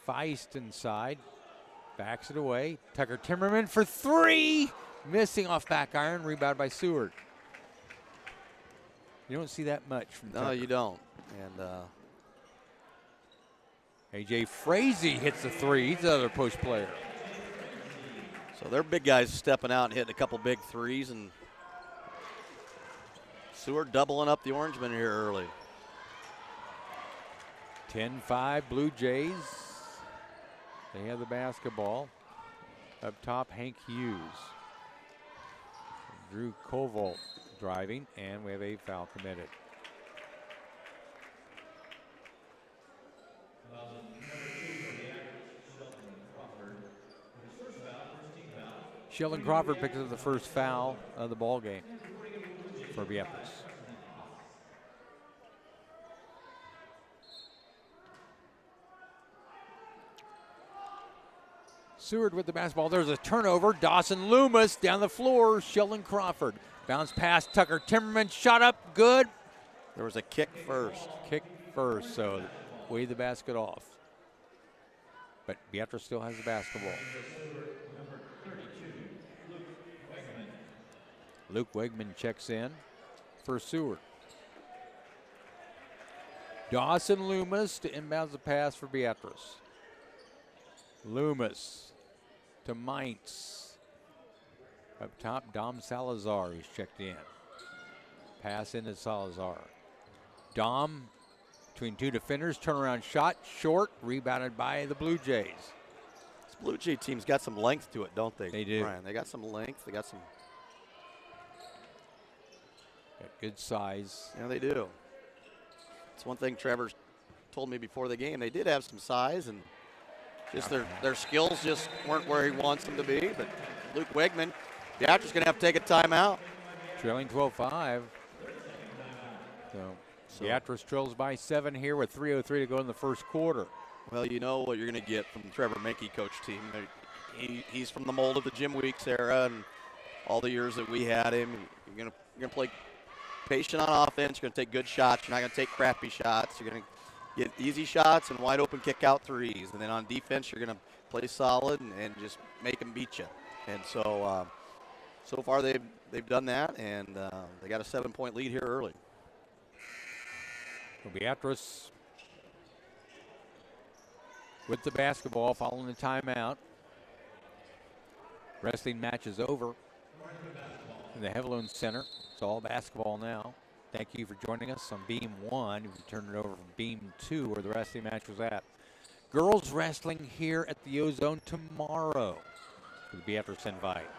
Feist inside. Backs it away. Tucker Timmerman for 3. Missing off back iron. Rebound by Seward. You don't see that much from Tucker.
No, you don't. And
A.J. Frazee hits the 3. He's the other post player.
so their big guys stepping out and hitting a couple big 3s, and Seward doubling up the Orangemen here early.
10-5 Blue Jays. They have the basketball. Up top, Hank Hughes. Drew Kovolt driving, and we have a foul committed. Sheldon Crawford picks up the first foul of the ball game for Beatrice. Seward with the basketball. There's a turnover. Dawson Loomis down the floor. Sheldon Crawford. Bounce pass. Tucker Timmerman. Shot up. Good.
There was a kick first.
Kick first, so wave the basket off. But Beatrice still has the basketball. Luke Wegman checks in for Seward. Dawson Loomis to inbounds the pass for Beatrice. Loomis to Mintz. Up top, Dom Salazar, who's checked in. Pass into Salazar. Dom between 2 defenders, turnaround shot, short, rebounded by the Blue Jays.
This Blue Jay team's got some length to it, don't they?
They do.
Brian? They got some length. They got some.
Got good size.
Yeah, they do. It's one thing Trevor's told me before the game. They did have some size, and just their skills just weren't where he wants them to be. But Luke Wegman, Beatrice going to have to take a timeout.
Trailing 12-5. So Beatrice trails by 7 here with 3:03 to go in the first quarter.
Well, you know what you're going to get from the Trevor Mankey coach team. He's from the mold of the Jim Weeks era and all the years that we had him. You're going to play patient on offense. You're going to take good shots. You're not going to take crappy shots. You're going to get easy shots and wide open kick out 3s. And then on defense, you're going to play solid and just make them beat you. And so far they've done that, and they got a 7-point lead here early.
Beatrice with the basketball following the timeout. Wrestling match is over in the Hevelone Center. It's all basketball now. Thank you for joining us on Beam 1. We turn it over from Beam 2 where the wrestling match was at. Girls wrestling here at the Ozone tomorrow for the Beatrice invite.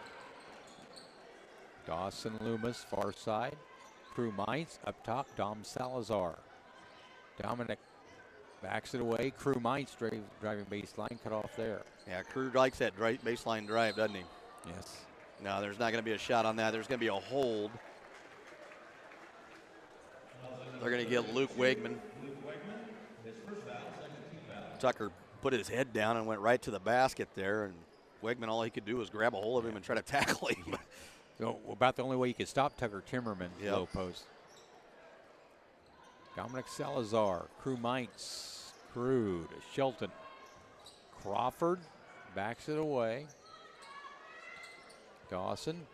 Dawson Loomis, far side. Crew Mintz up top, Dom Salazar. Dominic Backs it away. Crew Mites driving baseline. Cut off there.
Yeah, Crew likes that baseline drive, doesn't he?
Yes.
No, there's not going to be a shot on that. There's going to be a hold. They're going to get Luke Wegman. Tucker put his head down and went right to the basket there, and Wegman, all he could do was grab a hold of him and try to tackle him.
About the only way you could stop Tucker Timmerman,
Yep.
low post. Dominic Salazar, Crew Mites, Crew to Shelton. Crawford backs it away. Dawson.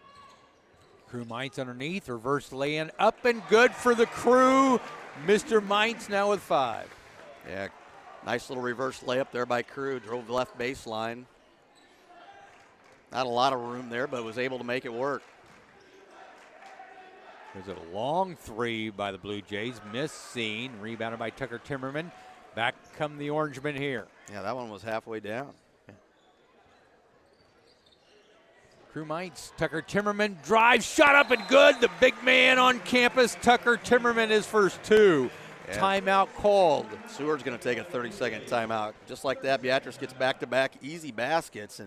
Crew Mites underneath, reverse lay-in, up and good for the Crew. Mr. Mites now with 5.
Yeah, nice little reverse layup there by Crew. Drove the left baseline. Not a lot of room there, but was able to make it work.
There's a long 3 by the Blue Jays. Missing. Rebounded by Tucker Timmerman. Back come the Orangemen here.
Yeah, that one was halfway down.
Crew Mites. Tucker Timmerman drives. Shot up and good. The big man on campus. Tucker Timmerman, his first 2.
Yeah.
Timeout called.
Seward's going to take a 30-second timeout. Just like that, Beatrice gets back-to-back easy baskets,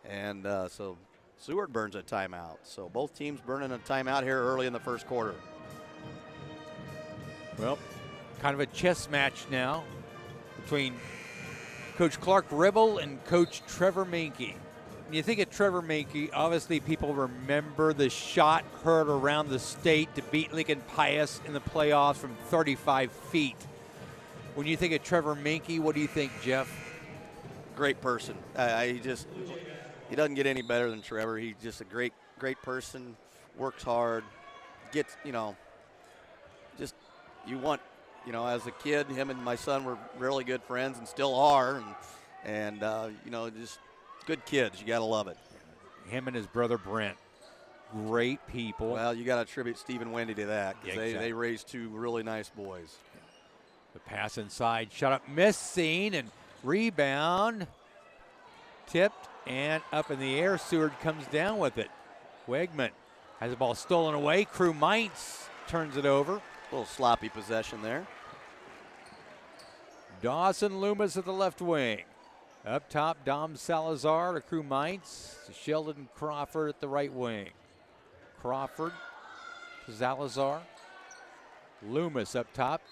and so Seward burns a timeout. So both teams burning a timeout here early in the first quarter.
Well, kind of a chess match now between Coach Clark Ribble and Coach Trevor Minke. When you think of Trevor Minke, obviously people remember the shot heard around the state to beat Lincoln Pius in the playoffs from 35 feet. When you think of Trevor Minke, what do you think, Jeff?
Great person. He doesn't get any better than Trevor. He's just a great person, works hard, gets, just you want, as a kid, him and my son were really good friends and still are, and just good kids. You got to love it.
Him and his brother Brent, great people.
Well, you got to attribute Steve and Wendy to that, because
Yeah, exactly.
they raised 2 really nice boys.
The pass inside, shot up, missing, and rebound, tipped, and up in the air. Seward comes down with it. Wegman has the ball stolen away. Crew Mites turns it over.
A little sloppy possession there.
Dawson Loomis at the left wing. Up top, Dom Salazar to Crew Mites. To Sheldon Crawford at the right wing. Crawford to Salazar. Loomis up top.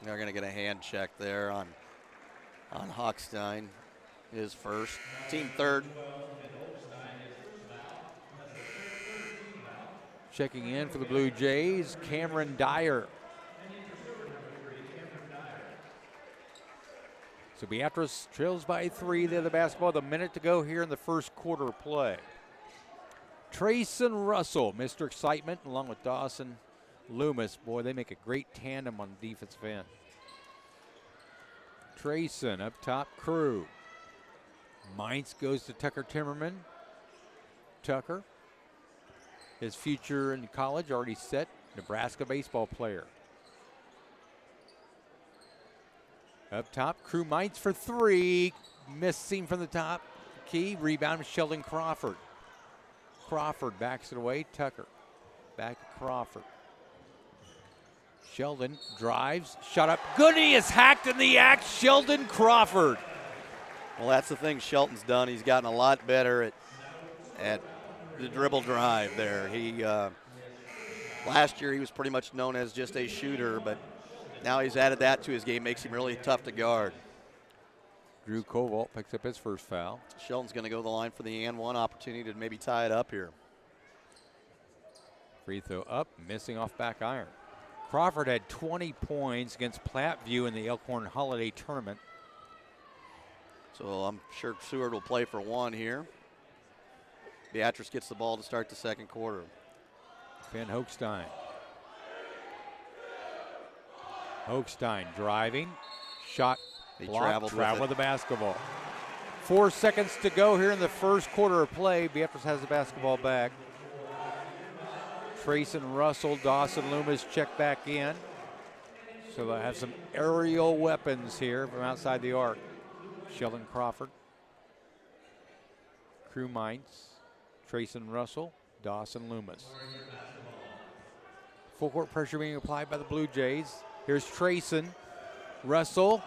They're going to get a hand check there on Hochstein. His first. Team third.
Checking in for the Blue Jays, Cameron Dyer. So Beatrice trails by 3. They have the basketball with a minute to go here in the first quarter of play. Trayson Russell, Mr. Excitement, along with Dawson Loomis. Boy, they make a great tandem on the defensive end. Trayson up top, Crew. Mites goes to Tucker Timmerman. Tucker, his future in college already set, Nebraska baseball player. Up top, Crew Mites for 3. Missing from the top. Key, rebound, Sheldon Crawford. Crawford backs it away, Tucker. Back to Crawford. Sheldon drives, shot up. Good, he is hacked in the act, Sheldon Crawford.
Well, that's the thing Shelton's done. He's gotten a lot better at the dribble drive there. He last year he was pretty much known as just a shooter, but now he's added that to his game, makes him really tough to guard.
Drew Koval picks up his first foul.
Shelton's going to go to the line for the and one opportunity to maybe tie it up here.
Free throw up, missing off back iron. Crawford had 20 points against Platteview in the Elkhorn Holiday Tournament.
So I'm sure Seward will play for 1 here. Beatrice gets the ball to start the second quarter.
Ben Hochstein. Hochstein driving, shot
He
blocked,
traveled with it.
with the basketball. 4 seconds to go here in the first quarter of play. Beatrice has the basketball back. Trayson Russell, Dawson Loomis check back in. So they'll have some aerial weapons here from outside the arc. Sheldon Crawford. Crew Mites. Trayson Russell, Dawson Loomis. Full court pressure being applied by the Blue Jays. Here's Trayson. Russell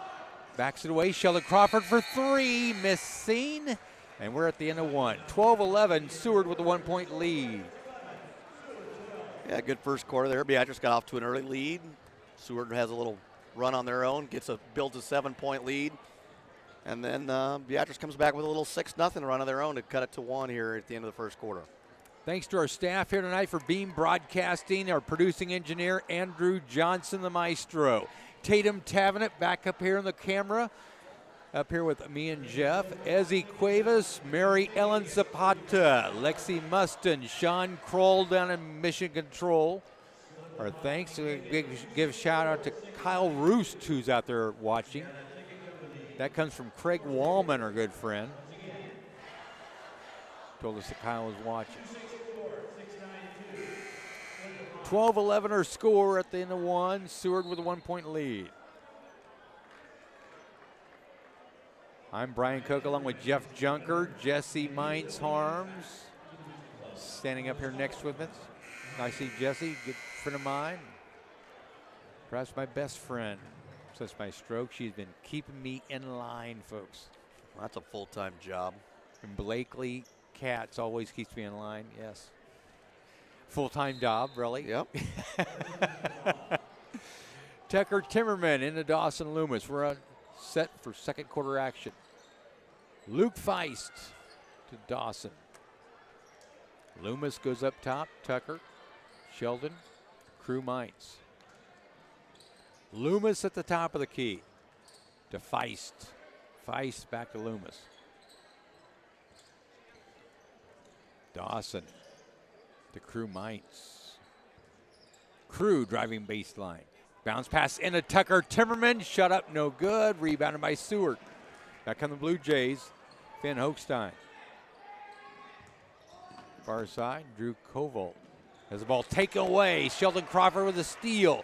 backs it away. Sheldon Crawford for three, missing. And we're at the end of one. 12-11, Seward with a 1-point lead.
Yeah, good first quarter there. Beatrice got off to an early lead. Seward has a little run on their own, builds a 7-point lead. And then Beatrice comes back with a little 6-0 run of their own to cut it to 1 here at the end of the first quarter.
Thanks to our staff here tonight for Beam Broadcasting, our producing engineer, Andrew Johnson, the maestro. Tatum Tavenet back up here in the camera, up here with me and Jeff. Ezzy Cuevas, Mary Ellen Zapata, Lexi Mustin, Sean Kroll down in Mission Control. Our thanks. Give a shout out to Kyle Roost, who's out there watching. That comes from Craig Wallman, our good friend. Told us that Kyle was watching. 12-11 our score at the end of one. Seward with a 1-point lead. I'm Brian Cook along with Jeff Junker, Jesse Mines Harms, standing up here next with us. I see Jesse, good friend of mine. Perhaps my best friend since my stroke. She's been keeping me in line, folks.
That's a full-time job.
And Blakely Katz always keeps me in line, yes. Full-time job, really?
Yep.
Tucker Timmerman into Dawson Loomis. We're on set for second quarter action. Luke Feist to Dawson. Loomis goes up top. Tucker, Sheldon, Crew Mines. Loomis at the top of the key to Feist. Feist back to Loomis. Dawson to Crew Mines. Crew driving baseline. Bounce pass into Tucker Timmerman. Shut up, no good. Rebounded by Seward. Back on the Blue Jays. Finn Hochstein. Far side, Drew Koval has the ball taken away. Sheldon Crawford with a steal.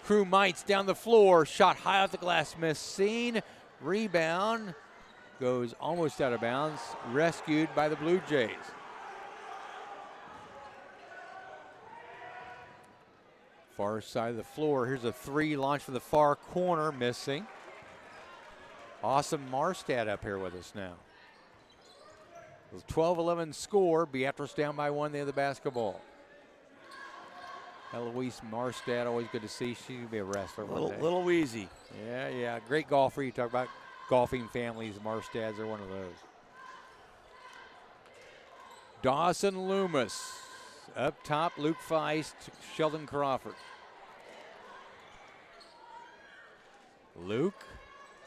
Crew Mines down the floor. Shot high off the glass, missing. Rebound goes almost out of bounds. Rescued by the Blue Jays. Far side of the floor. Here's a three launch from the far corner, missing. Awesome Marstad up here with us now. 12-11 score. Beatrice down by 1. They have the basketball. Eloise Marstad, always good to see. She could be a wrestler one day.
Little wheezy.
Yeah. Great golfer. You talk about golfing families. Marstads are one of those. Dawson Loomis. Up top, Luke Feist, Sheldon Crawford. Luke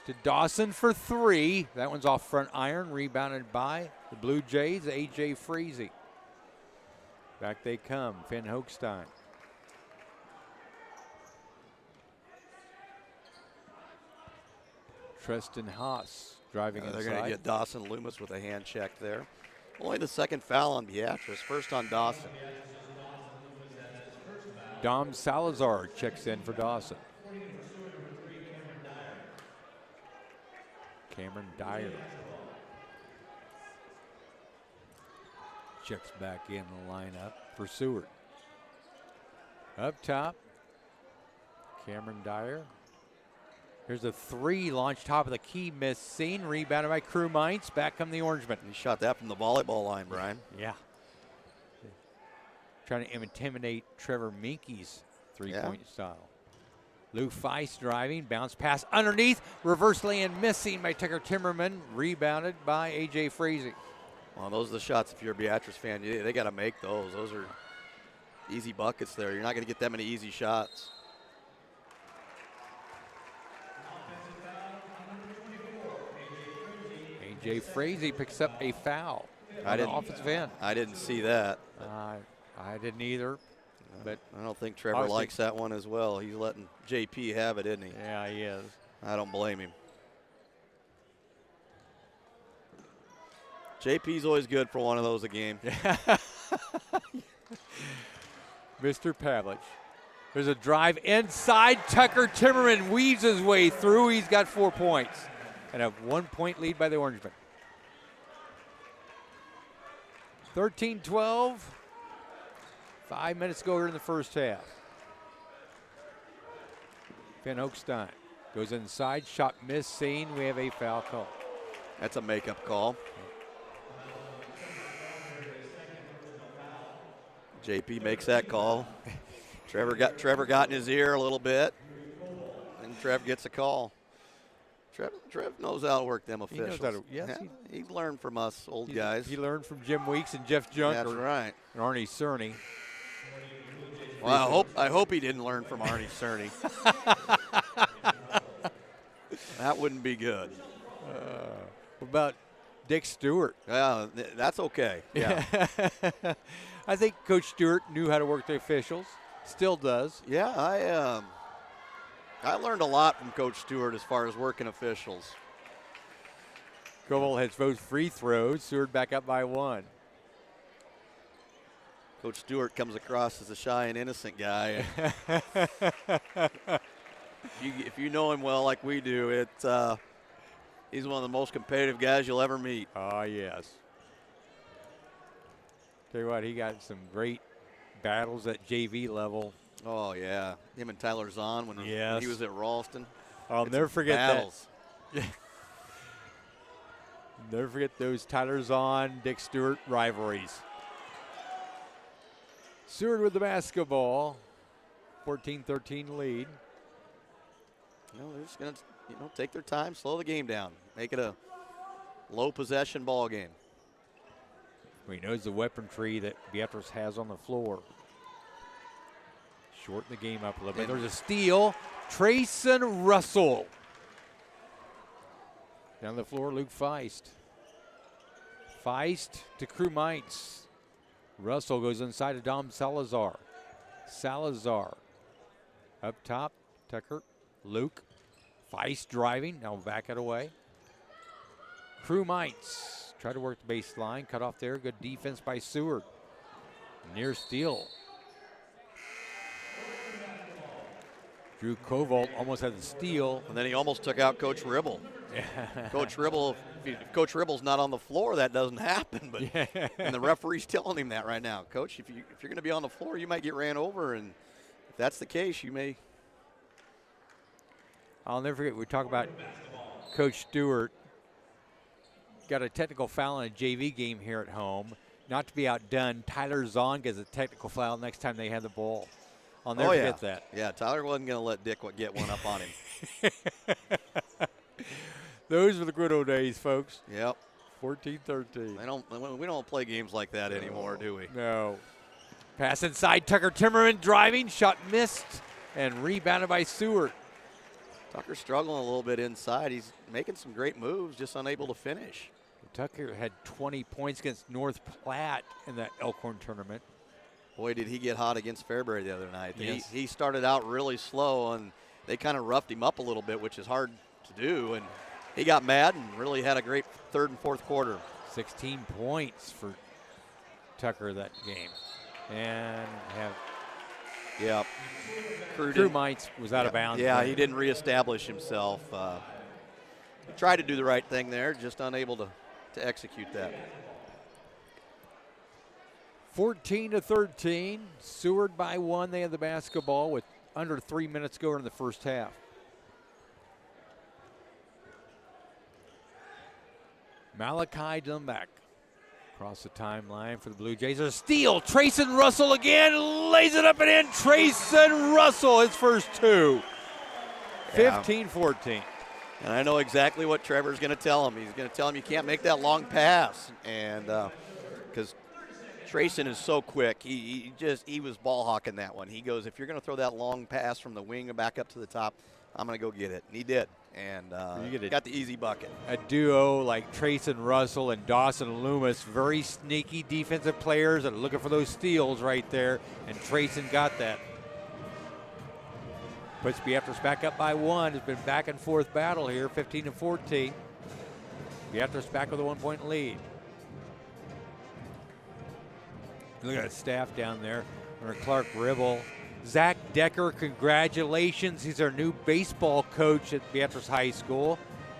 to Dawson for three. That one's off front iron, rebounded by the Blue Jays, A.J. Freese. Back they come, Finn Hochstein. Tristan Haas driving inside.
They're going to get Dawson Loomis with a hand check there. Only the second foul on Beatrice, first on Dawson.
Dom Salazar checks in for Dawson. Cameron Dyer checks back in the lineup for Seward. Up top, Cameron Dyer. Here's a three launch top of the key, missing. Rebounded by Crew Mines. Back come the Orangemen.
He shot that from the volleyball line, Brian.
Yeah. Trying to intimidate Trevor Minke's three-point style. Luke Feist driving, bounce pass underneath, reverse lay-in missing by Tucker Timmerman, rebounded by A.J. Freese.
Well, those are the shots, if you're a Beatrice fan, they got to make those. Those are easy buckets there. You're not going to get that many easy shots.
A.J. Freese picks up a foul on the offensive end.
I didn't see that.
I didn't either. But
I don't think Trevor likes that one as well. He's letting JP have it, isn't he?
Yeah, he is.
I don't blame him. JP's always good for one of those a game.
Mr. Pavlich. There's a drive inside. Tucker Timmerman weaves his way through. He's got 4 points. And a 1-point lead by the Orangemen. 13-12. 5 minutes to go here in the first half. Finn Hochstein Goes inside, shot missed, seen. We have a foul call.
That's a makeup call. JP makes that call. Trevor got in his ear a little bit, and Trev gets a call. Trev knows how to work them officials.
He knows how to, yes,
he learned from us old guys.
He learned from Jim Weeks and Jeff Junker.
That's right.
And Arnie Cerny.
Well, I hope he didn't learn from Arnie Cerny. That wouldn't be good.
What about Dick Stewart?
Yeah, that's okay. Yeah.
I think Coach Stewart knew how to work the officials. Still does.
Yeah, I learned a lot from Coach Stewart as far as working officials.
Koval has both free throws. Seward back up by 1.
Coach Stewart comes across as a shy and innocent guy. If you know him well like we do, he's one of the most competitive guys you'll ever meet.
Oh, yes. Tell you what, he got some great battles at JV level.
Oh, yeah. Him and Tyler Zahn when he was at Ralston.
I'll never forget
battles.
that. Never forget those Tyler Zahn, Dick Stewart rivalries. Seward with the basketball. 14-13 lead.
They're just going to take their time, slow the game down, make it a low possession ball game.
He knows the weaponry that Beatrice has on the floor. Shorten the game up a little bit. There's a steal. Trayson Russell. Down the floor, Luke Feist. Feist to Crew Mites. Russell goes inside to Dom Salazar. Salazar. Up top, Tucker. Luke. Feist driving. Now back it away. Crew Mites. Try to work the baseline. Cut off there. Good defense by Seward. Near steal. Drew Koval almost had the steal.
And then he almost took out Coach Ribble. Coach Ribble, if Coach Ribble's not on the floor, that doesn't happen. But and the referee's telling him that right now. Coach, if you're going to be on the floor, you might get ran over. And if that's the case, you may.
I'll never forget, we talk about Coach Stewart. Got a technical foul in a JV game here at home. Not to be outdone, Tyler Zahn gets a technical foul next time they have the ball. I'll never forget that.
Yeah, Tyler wasn't going to let Dick get one up on him.
Those were the good old days, folks.
Yep.
14-13.
We don't play games like that anymore, do we?
No. Pass inside, Tucker Timmerman driving, shot missed, and rebounded by Seward.
Tucker's struggling a little bit inside. He's making some great moves, just unable to finish.
Tucker had 20 points against North Platte in that Elkhorn tournament.
Boy, did he get hot against Fairbury the other night.
Yes.
He started out really slow, and they kind of roughed him up a little bit, which is hard to do. And he got mad and really had a great third and fourth quarter.
16 points for Tucker that game. And have Crew Mites was out of bounds.
Yeah, he didn't reestablish himself. He tried to do the right thing there, just unable to execute that.
14-13, Seward by 1. They have the basketball with under 3 minutes to go in the first half. Malachi Dunback across the timeline for the Blue Jays. A steal. Trayson Russell again lays it up and in. Trayson Russell, his first 2. 15-14.
And I know exactly what Trevor's going to tell him. He's going to tell him you can't make that long pass, and because Trayson is so quick, he was ball hawking that one. He goes, if you're going to throw that long pass from the wing and back up to the top, I'm going to go get it. And he did, and got the easy bucket.
A duo like Trayson Russell and Dawson Loomis, very sneaky defensive players that are looking for those steals right there, and Trayson got that. Puts Beatrice back up by 1. It's been back and forth battle here, 15-14. Beatrice back with a 1-point lead. Look at the staff down there under Clark Ribble. Zach Decker, congratulations. He's our new baseball coach at Beatrice High School.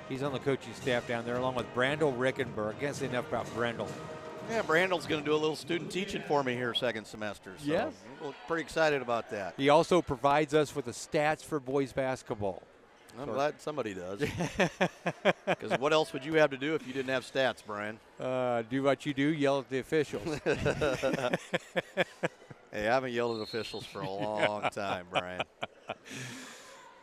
He's on the coaching staff down there along with Brandel Rickenberg. Can't say enough about Brandel.
Yeah, Brandel's going to do a little student teaching for me here second semester. So
yes.
we're pretty excited about that.
He also provides us with the stats for boys basketball.
I'm glad somebody does. Because what else would you have to do if you didn't have stats, Brian?
Do what you do, yell at the officials.
Hey, I haven't yelled at officials for a long time, Brian.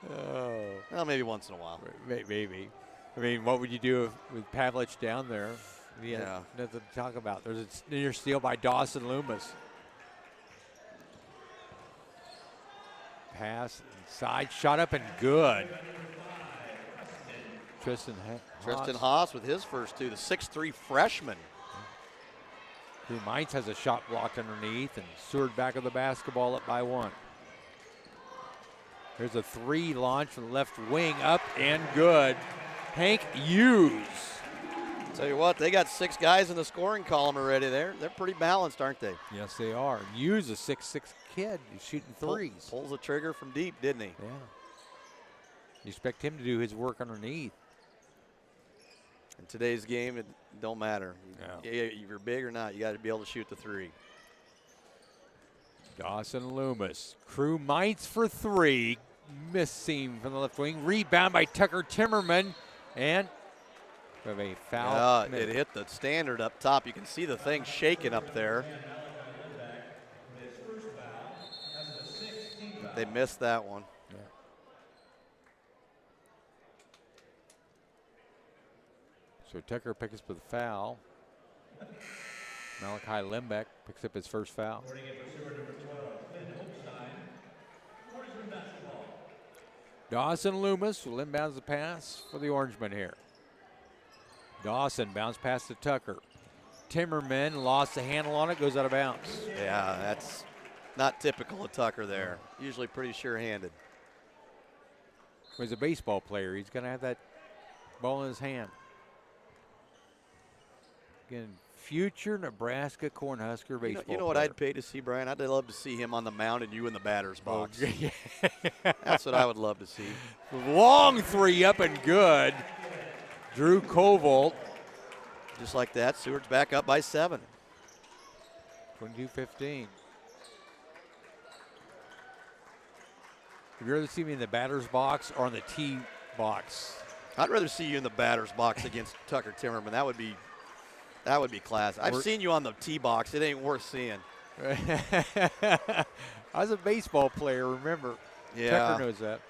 Oh.
Well, maybe once in a while.
Maybe. I mean, what would you do with Pavlich down there?
Yeah.
Nothing to talk about. There's a near steal by Dawson Loomis. Pass inside, shot up and good. Tristan
Haas with his first two, the 6'3" freshman.
Drew Mines has a shot blocked underneath, and Seward back of the basketball up by 1. There's a 3 launch from the left wing, up and good. Hank Hughes.
Tell you what, they got 6 guys in the scoring column already. They're pretty balanced, aren't they?
Yes, they are. Hughes, a 6'6" kid, he's shooting threes.
Pulls the trigger from deep, didn't he?
Yeah. You expect him to do his work underneath.
In today's game, it don't matter.
Yeah.
If you're big or not, you got to be able to shoot the 3.
Dawson Loomis. Crew Mites for 3. Missing from the left wing. Rebound by Tucker Timmerman. And we have a foul.
It hit the standard up top. You can see the thing shaking up there. They missed that one.
Yeah. So Tucker picks up the foul. Malachi Lembeck picks up his first foul. Dawson Loomis will inbounds the pass for the Orangemen here. Dawson bounce pass to Tucker. Timmerman lost the handle on it, goes out of bounds.
Yeah, that's not typical of Tucker there. Usually pretty sure-handed.
He's a baseball player. He's going to have that ball in his hand. Again, future Nebraska Cornhusker baseball
You know what
player.
I'd pay to see, Brian? I'd love to see him on the mound and you in the batter's box.
Yeah.
That's what I would love to see.
Long 3 up and good. Drew Koval.
Just like that, Seward's back up by 7.
22-15. Have you rather see me in the batter's box or on the tee box?
I'd rather see you in the batter's box against Tucker Timmerman. That would be class. I've seen you on the tee box. It ain't worth seeing.
I was a baseball player, remember.
Yeah.
Tucker knows that.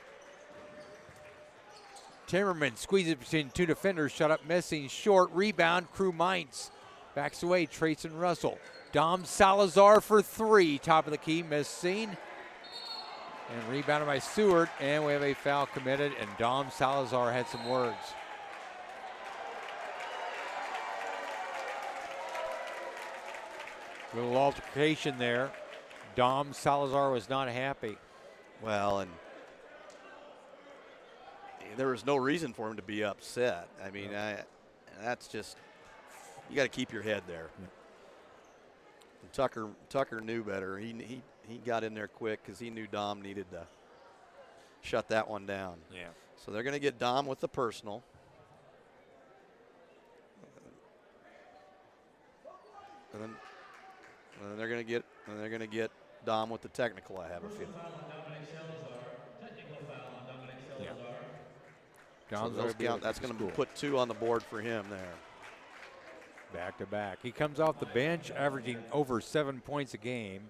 Timmerman squeezes between 2 defenders, shut up missing, short, rebound, Crew Mites. Backs away, Trayson Russell. Dom Salazar for 3, top of the key, missing. And rebounded by Seward, and we have a foul committed, and Dom Salazar had some words. Little altercation there. Dom Salazar was not happy.
Well, and there was no reason for him to be upset. I mean, that's just, you got to keep your head there. Yeah. And Tucker knew better. He got in there quick because he knew Dom needed to shut that one down.
Yeah.
So they're going to get Dom with the personal. And then they're going to get Dom with the technical, I have a feeling.
Yeah.
That's going to put 2 on the board for him there.
Back to back. He comes off the bench averaging over 7 points a game.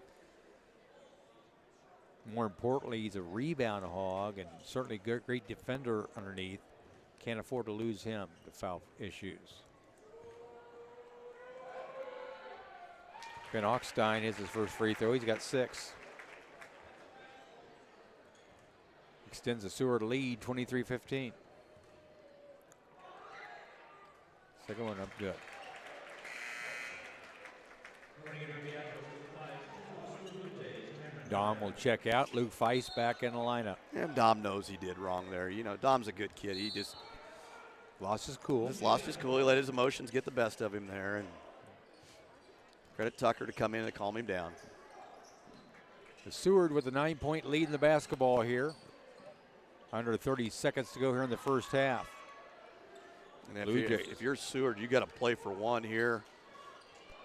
More importantly, he's a rebound hog and certainly great defender underneath. Can't afford to lose him to foul issues. Ben Ockstein hits his first free throw. He's got 6. Extends the Seward lead, 23-15. Second one up good. Dom will check out. Luke Feist back in the lineup.
And Dom knows he did wrong there. You know, Dom's a good kid. He just
lost his cool.
He let his emotions get the best of him there. And credit Tucker to come in and calm him down.
The Seward with a 9-point lead in the basketball here. Under 30 seconds to go here in the first half.
And if you're Seward, you got to play for 1 here.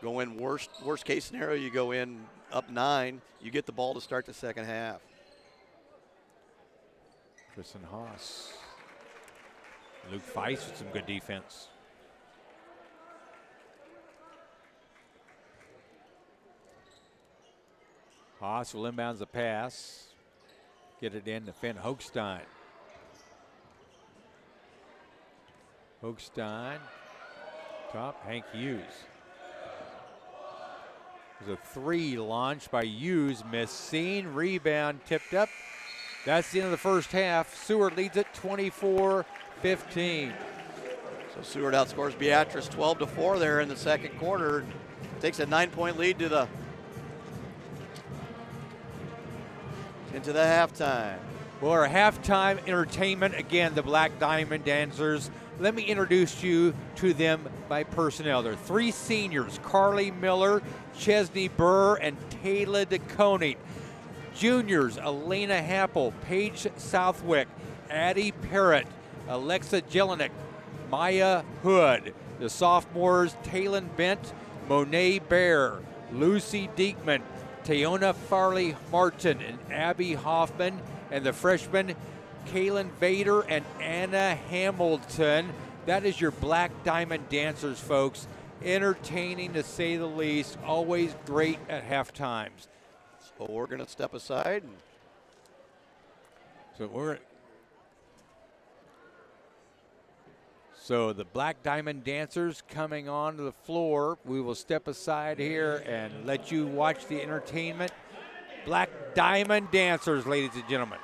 Go in worst case scenario, you go in up 9. You get the ball to start the second half.
Tristan Haas Luke Feist with some good defense. Haas will inbounds the pass. Get it in to Finn Hochstein. Hochstein. Top, Hank Hughes. There's a three launched by Hughes. Messine, rebound, tipped up. That's the end of the first half. Seward leads it 24-15.
So Seward outscores Beatrice 12-4 there in the second quarter. Takes a 9-point lead to the into the halftime.
Well, our halftime entertainment, again, the Black Diamond Dancers. Let me introduce you to them by personnel. They're three seniors, Carly Miller, Chesney Burr, and Taylor DeConing. Juniors, Elena Happel, Paige Southwick, Addie Parrott, Alexa Jelinek, Maya Hood. The sophomores, Taylon Bent, Monet Bear, Lucy Diekman, Teona Farley Martin, and Abby Hoffman. And the freshmen, Kaylin Vader and Anna Hamilton. That is your Black Diamond Dancers, folks. Entertaining, to say the least. Always great at half times.
So we're going to step aside.
So the Black Diamond Dancers coming onto the floor. We will step aside here and let you watch the entertainment. Black Diamond Dancers, ladies and gentlemen.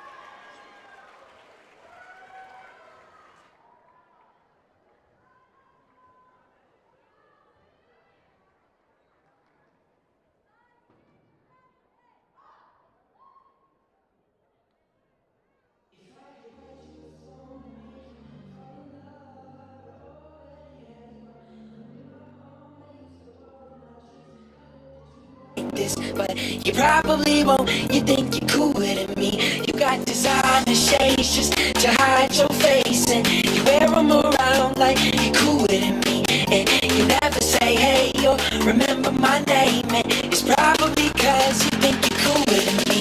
This, but you probably won't. You think you're cooler than me. You got designer shades just to hide your face, and you wear them around like you're cooler than me. And you never say hey or remember my name, and it's probably because you think you're cooler than me.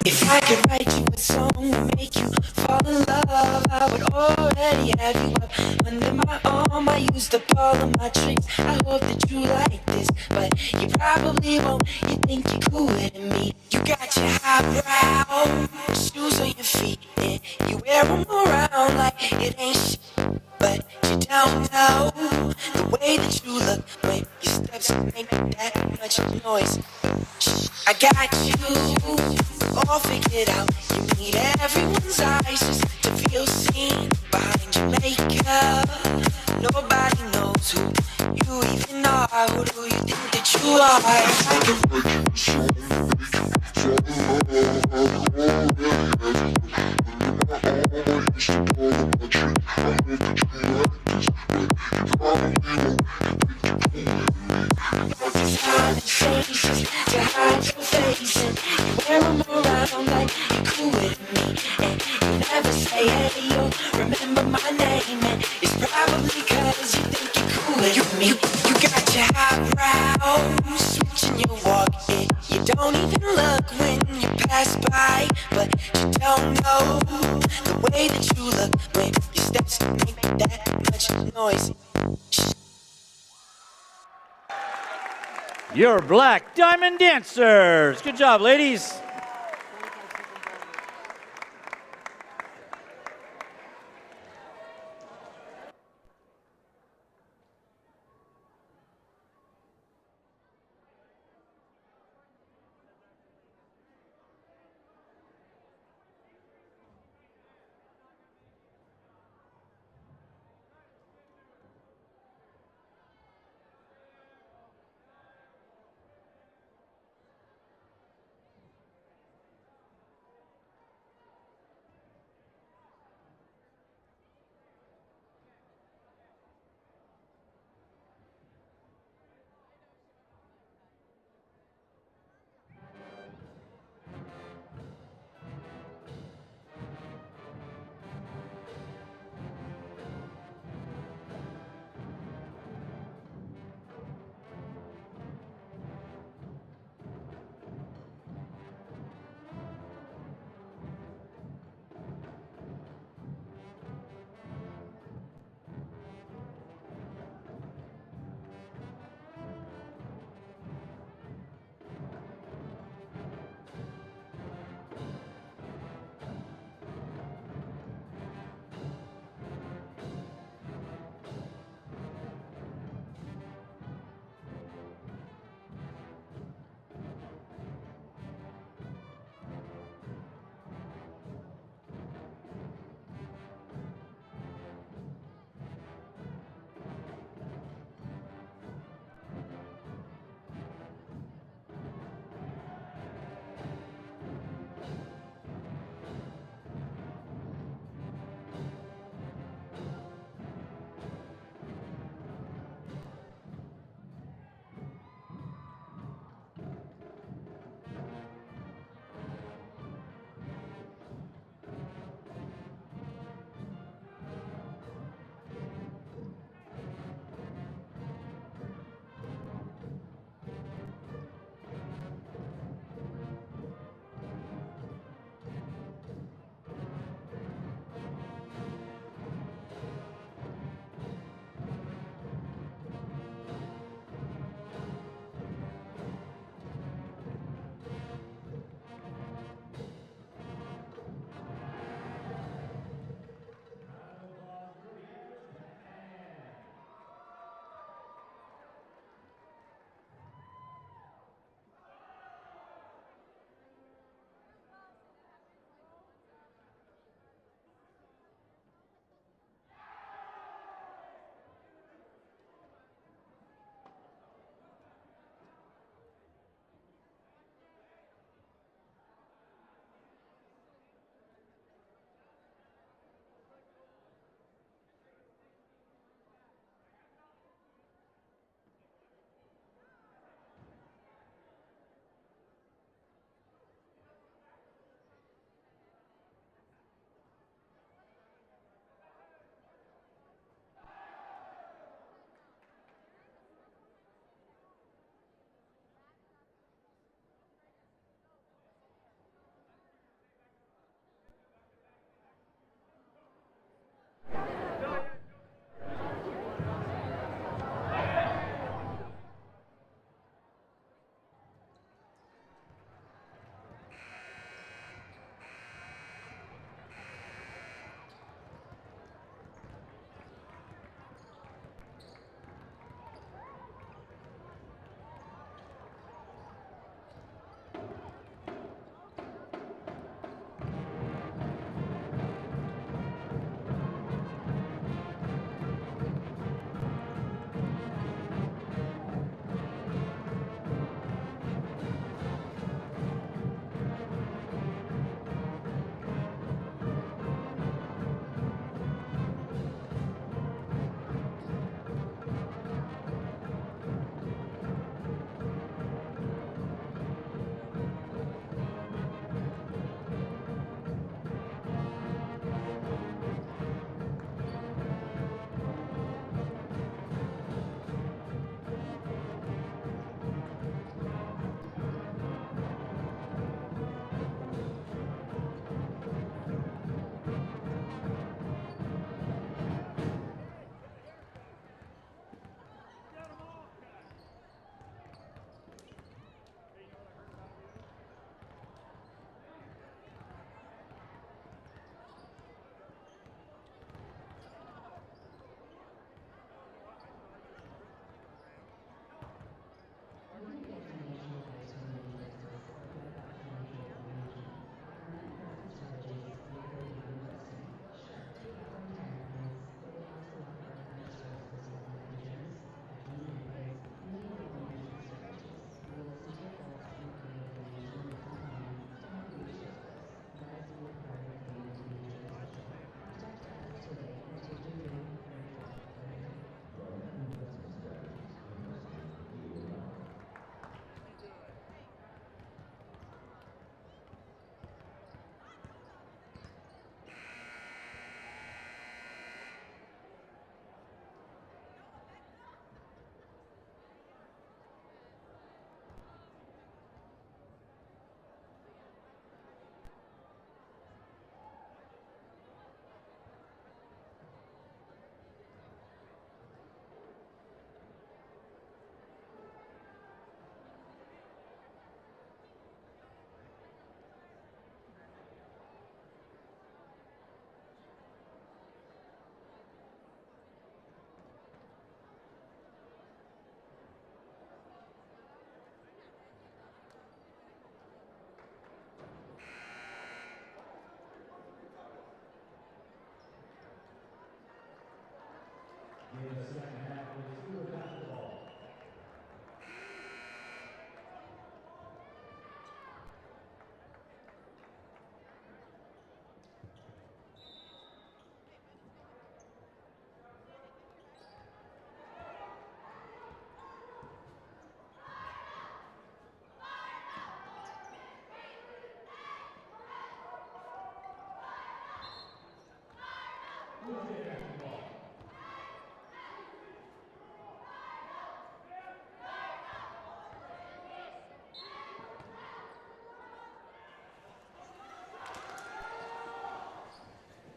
If I could write you a song and make you fall in love, I would already have you up under my arm. I used up all of my tricks. I hope that you like this, but you probably won't. You think you're cooler than me. You got your highbrow shoes on your feet, and you wear them around like it ain't shit. But you don't know the way that you look when your steps make that much noise. I got you all figured out. You need everyone's eyes just to feel seen behind your makeup. Nobody knows who you even are. Who do you think that you to hide your face, and you wear them around like you're cool with me, and you never say hey or remember my name, and it's probably cause you think you're cool with me. You got your highbrow switching your walk, and you don't even look when you pass by, but you don't know the way that you look when your steps make that much noise.
Your Black Diamond Dancers. Good job, ladies.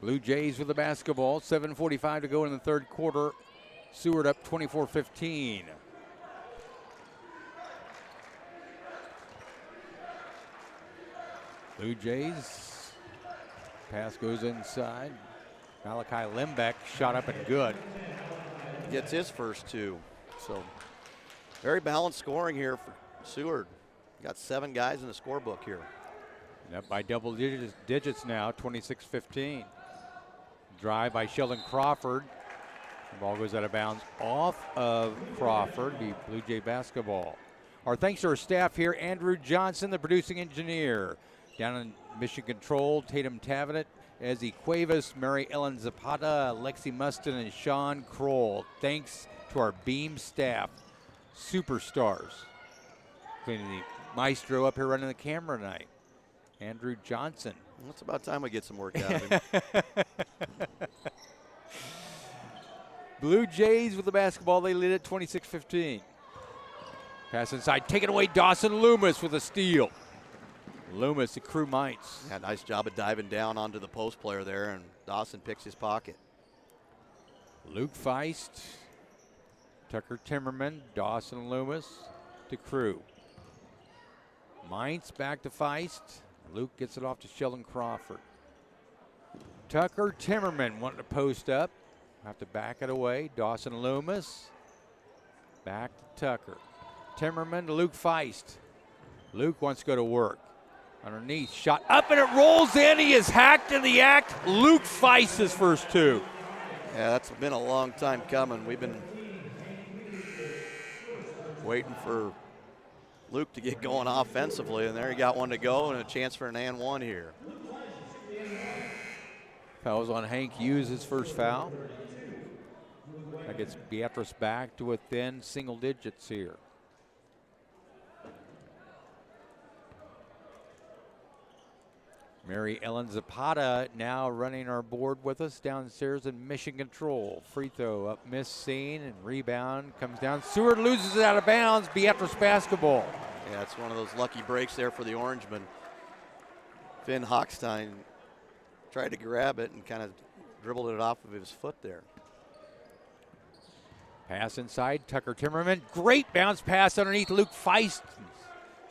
Blue Jays with the basketball. 7:45 to go in the third quarter. Seward up 24-15. Blue Jays. Pass goes inside. Malachi Limbeck shot up and good.
Gets his first two. So very balanced scoring here for Seward. Got 7 guys in the scorebook here.
And up by double digits now, 26-15. Drive by Sheldon Crawford. The ball goes out of bounds off of Crawford. Be Blue Jay basketball. Our thanks to our staff here, Andrew Johnson, the producing engineer. Down in mission control, Tatum Tavenett, Ezzy Cuevas, Mary Ellen Zapata, Lexi Mustin, and Sean Kroll. Thanks to our Beam staff, superstars. Including the maestro up here running the camera tonight, Andrew Johnson.
Well, it's about time we get some work out of him.
Blue Jays with the basketball. They lead at 26-15. Pass inside, taken away. Dawson Loomis with a steal. Loomis, the crew mites.
Yeah, nice job of diving down onto the post player there, and Dawson picks his pocket.
Luke Feist, Tucker Timmerman, Dawson Loomis to Crew. Mines back to Feist. Luke gets it off to Sheldon Crawford. Tucker Timmerman wanting to post up. Have to back it away. Dawson Loomis. Back to Tucker. Timmerman to Luke Feist. Luke wants to go to work. Underneath, shot up and it rolls in. He is hacked in the act. Luke Feist his first two.
Yeah, that's been a long time coming. We've been waiting for Luke to get going offensively, and there he got one to go and a chance for an and one here.
Fouls on Hank Hughes, his first foul. That gets Beatrice back to within single digits here. Mary Ellen Zapata now running our board with us downstairs in mission control. Free throw up, miss seen, and rebound comes down. Seward loses it out of bounds. Beatrice basketball.
Yeah, it's one of those lucky breaks there for the Orangemen. Finn Hochstein tried to grab it and kind of dribbled it off of his foot there.
Pass inside, Tucker Timmerman. Great bounce pass underneath Luke Feist.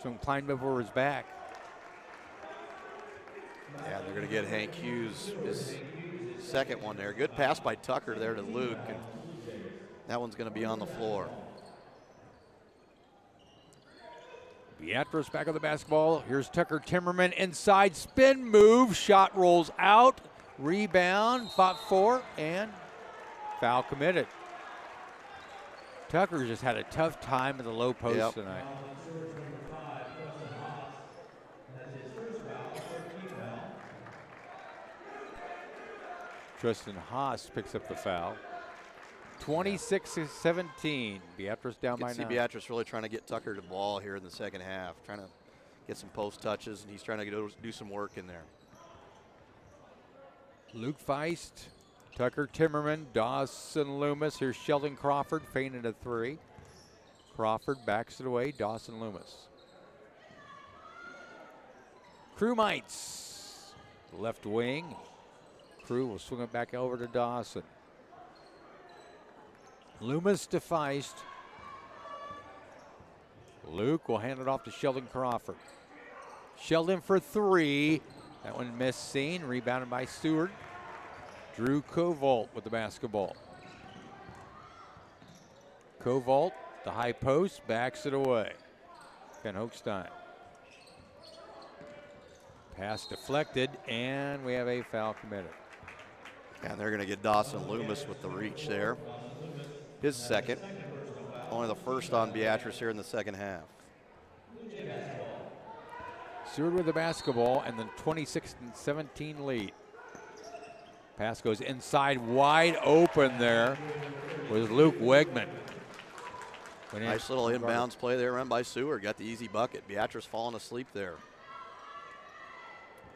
Some climbed over his back.
Yeah, they're going to get Hank Hughes his second one there. Good pass by Tucker there to Luke, and that one's going to be on the floor.
Beatrice back on the basketball. Here's Tucker Timmerman inside, spin move, shot rolls out, rebound, fought for, and foul committed. Tucker just had a tough time at the low post tonight. Tristan Haas picks up the foul. 26-17. Beatrice down by 9.
You can see Beatrice really trying to get Tucker the ball here in the second half, trying to get some post touches, and he's trying to do some work in there.
Luke Feist, Tucker Timmerman, Dawson Loomis. Here's Sheldon Crawford, feinted a three. Crawford backs it away, Dawson Loomis. Crew mites, left wing. Crew will swing it back over to Dawson. Loomis to Feist. Luke will hand it off to Sheldon Crawford. Sheldon for three. That one missed seen, rebounded by Seward. Drew Kovolt with the basketball. Kovolt, the high post, backs it away. Ken Hochstein. Pass deflected, and we have a foul committed.
And they're going to get Dawson Loomis with the reach there. His second. Only the first on Beatrice here in the second half.
Seward with the basketball and the 26-17 lead. Pass goes inside, wide open there with Luke Wegman.
Nice little inbounds play there run by Seward. Got the easy bucket. Beatrice falling asleep there.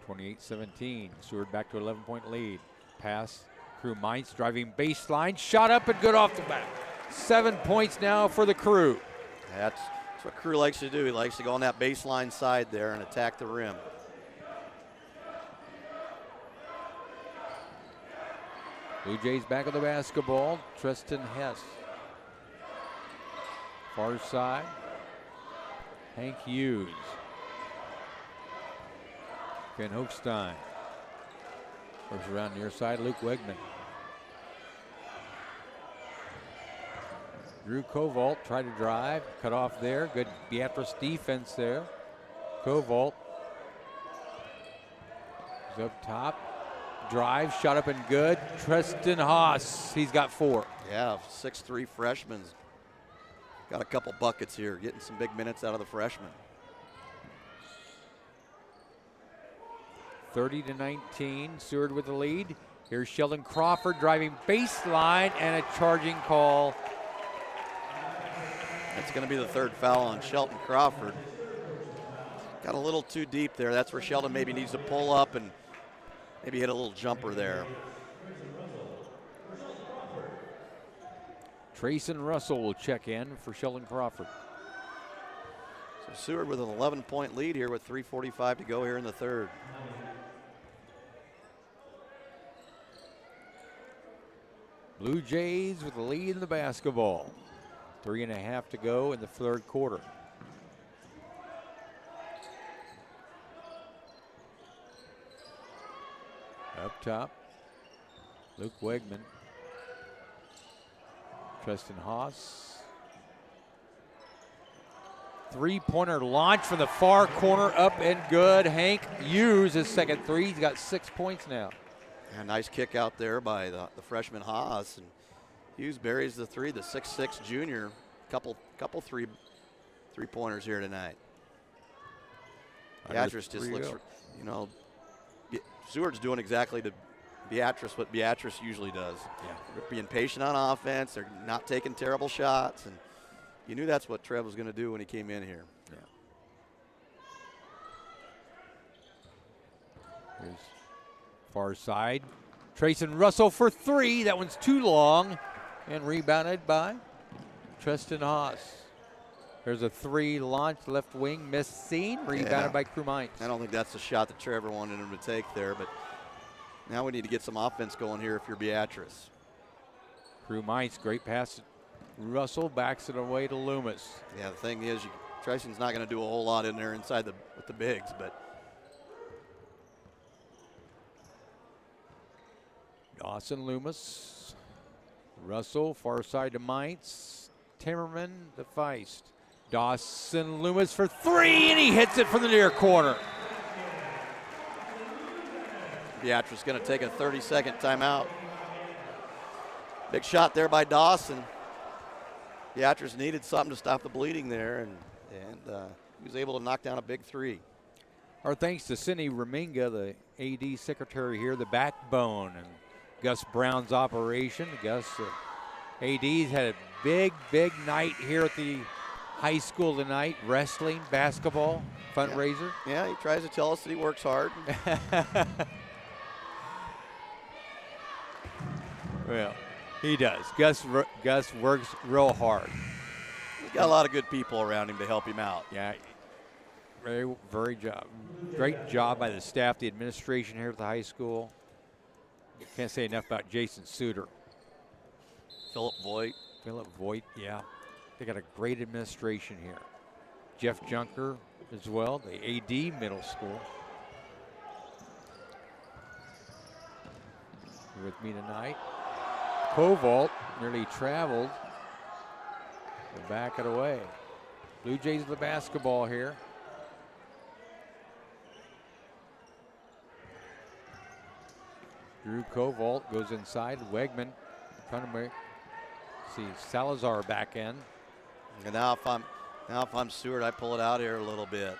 28-17. Seward back to 11-point lead. Pass, Crew Mines driving baseline. Shot up and good off the back. 7 points now for the Crew.
That's what Crew likes to do. He likes to go on that baseline side there and attack the rim.
Blue Jays back of the basketball. Tristan Hess. Far side. Hank Hughes. Van Hoekstein. Works around near side. Luke Wegman. Drew Kovault tried to drive. Cut off there. Good Beatrice defense there. Kovault is up top. Drive, shot up and good. Tristan Haas, he's got 4.
Yeah, 6'3" freshman. Got a couple buckets here, getting some big minutes out of the freshman.
30-19, Seward with the lead. Here's Sheldon Crawford driving baseline and a charging call.
It's going to be the 3rd foul on Shelton Crawford. Got a little too deep there. That's where Sheldon maybe needs to pull up and maybe hit a little jumper there.
Trayson Russell will check in for Sheldon Crawford.
So Seward with an 11-point lead here with 3:45 to go here in the 3rd.
Blue Jays with the lead in the basketball. 3.5 to go in the 3rd quarter. Up top, Luke Wegman. Tristan Haas. 3-pointer launch from the far corner, up and good. Hank Hughes, his 2nd 3. He's got 6 points now.
A nice kick out there by the freshman Haas. And Hughes buries the 3, the 6'6" junior. Couple three-pointers here tonight. Beatrice just looks, you know, Seward's doing exactly to Beatrice what Beatrice usually does.
Yeah.
They're being patient on offense. They're not taking terrible shots. And you knew that's what Trev was going to do when he came in here.
Yeah. Here's far side. Trayson Russell for 3. That one's too long. And rebounded by Tristan Haas. There's a 3 launch, left wing, missed scene, rebounded by Crew Mines.
I don't think that's the shot that Trevor wanted him to take there, but now we need to get some offense going here if you're Beatrice.
Crew Mines, great pass. Russell backs it away to Loomis.
Yeah, the thing is, Tryson's not going to do a whole lot in there inside with the bigs, but
Dawson, Loomis, Russell, far side to Mines, Timmerman, the Feist. Dawson, Loomis for 3, and he hits it from the near corner.
Beatrice going to take a 30-second timeout. Big shot there by Dawson. Beatrice needed something to stop the bleeding there, and he was able to knock down a big 3.
Our thanks to Cindy Reminga, the AD secretary here, the backbone, and Gus Brown's operation. Gus, AD's had a big night here at the high school tonight. Wrestling, basketball, fundraiser.
Yeah, he tries to tell us that he works hard.
Well, he does. Gus works real hard.
He's got a lot of good people around him to help him out.
Yeah, great job by the staff, the administration here at the high school. Can't say enough about Jason Suter.
Philip
Voigt, yeah. They got a great administration here. Jeff Junker as well, the AD middle school. Here with me tonight. Kovault nearly traveled. They back it away. Blue Jays with the basketball here. Drew Kovault goes inside. Wegman trying to make, see Salazar back in.
And now if I'm Seward, I pull it out here a little bit.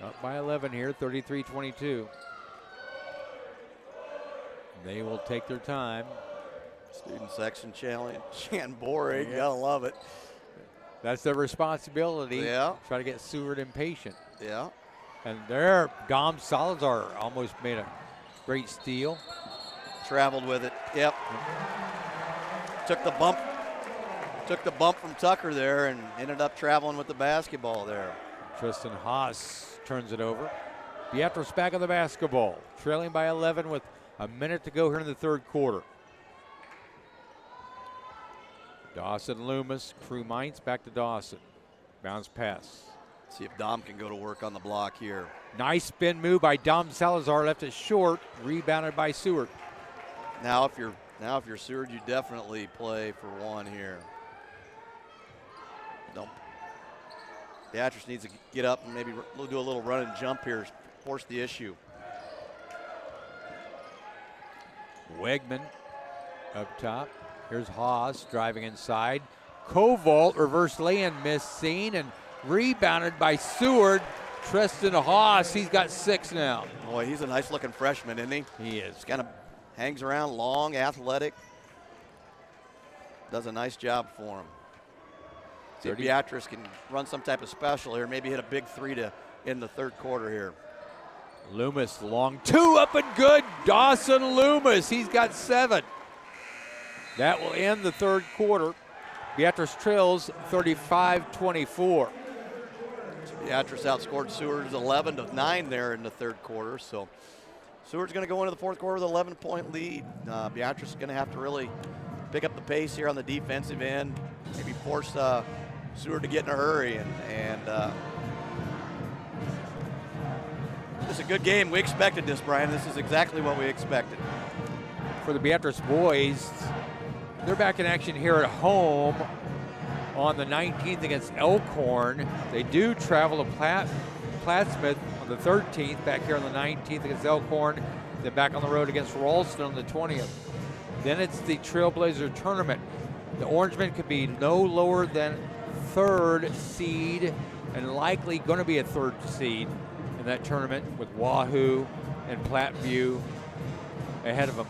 Up by 11 here, 33-22. They will take their time.
Student section challenge, Boring, gotta love it.
That's their responsibility.
Yeah.
Try to get Seward impatient.
Yeah.
And there, Dom Salazar almost made a great steal.
Traveled with it. Yep. Took the bump from Tucker there and ended up traveling with the basketball there.
Tristan Haas turns it over. Beatrice back on the basketball, trailing by 11 with A minute to go here in the third quarter. Dawson Loomis, Crew Mines back to Dawson. Bounce pass.
See if Dom can go to work on the block here.
Nice spin move by Dom Salazar, left it short, rebounded by Seward.
Now if you're Seward, you definitely play for one here. Don't. Beatrice needs to get up and maybe do a little run and jump here, force the issue.
Wegman up top. Here's Haas driving inside. Koval, reverse lay-in, missed seen and rebounded by Seward. Tristan Haas, he's got 6 now.
Boy, he's a nice looking freshman, isn't he?
He is.
Kind of hangs around, long, athletic. Does a nice job for him. See if Beatrice can run some type of special here, maybe hit a big 3 to end the third quarter here.
Loomis, long 2 up and good. Dawson Loomis, he's got 7. That will end the third quarter. Beatrice trails 35-24.
Beatrice outscored Seward's 11-9 there in the third quarter. So Seward's going to go into the fourth quarter with an 11-point lead. Beatrice is going to have to really pick up the pace here on the defensive end. Maybe force Seward to get in a hurry. And this is a good game. We expected this, Brian. This is exactly what we expected.
For the Beatrice boys, they're back in action here at home on the 19th against Elkhorn. They do travel to Plattsmouth on the 13th, back here on the 19th against Elkhorn, then back on the road against Ralston on the 20th. Then it's the Trailblazer tournament. The Orangemen could be no lower than 3rd seed and likely going to be a 3rd seed in that tournament with Wahoo and Platteview ahead of them.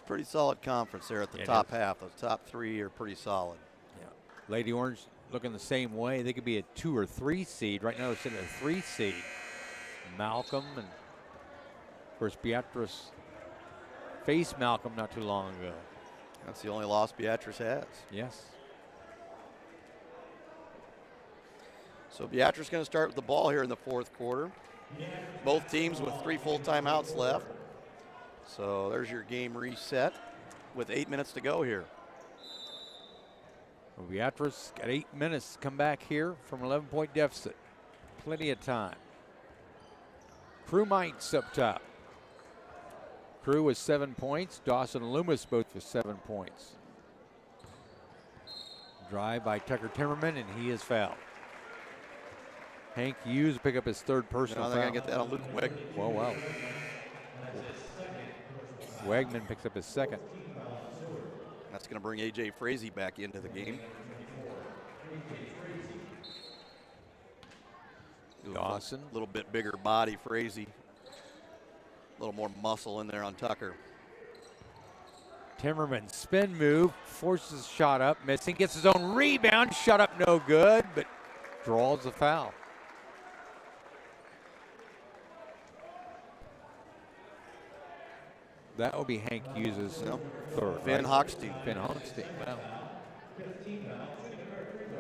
Pretty solid conference there at the top half. Those top 3 are pretty solid.
Yeah. Lady Orange looking the same way. They could be a 2 or 3 seed. Right now they're sitting at a 3 seed. Malcolm and of course Beatrice faced Malcolm not too long ago.
That's the only loss Beatrice has.
Yes.
So Beatrice going to start with the ball here in the fourth quarter. Both teams with 3 full timeouts left. So there's your game reset with 8 minutes to go here.
Well, Beatrice got 8 minutes to come back here from 11-point deficit. Plenty of time. Crew Mines up top. Crew with 7 points. Dawson and Loomis both with 7 points. Drive by Tucker Timmerman, and he is fouled. Hank Hughes will pick up his 3rd personal foul.
They're going to get that on Luke Wegman.
Whoa, wow. Wegman picks up his 2nd.
That's going to bring A.J. Frazee back into the game.
Dawson.
A little bit bigger body, Frazee. A little more muscle in there on Tucker.
Timmerman spin move, forces a shot up, missing, gets his own rebound, shot up no good, but draws the foul. That will be Hank Hughes' 3rd.
Van Hochstein.
Van Hochstein, wow.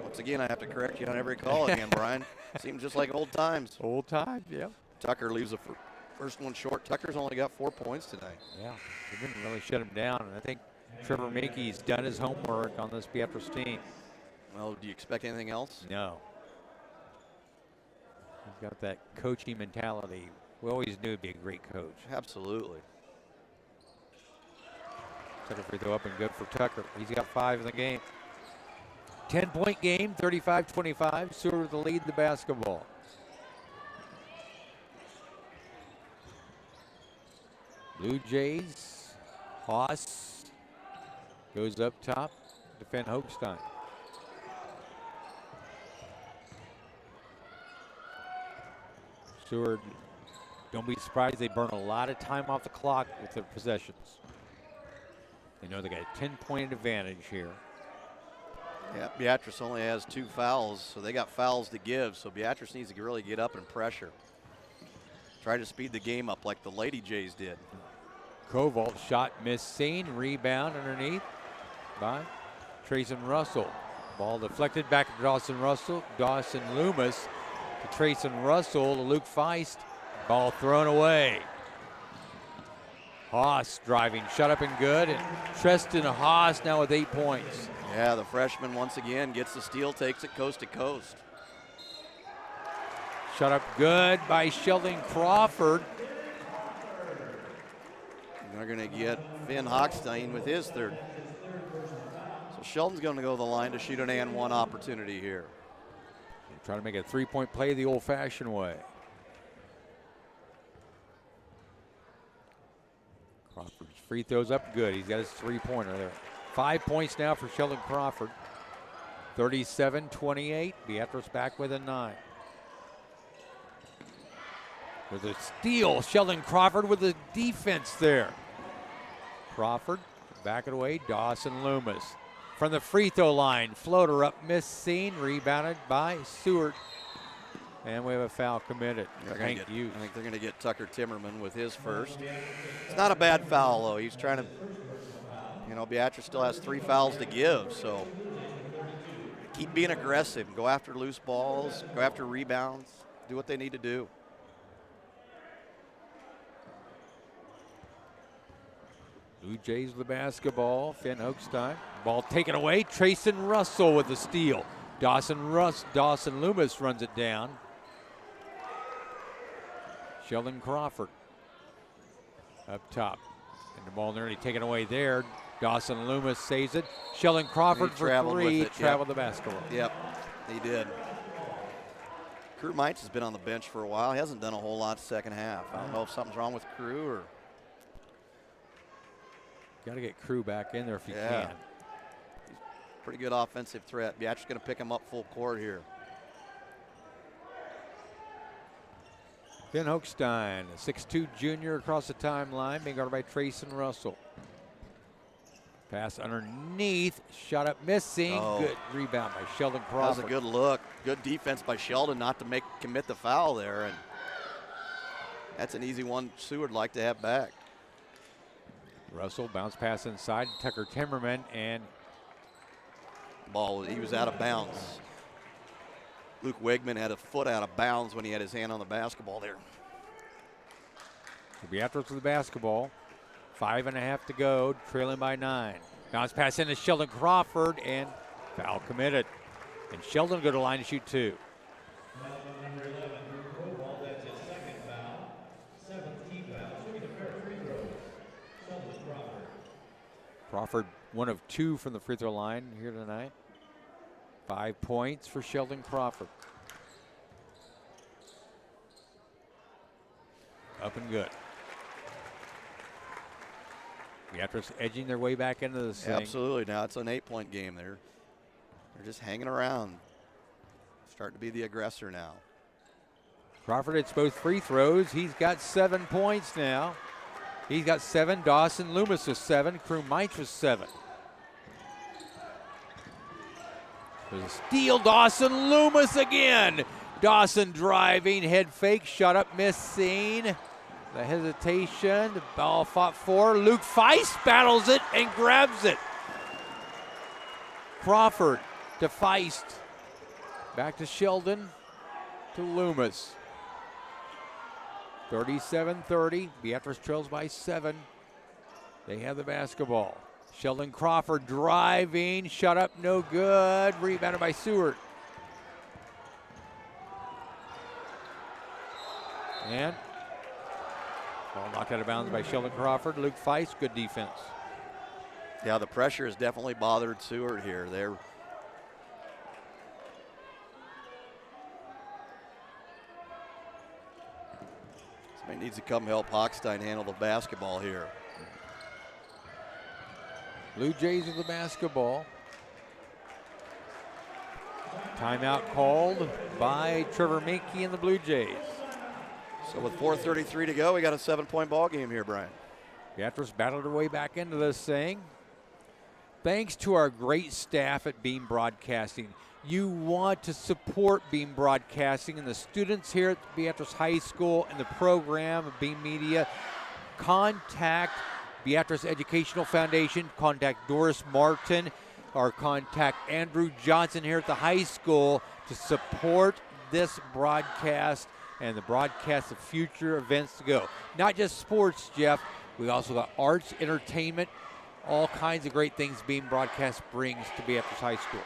Once again, I have to correct you on every call again, Brian. Seems just like old times.
Old times, yeah.
Tucker leaves the first one short. Tucker's only got 4 points tonight.
Yeah, they didn't really shut him down. And I think Trevor Mackey's done his homework on this Beatrice team.
Well, do you expect anything else?
No. He's got that coaching mentality. We always knew he'd be a great coach.
Absolutely.
Tucker free throw up and good for Tucker. He's got 5 in the game. 10-point game, 35-25. Seward with the lead in the basketball. Blue Jays, Haas goes up top, defend Hochstein. Seward, don't be surprised, they burn a lot of time off the clock with their possessions. They know they got a 10-point advantage here.
Yeah, Beatrice only has 2 fouls, so they got fouls to give. So Beatrice needs to really get up and pressure. Try to speed the game up like the Lady Jays did.
Koval shot missed seen, rebound underneath by Trayson Russell. Ball deflected back to Dawson Russell. Dawson Loomis to Trayson Russell to Luke Feist. Ball thrown away. Haas driving, shut up and good. And Tristan Haas now with 8 points.
Yeah, the freshman once again gets the steal, takes it coast to coast.
Shut up good by Sheldon Crawford.
And they're going to get Finn Hochstein with his third. So Sheldon's going to go to the line to shoot an and one opportunity here.
Trying to make a 3-point play the old-fashioned way. Crawford's free throws up good. He's got his 3-pointer there. 5 points now for Sheldon Crawford. 37-28. Beatrice back with a 9. There's a steal. Sheldon Crawford with the defense there. Crawford back it away. Dawson Loomis from the free throw line. Floater up, missing. Rebounded by Seward. And we have a foul committed.
I think they're going to get Tucker Timmerman with his first. It's not a bad foul, though. He's trying to, Beatrice still has 3 fouls to give, so keep being aggressive. Go after loose balls, go after rebounds, do what they need to do.
Blue Jays with the basketball. Finn Hochstein. Ball taken away. Trayson Russell with the steal. Dawson Loomis runs it down. Sheldon Crawford up top. And the ball nearly taken away there. Dawson Loomis saves it. Sheldon Crawford for 3. Traveled the basketball.
Yep, he did. Crew Mites has been on the bench for a while. He hasn't done a whole lot second half. I don't know if something's wrong with Crew or.
Got to get Crew back in there if you
Yeah.
can.
Pretty good offensive threat. Beatrice going to pick him up full court here.
Finn Hochstein, a 6'2 junior across the timeline, being guarded by Trayson Russell. Pass underneath, shot up missing.
Oh.
Good rebound by Sheldon
That
Crawford.
was a good look. Good defense by Sheldon not to commit the foul there. And that's an easy one Seward like to have back.
Russell bounce pass inside. Tucker Timmerman and
Ball, he was out of bounds. Luke Wegman had a foot out of bounds when he had his hand on the basketball there.
Beatrice with the basketball. 5.5 to go, trailing by 9. Bounce pass into Sheldon Crawford and foul committed. And Sheldon go to the line to shoot 2. Crawford 1 of 2 from the free throw line here tonight. 5 points for Sheldon Crawford. Up and good. Beatrice edging their way back into this thing.
Absolutely. Now it's an 8-point game. They're just hanging around. Starting to be the aggressor now.
Crawford hits both free throws. He's got 7 points now. He's got 7. Dawson Loomis with 7. Crew Mites with 7. There's a steal. Dawson Loomis again. Dawson driving, head fake, shot up, missing. The hesitation, the ball fought for. Luke Feist battles it and grabs it. Crawford to Feist. Back to Sheldon to Loomis. 37-30. Beatrice trails by 7. They have the basketball. Sheldon Crawford driving, shut up, no good. Rebounded by Seward. And ball knocked out of bounds by Sheldon Crawford. Luke Feist, good defense.
Yeah, the pressure has definitely bothered Seward here. Somebody needs to come help Hochstein handle the basketball here.
Blue Jays with the basketball. Timeout called by Trevor Minke and the Blue Jays.
So with 4:33 to go, we got a 7-point ball game here, Brian.
Beatrice battled her way back into this thing. Thanks to our great staff at Beam Broadcasting. You want to support Beam Broadcasting and the students here at Beatrice High School and the program of Beam Media. Contact Beatrice Educational Foundation. Contact Doris Martin or contact Andrew Johnson here at the high school to support this broadcast and the broadcast of future events to go. Not just sports, Jeff, We also got arts, entertainment, all kinds of great things Beam Broadcast brings to Beatrice High School.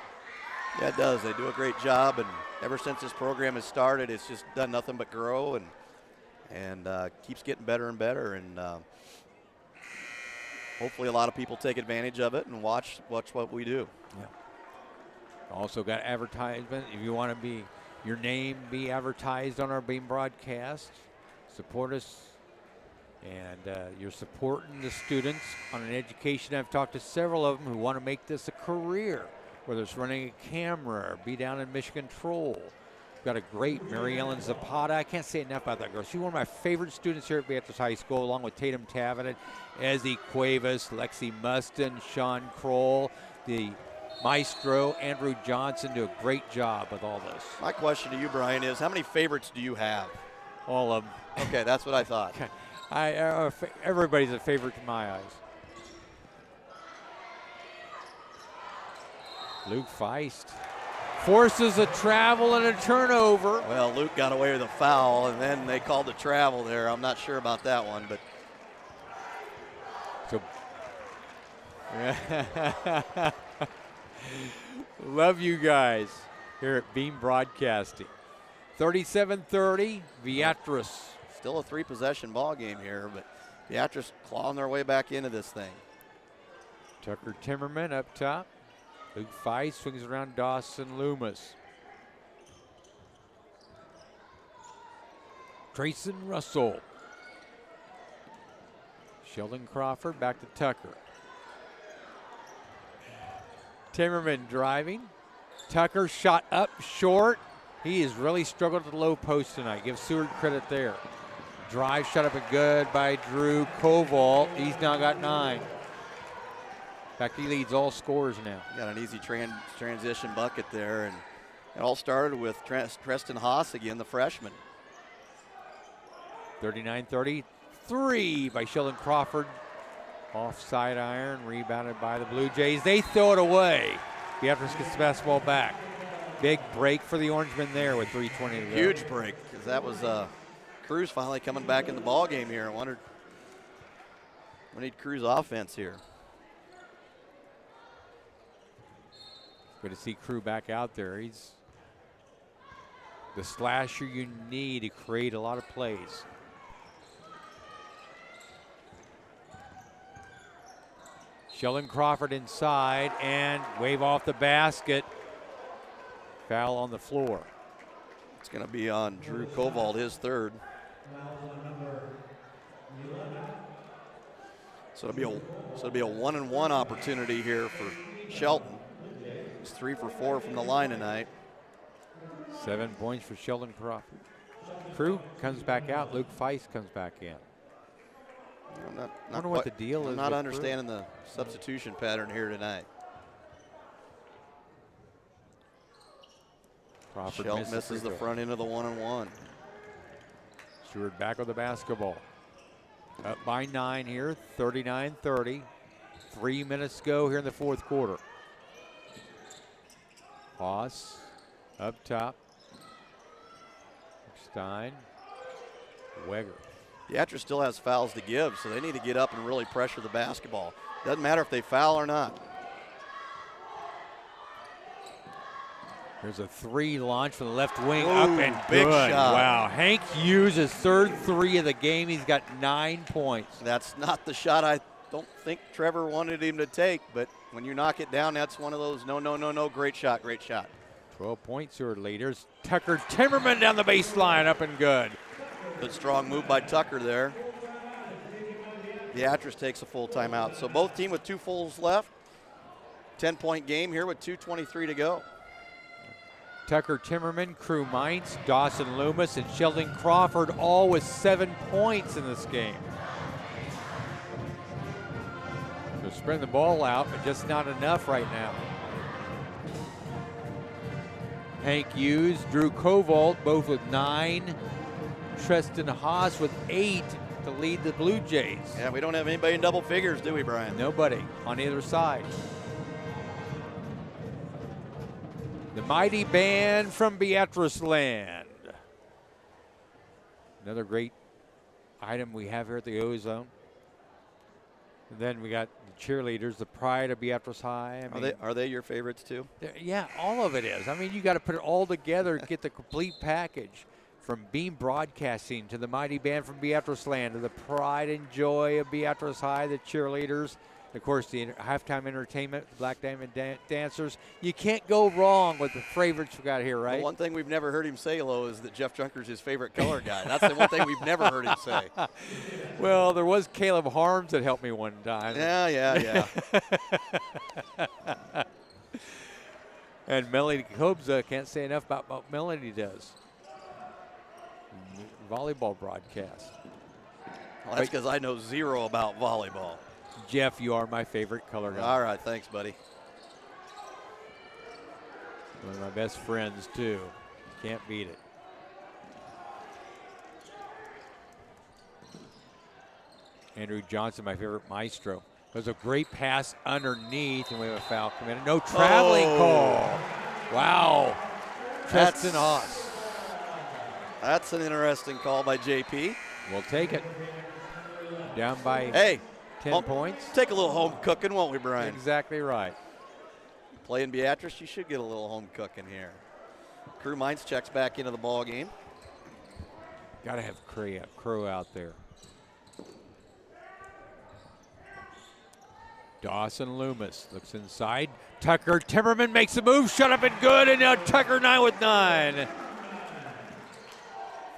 Yeah, it does. They do a great job, and ever since this program has started, it's just done nothing but grow and keeps getting better and better. And hopefully a lot of people take advantage of it and watch what we do.
Yeah. Also got advertisement. If you want to be your name be advertised on our Beam broadcast, support us. And you're supporting the students on an education. I've talked to several of them who want to make this a career, whether it's running a camera or be down in mission control. We've got a great Mary Ellen Zapata. I can't say enough about that girl. She's one of my favorite students here at Beatrice High School, along with Tatum Tavennet, Ezzie Cuevas, Lexi Mustin, Sean Kroll, the maestro, Andrew Johnson, do a great job with all this.
My question to you, Brian, is how many favorites do you have?
All of them.
Okay, that's what I thought.
Everybody's a favorite in my eyes. Luke Feist forces a travel and a turnover.
Well, Luke got away with a foul, and then they called the travel there. I'm not sure about that one, but.
So, love you guys here at Beam Broadcasting. 37-30, Beatrice.
Still a 3-possession ball game here, but Beatrice clawing their way back into this thing.
Tucker Timmerman up top. Luke Feist swings around Dawson Loomis. Trayson Russell. Sheldon Crawford back to Tucker. Timmerman driving. Tucker shot up short. He has really struggled at the low post tonight. Give Seward credit there. Drive shot up and good by Drew Koval. He's now got 9. In fact, he leads all scorers now.
Got an easy transition bucket there, and it all started with Preston Haas again, the freshman.
39-30, 3 by Sheldon Crawford. Offside iron, rebounded by the Blue Jays. They throw it away. Beatrice gets the basketball back. Big break for the Orangemen there with 3:20 to go.
Huge break, because that was Cruz finally coming back in the ball game here. I wondered, we need Cruz offense here.
Good to see Crew back out there. He's the slasher you need to create a lot of plays. Sheldon Crawford inside and wave off the basket. Foul on the floor.
It's going to be on Drew Koval, his third. So it'll be a 1-and-1 opportunity here for Shelton. He's 3 for 4 from the line tonight.
7 points for Sheldon Crawford. Crew comes back out. Luke Feist comes back in.
I
wonder what the deal is.
I'm not understanding the substitution pattern here tonight.
Crawford
Shelton misses the front end of the 1-and-1.
Seward back with the basketball. Up by 9 here, 39-30. 3 minutes to go here in the fourth quarter. Haas up top. Stein. Weger.
Beatrice still has fouls to give, so they need to get up and really pressure the basketball. Doesn't matter if they foul or not.
There's a 3 launch from the left wing.
Ooh,
up and
big
good.
shot.
Wow. Hank Hughes, his third 3 of the game. He's got 9 points.
That's not the shot I don't think Trevor wanted him to take, but when you knock it down, that's one of those no, great shot, great shot.
12 points Seward leaders. Tucker Timmerman down the baseline, up and good.
Good strong move by Tucker there. Beatrice takes a full timeout. So both team with 2 fulls left. 10-point game here with 2:23 to go.
Tucker Timmerman, Crew Mines, Dawson Loomis, and Sheldon Crawford all with 7 points in this game. So spreading the ball out, but just not enough right now. Hank Hughes, Drew Koval, both with 9. Tristan Haas with 8 to lead the Blue Jays.
Yeah, we don't have anybody in double figures, do we, Brian?
Nobody on either side. The mighty band from Beatrice land. Another great item we have here at the Ozone. And then we got the cheerleaders, the pride of Beatrice High. I mean,
Are they your favorites too?
yeah, all of it is. I mean, you got to put it all together, get the complete package. From Beam Broadcasting to the mighty band from Beatrice Land to the pride and joy of Beatrice High, the cheerleaders, of course, the halftime entertainment, the Black Diamond dancers. You can't go wrong with the favorites we got here, right?
The one thing we've never heard him say, Lo, is that Jeff Junker's his favorite color guy. That's the one thing we've never heard him say.
Well, there was Caleb Harms that helped me one time.
Yeah.
And Melanie Kobza, can't say enough about what Melanie does. Volleyball broadcast.
Well, that's because I know zero about volleyball.
Jeff, you are my favorite color guy.
All right, thanks, buddy.
One of my best friends, too. Can't beat it. Andrew Johnson, my favorite maestro. It was a great pass underneath, and we have a foul committed. No traveling call. Wow. Tristan Haas.
That's an interesting call by JP.
We'll take it. Down by 10 points.
Take a little home cooking, won't we, Brian?
Exactly right.
Playing Beatrice, you should get a little home cooking here. Crew Mines checks back into the ball game.
Got to have Crow out there. Dawson Loomis looks inside. Tucker Timmerman makes a move. Shut up and good. And now Tucker 9 with 9.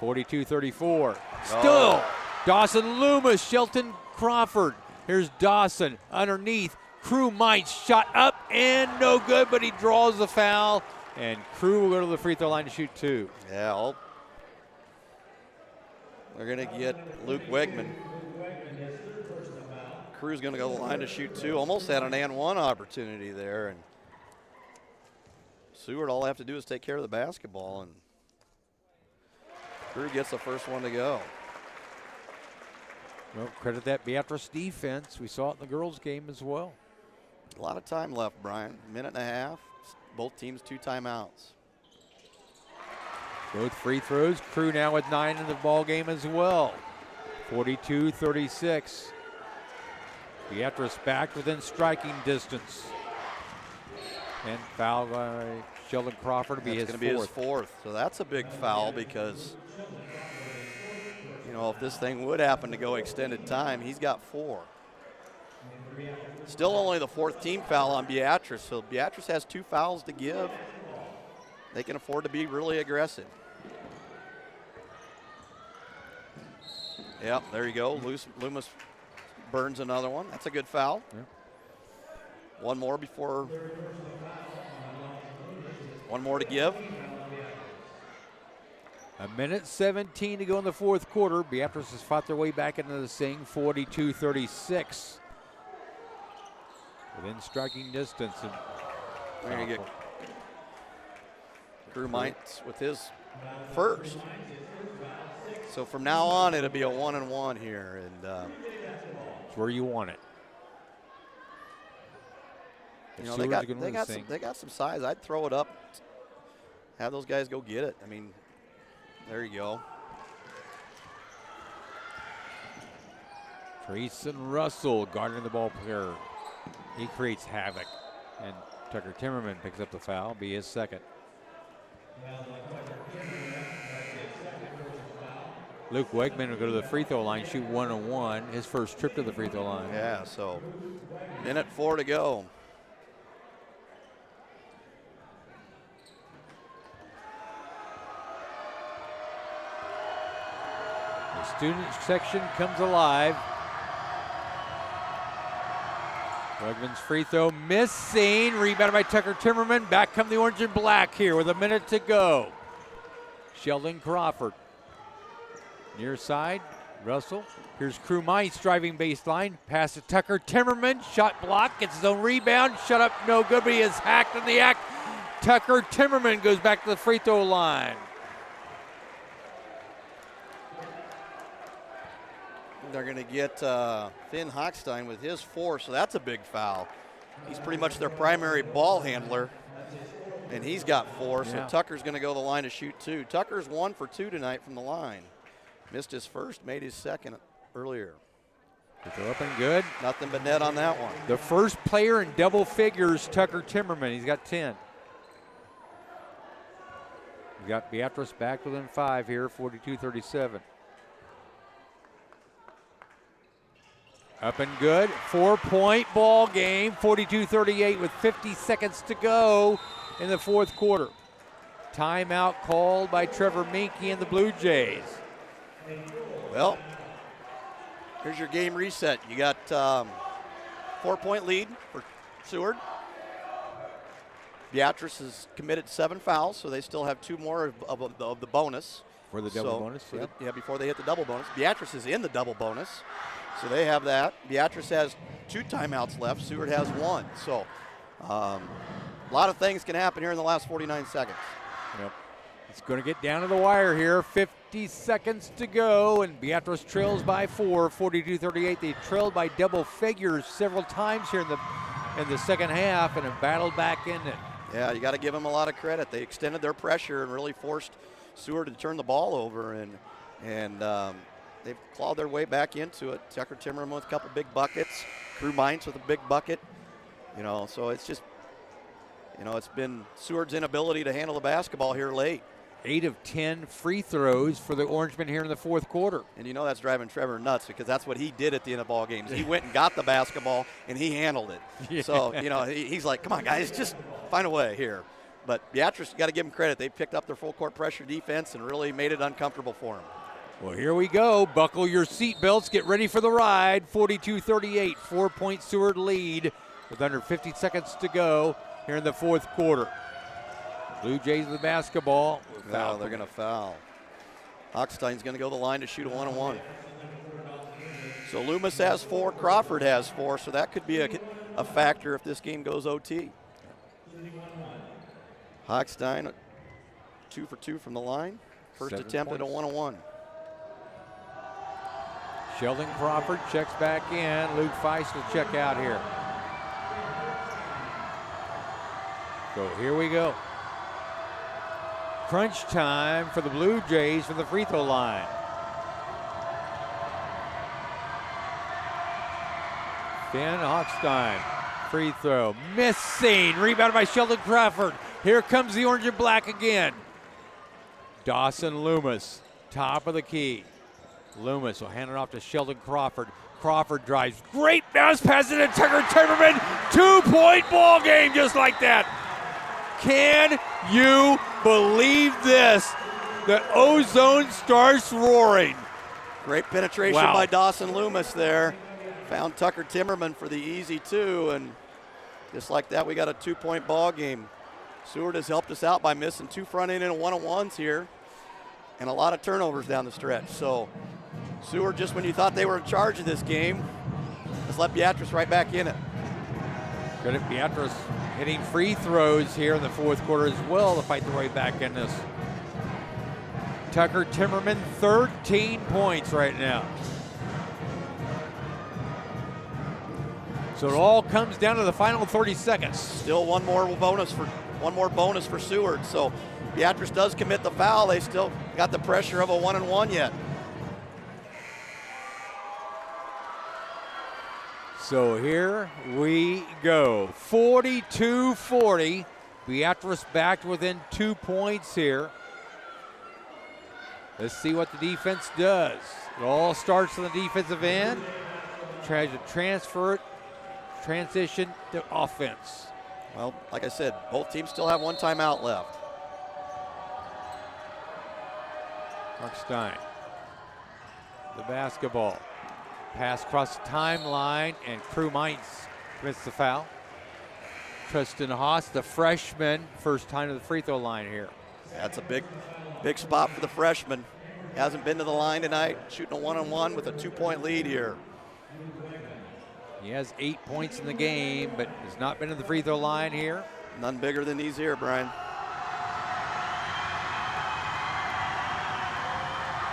42-34. Still Dawson Loomis, Shelton Crawford. Here's Dawson underneath. Crew might shot up and no good, but he draws the foul. And Crew will go to the free throw line to shoot 2.
Yeah, they're going to get Luke Wegman. Crew's going to go to the line to shoot 2. Almost had an and one opportunity there. And Seward, all they have to do is take care of the basketball. And Crew gets the first one to go.
Well, credit that Beatrice defense. We saw it in the girls' game as well.
A lot of time left, Brian. Minute and a half. Both teams 2 timeouts.
Both free throws. Crew now with 9 in the ball game as well. 42-36. Beatrice back within striking distance. And foul by Sheldon Crawford to be his fourth.
That's going to be his fourth. So that's a big foul because, you know, if this thing would happen to go extended time, he's got 4. Still only the 4th team foul on Beatrice. So Beatrice has 2 fouls to give. They can afford to be really aggressive. Yep, there you go. Loomis burns another one. That's a good foul.
Yep.
One more to give.
A minute 17 to go in the fourth quarter. Beatrice has fought their way back into the thing. 42-36. Within striking distance.
There you go. Crew Mites with his first. So from now on, it'll be a 1-and-1 here. And
it's where you want it.
you know, they got some size. I'd throw it up, have those guys go get it. I mean, there you go.
Treason Russell guarding the ball player. He creates havoc. And Tucker Timmerman picks up the foul, be his second. Luke Wegman will go to the free throw line, shoot 1-on-1, his first trip to the free throw line.
Yeah, so minute 4 to go.
The student section comes alive. Wegman's free throw missing. Rebounded by Tucker Timmerman. Back come the orange and black here with a minute to go. Sheldon Crawford. Near side, Russell. Here's Crew Mites driving baseline. Pass to Tucker Timmerman. Shot blocked. Gets his own rebound. Shut up, no good, but he is hacked in the act. Tucker Timmerman goes back to the free throw line.
They're going to get Finn Hochstein with his 4, so that's a big foul. He's pretty much their primary ball handler, and he's got 4, so Tucker's going to go to the line to shoot 2. Tucker's 1 for 2 tonight from the line. Missed his first, made his second earlier.
They're up and good.
Nothing but net on that one.
The first player in double figures, Tucker Timmerman. He's got 10. We got Beatrice back within 5 here, 42-37. Up and good. 4-point ball game, 42-38 with 50 seconds to go in the fourth quarter. Timeout called by Trevor Minke and the Blue Jays.
Well, here's your game reset. You got 4-point lead for Seward. Beatrice has committed 7 fouls, so they still have 2 more of the bonus.
For the double bonus,
yeah. Before they hit the double bonus. Beatrice is in the double bonus, so they have that. Beatrice has 2 timeouts left. Seward has 1. So a lot of things can happen here in the last 49 seconds.
Yep. It's going to get down to the wire here. 50 seconds to go, and Beatrice trails by 4, 42-38. They trailed by double figures several times here in the second half and have battled back in it.
Yeah, you got to give them a lot of credit. They extended their pressure and really forced Seward to turn the ball over, and they've clawed their way back into it. Tucker Timmerman with a couple big buckets. Crew Mines with a big bucket. So it's just, it's been Seward's inability to handle the basketball here late.
8 of 10 free throws for the Orangemen here in the fourth quarter.
And that's driving Trevor nuts because that's what he did at the end of ball games. He went and got the basketball and he handled it. Yeah. So, he's like, come on, guys, just find a way here. But Beatrice, you got to give them credit. They picked up their full court pressure defense and really made it uncomfortable for them.
Well, here we go. Buckle your seatbelts. Get ready for the ride. 42-38, 4-point Seward lead with under 50 seconds to go here in the fourth quarter. Blue Jays with the basketball.
No, they're going to foul. Hochstein's going to go to the line to shoot a 1-on-1. So Loomis has 4, Crawford has 4, so that could be a factor if this game goes OT. Hochstein, 2 for 2 from the line. First
7
attempt
points.
at a 1-on-1.
Sheldon Crawford checks back in. Luke Feist will check out here. So here we go. Crunch time for the Blue Jays from the free throw line. Finn Hochstein, free throw, missing. Rebounded by Sheldon Crawford. Here comes the orange and black again. Dawson Loomis, top of the key. Loomis will hand it off to Sheldon Crawford. Crawford drives, great bounce pass into Tucker Timmerman. 2-point ball game just like that. Can you believe this? The ozone starts roaring.
Great penetration by Dawson Loomis there. Found Tucker Timmerman for the easy 2, and just like that, we got a 2-point ball game. Seward has helped us out by missing 2 front-end and 1-on-1s here, and a lot of turnovers down the stretch. So Seward, just when you thought they were in charge of this game, has let Beatrice right back in it.
Good at Beatrice hitting free throws here in the fourth quarter as well to fight their way back in this. Tucker Timmerman, 13 points right now. So it all comes down to the final 30 seconds.
Still one more bonus for Seward. So Beatrice does commit the foul. They still got the pressure of a 1-on-1 yet.
So here we go. 42-40. Beatrice back within 2 points here. Let's see what the defense does. It all starts on the defensive end. Tries to transfer it, transition to offense.
Well, like I said, both teams still have 1 timeout left.
Hochstein, the basketball. Pass across the timeline, and Crew Mines commits the foul. Tristan Haas, the freshman, first time to the free throw line here.
That's a big spot for the freshman. Hasn't been to the line tonight, shooting a 1-on-1 with a 2-point lead here.
He has 8 points in the game, but has not been to the free throw line here.
None bigger than these here, Brian.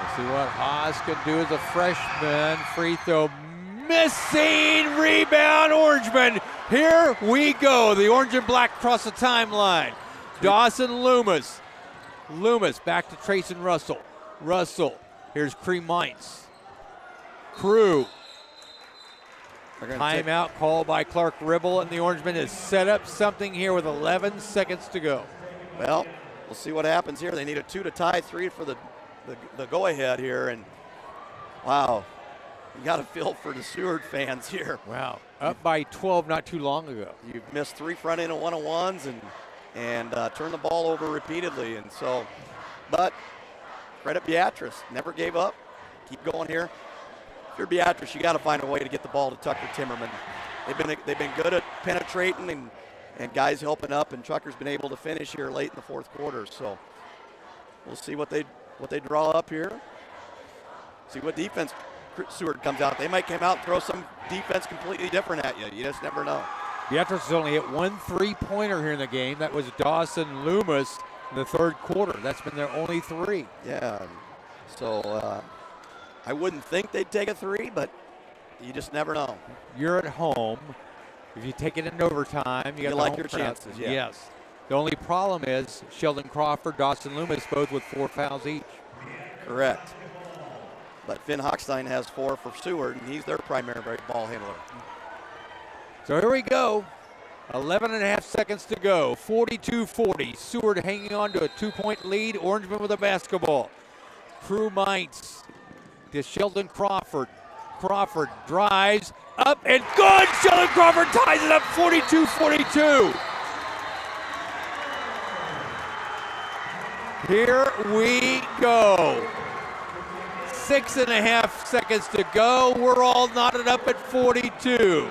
Let's see what Haas can do as a freshman. Free throw missing. Rebound, Orangeman. Here we go. The orange and black across the timeline. Dawson Loomis. Loomis back to Trayson Russell. Russell. Here's Cream Mines. Crew. Timeout called by Clark Ribble, and the Orangeman has set up something here with 11 seconds to go.
Well, we'll see what happens here. They need a 2 to tie, 3 for the go-ahead here. And, wow, you got to feel for the Seward fans here.
Wow, up by 12 not too long ago.
You've missed 3 front-end one-on-ones and turned the ball over repeatedly. And so, but credit Beatrice, never gave up. Keep going here. If you're Beatrice, you got to find a way to get the ball to Tucker Timmerman. They've been good at penetrating and guys helping up, and Tucker's been able to finish here late in the fourth quarter. So we'll see what they draw up here. See what defense Seward comes out. They might come out and throw some defense completely different at you. You just never know.
Beatrice has only hit 1 3-pointer here in the game. That was Dawson Loomis in the third quarter. That's been their only 3.
Yeah. So I wouldn't think they'd take a 3, but you just never know.
You're at home. If you take it in overtime, you got
like
the
your
home crowd.
chances. Yeah.
Yes. The only problem is Sheldon Crawford, Dawson Loomis, both with 4 fouls each.
Correct. But Finn Hochstein has 4 for Seward, and he's their primary ball handler.
So here we go. 11 and a half seconds to go. 42-40. Seward hanging on to a 2-point lead. Orangeman with a basketball. Crew Mites to Sheldon Crawford. Crawford drives up and good. Sheldon Crawford ties it up 42-42. Here we go. 6.5 seconds to go. We're all knotted up at 42.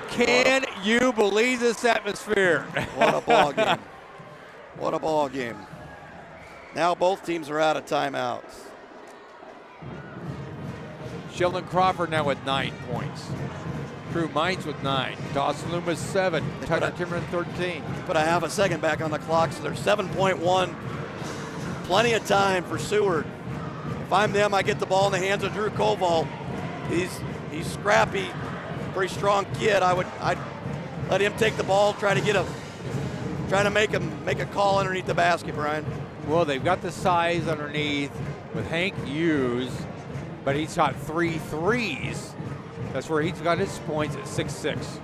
Can you believe this atmosphere?
What a ball game. What a ball game. Now both teams are out of timeouts.
Sheldon Crawford now with 9 points. Crew Mites with 9. Dawson Loomis 7. Tucker Timmerman 13.
Put a half a second back on the clock, so there's 7.1. Plenty of time for Seward. If I'm them, I get the ball in the hands of Drew Koval. He's scrappy, pretty strong kid. I'd let him take the ball, trying to make a call underneath the basket, Brian.
Well, they've got the size underneath with Hank Hughes, but he's shot 3 threes. That's where he's got his points at 6'6".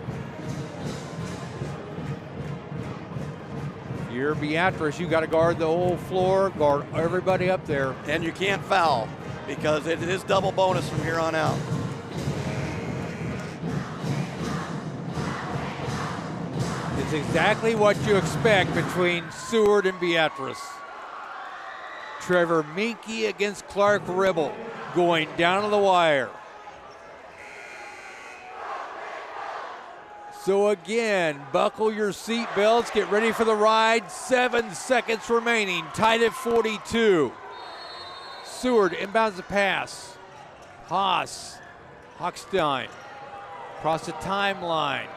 You're Beatrice, you got to guard the whole floor, guard everybody up there.
And you can't foul because it is double bonus from here on out.
It's exactly what you expect between Seward and Beatrice. Trevor Minke against Clark Ribble going down to the wire. So again, buckle your seat belts, get ready for the ride. 7 seconds remaining, tied at 42. Seward inbounds the pass. Hochstein, across the timeline.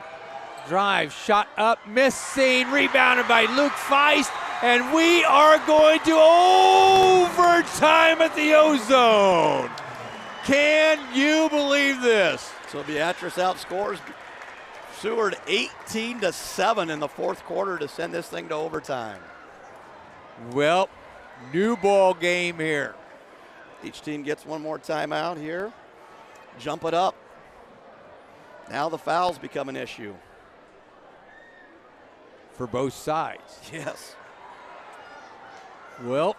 Drive, shot up, missing, rebounded by Luke Feist, and we are going to overtime at the O-Zone. Can you believe this?
So Beatrice outscores Seward 18-7 in the fourth quarter to send this thing to overtime.
Well, new ball game here.
Each team gets one more timeout here. Jump it up. Now the fouls become an issue.
For both sides.
Yes.
Well,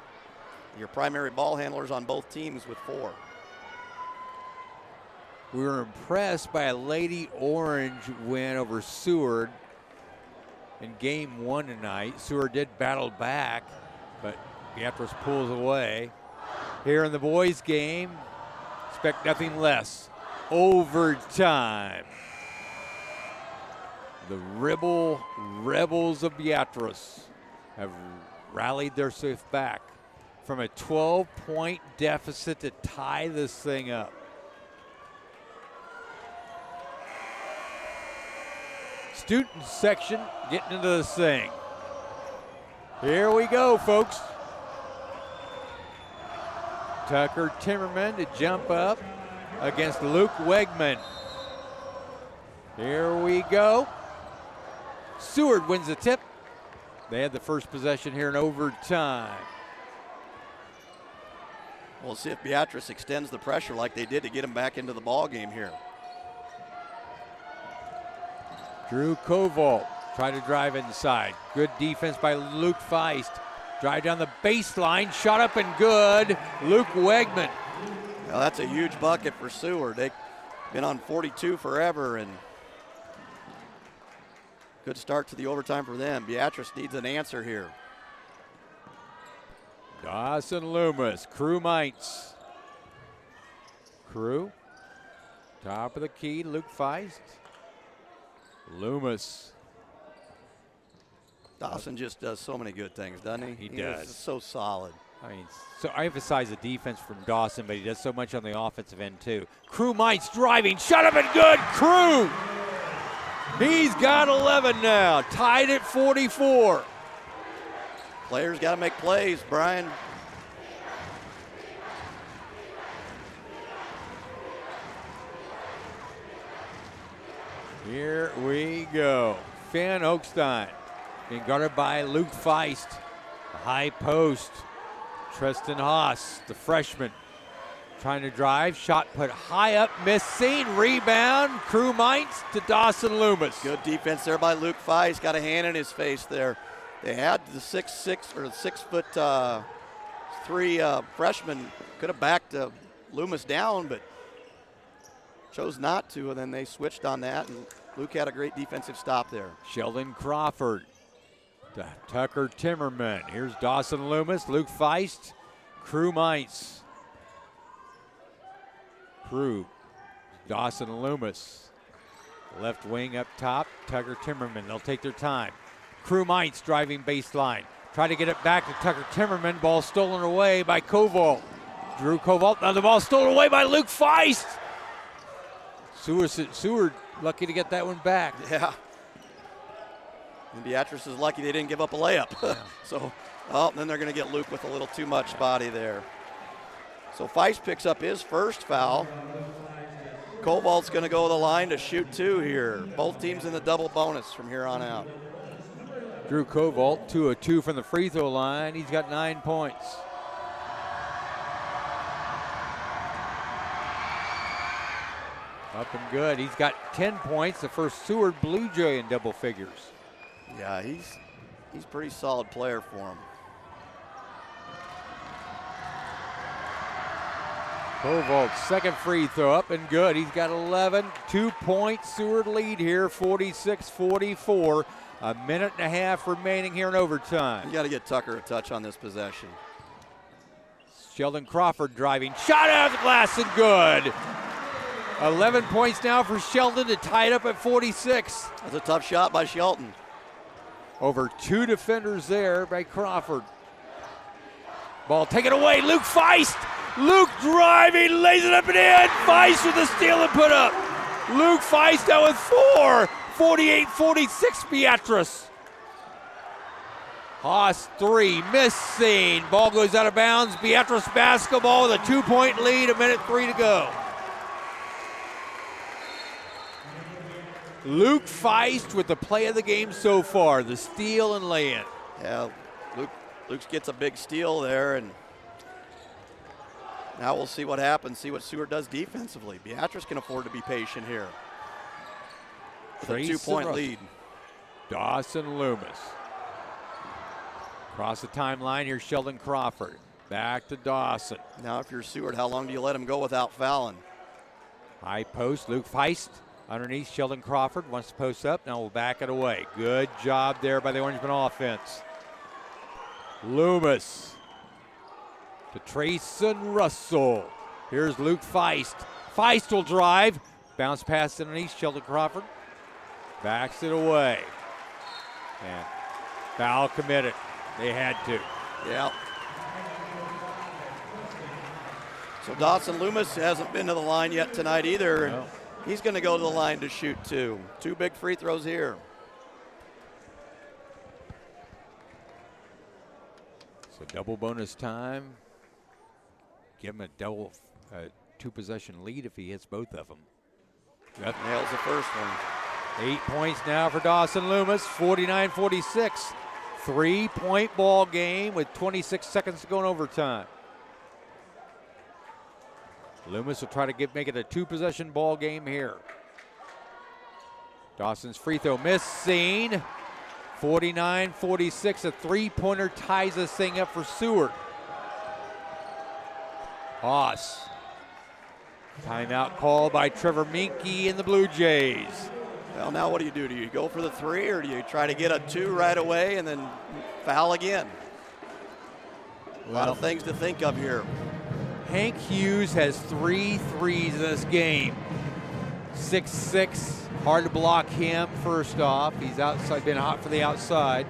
your primary ball handlers on both teams with 4.
We were impressed by a Lady Orange win over Seward in game 1 tonight. Seward did battle back, but Beatrice pulls away. Here in the boys' game, expect nothing less. Overtime. The Rebels of Beatrice have rallied their self back from a 12-point deficit to tie this thing up. Student section getting into this thing. Here we go, folks. Tucker Timmerman to jump up against Luke Wegman. Here we go. Seward wins the tip. They had the first possession here in overtime.
We'll see if Beatrice extends the pressure like they did to get him back into the ball game here.
Drew Koval tried to drive inside. Good defense by Luke Feist. Drive down the baseline, shot up and good. Luke Wegman.
Well, that's a huge bucket for Seward. They've been on 42 forever, and good start to the overtime for them. Beatrice needs an answer here.
Dawson Loomis, Crew Mites. Crew, top of the key, Luke Feist. Loomis.
Dawson just does so many good things, doesn't he?
He does.
Is so solid.
I mean, so I emphasize the defense from Dawson, but he does so much on the offensive end too. Crew Mites driving, shut up and good, Crew! He's got 11 now, tied at 44.
Players got to make plays, Brian.
Here we go. Fan Oakstein being guarded by Luke Feist. The high post. Tristan Haas, the freshman, trying to drive. Shot put high up, missing. Rebound. Crew Mites to Dawson Loomis.
Good defense there by Luke Feist. Got a hand in his face there. They had the 6'6" or 6'3" freshman. Could have backed Loomis down, but chose not to, and then they switched on that, and Luke had a great defensive stop there.
Sheldon Crawford to Tucker Timmerman. Here's Dawson Loomis, Luke Feist, Crew Mites. Crew, Dawson Loomis. Left wing up top, Tucker Timmerman. They'll take their time. Crew Mites driving baseline. Try to get it back to Tucker Timmerman. Ball stolen away by Koval. Drew Koval. Now the ball stolen away by Luke Feist. Seward lucky to get that one back.
Yeah. And Beatrice is lucky they didn't give up a layup. So, then they're going to get Luke with a little too much body there. So Feist picks up his first foul. Koval's going to go to the line to shoot 2 here. Both teams in the double bonus from here on out.
Drew Koval, 2 of 2 from the free throw line. He's got 9 points. Up and good. He's got 10 points. The first Seward Blue Jay in double figures.
Yeah, he's a pretty solid player for him.
Koval's second free throw up and good. He's got 11. 2 points. Seward lead here, 46-44. A minute and a half remaining here in overtime.
You got to get Tucker a touch on this possession.
Sheldon Crawford driving. Shot out of the glass and good. 11 points now for Sheldon to tie it up at 46.
That's a tough shot by Shelton.
Over 2 defenders there by Crawford. Ball taken away. Luke Feist. Luke driving, lays it up and in. Feist with the steal and put up. Luke Feist out with 4. 48-46 Beatrice. Haas 3, missing. Ball goes out of bounds. Beatrice basketball with a 2-point lead, a minute 3 to go. Luke Feist with the play of the game so far, the steal and lay-in.
Yeah, Luke gets a big steal there, and now we'll see what happens, see what Seward does defensively. Beatrice can afford to be patient here. With a 2-point lead.
Dawson Loomis. Across the timeline, here's Sheldon Crawford. Back to Dawson.
Now if you're Seward, how long do you let him go without fouling?
High post, Luke Feist. Underneath, Sheldon Crawford wants to post up. Now we'll back it away. Good job there by the Orangeman offense. Loomis to Trayson Russell. Here's Luke Feist. Feist will drive. Bounce pass underneath, Sheldon Crawford. Backs it away. And foul committed. They had to.
Yeah. So Dawson Loomis hasn't been to the line yet tonight either.
No.
He's going to go to the line to shoot 2. 2 big free throws here.
So double bonus time. Give him a double 2-possession lead if he hits both of them.
Nails the first one.
8 points now for Dawson Loomis, 49-46. 3-point ball game with 26 seconds to go in overtime. Loomis will try to make it a 2-possession ball game here. Dawson's free throw missing. 49-46, a three-pointer ties this thing up for Seward. Haas. Timeout called by Trevor Minke and the Blue Jays.
Well, now what do? Do you go for the three, or do you try to get a two right away and then foul again? A lot of things to think of here.
Hank Hughes has 3 threes in this game. 6'6", hard to block him first off. He's outside, been hot for the outside.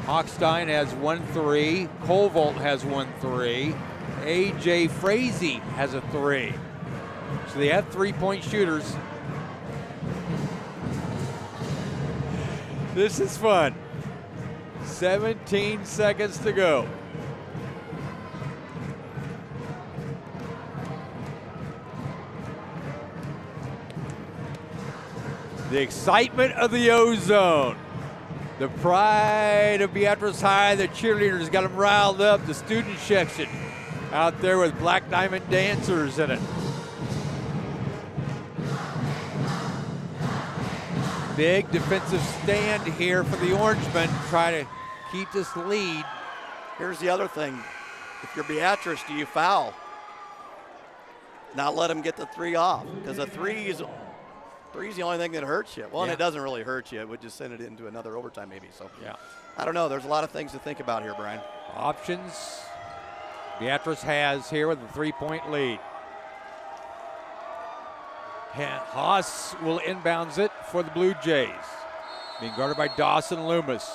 Hochstein has 1 3. Kovolt has 1 3. A.J. Frazee has a 3. So they have 3-point shooters. This is fun. 17 seconds to go. The excitement of the O-Zone. The pride of Beatrice High. The cheerleaders got them riled up. The student section out there with Black Diamond dancers in it. Big defensive stand here for the Orangemen to try to keep this lead.
Here's the other thing. If you're Beatrice, do you foul? Not let them get the 3 off, because a three's the only thing that hurts you. Well, and it doesn't really hurt you. It would just send it into another overtime maybe. So
Yeah.
I don't know. There's a lot of things to think about here, Brian.
Options Beatrice has here with a 3-point lead. Haas will inbounds it for the Blue Jays. Being guarded by Dawson Loomis.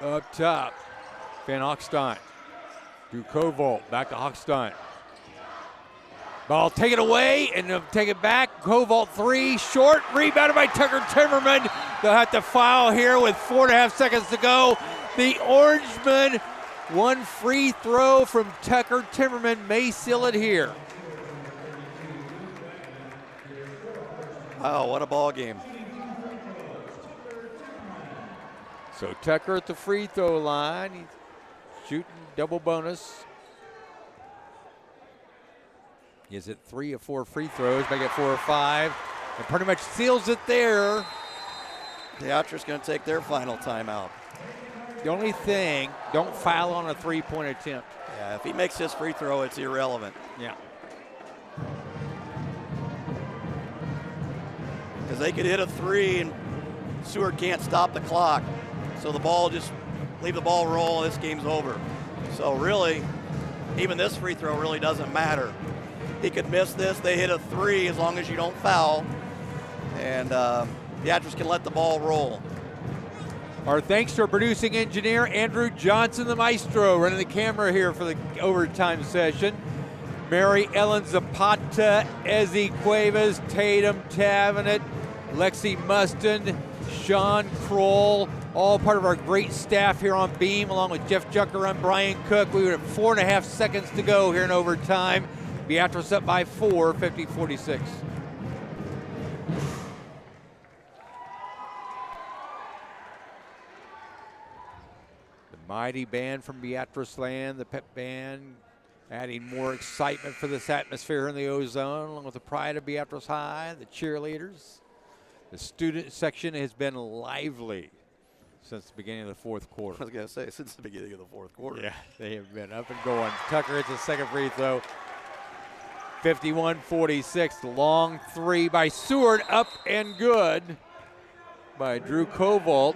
Up top, Van Hochstein. Drew Kovolt, back to Hochstein. Ball taken away and they'll take it back. Kovolt 3, short, rebounded by Tucker Timmerman. They'll have to foul here with 4.5 seconds to go. The Orangemen, 1 free throw from Tucker Timmerman may seal it here.
Wow, what a ball game.
So Tucker at the free throw line. He's shooting double bonus. Is it 3 or 4 free throws? Make it 4 or 5. And pretty much seals it there.
Beatrice going to take their final timeout.
The only thing, don't foul on a 3-point attempt.
Yeah, if he makes his free throw, it's irrelevant.
Yeah.
Because they could hit a 3 and Seward can't stop the clock. So the ball just leave the ball roll and this game's over. So really, even this free throw really doesn't matter. He could miss this. They hit a 3 as long as you don't foul. And Beatrice can let the ball roll.
Our thanks to our producing engineer, Andrew Johnson, the maestro, running the camera here for the overtime session. Mary Ellen Zapata, Ezzy Cuevas, Tatum Tavenet, Lexi Mustin, Sean Kroll, all part of our great staff here on Beam, along with Jeff Jucker and Brian Cook. We have 4.5 seconds to go here in overtime. Beatrice up by 4, 50-46. The mighty band from Beatrice Land, the pep band, adding more excitement for this atmosphere in the O-Zone, along with the pride of Beatrice High, the cheerleaders. The student section has been lively since the beginning of the fourth quarter.
I was going to say, since the beginning of the fourth quarter.
Yeah, they have been up and going. Tucker hits a second free throw. 51-46, long 3 by Seward, up and good by Drew Kovolt.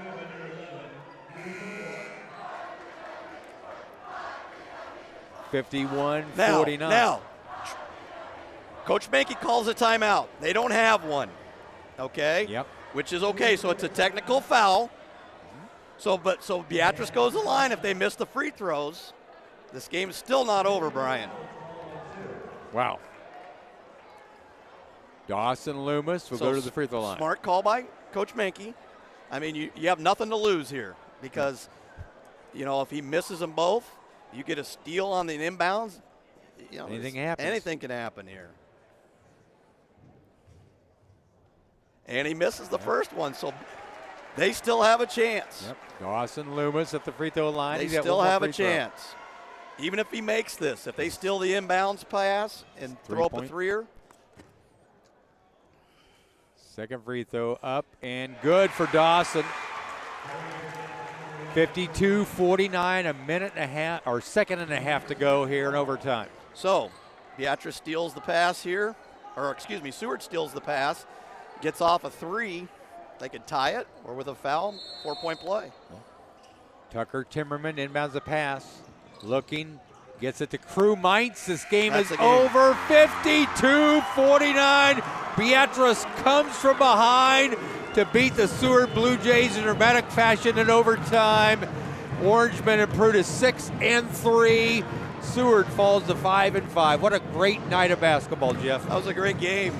$51-49.
Now, Coach Mankey calls a timeout. They don't have one, okay?
Yep.
Which is okay, so it's a technical foul. So Beatrice goes the line. If they miss the free throws, this game's still not over, Brian.
Wow. Dawson Loomis will go to the free throw line.
Smart call by Coach Mankey. I mean, you have nothing to lose here because, if he misses them both, you get a steal on the inbounds.
Anything happens.
Anything can happen here. And he misses the first one, so they still have a chance.
Yep. Dawson Loomis at the free throw line.
They
He's got
still
one more
have a
free throw.
chance. Even if he makes this, if they steal the inbounds pass and throw up a 3-er.
Second free throw up and good for Dawson. 52-49, a minute and a half, or second and a half to go here in overtime.
So, Beatrice steals the pass here, or excuse me, Seward steals the pass, gets off a three. They could tie it, or with a foul, 4-point play.
Tucker Timmerman inbounds the pass, looking, gets it to Crew Mites. This game is over, 52-49. Beatrice comes from behind to beat the Seward Blue Jays in dramatic fashion in overtime. Orangemen improved to 6-3. Seward falls to 5-5. What a great night of basketball, Jeff.
That was a great game.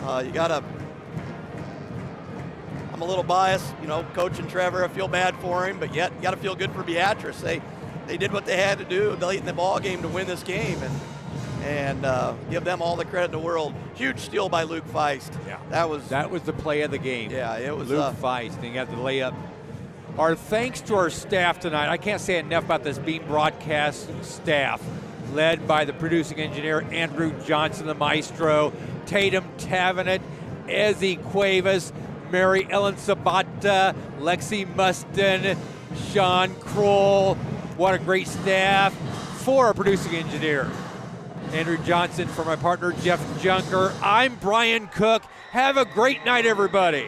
I'm a little biased, Coach and Trevor. I feel bad for him, but yet you got to feel good for Beatrice. They did what they had to do late in the ball game to win this game, and give them all the credit in the world. Huge steal by Luke Feist.
Yeah,
that was
the play of the game.
Yeah, it was
Luke Feist, and he got the layup. Our thanks to our staff tonight. I can't say enough about this Beam broadcast staff, led by the producing engineer Andrew Johnson, the maestro, Tatum Tavenet, Ezzy Cuevas, Mary Ellen Sabata, Lexi Mustin, Sean Kroll. What a great staff. For our producing engineer, Andrew Johnson, for my partner, Jeff Junker. I'm Brian Cook. Have a great night, everybody.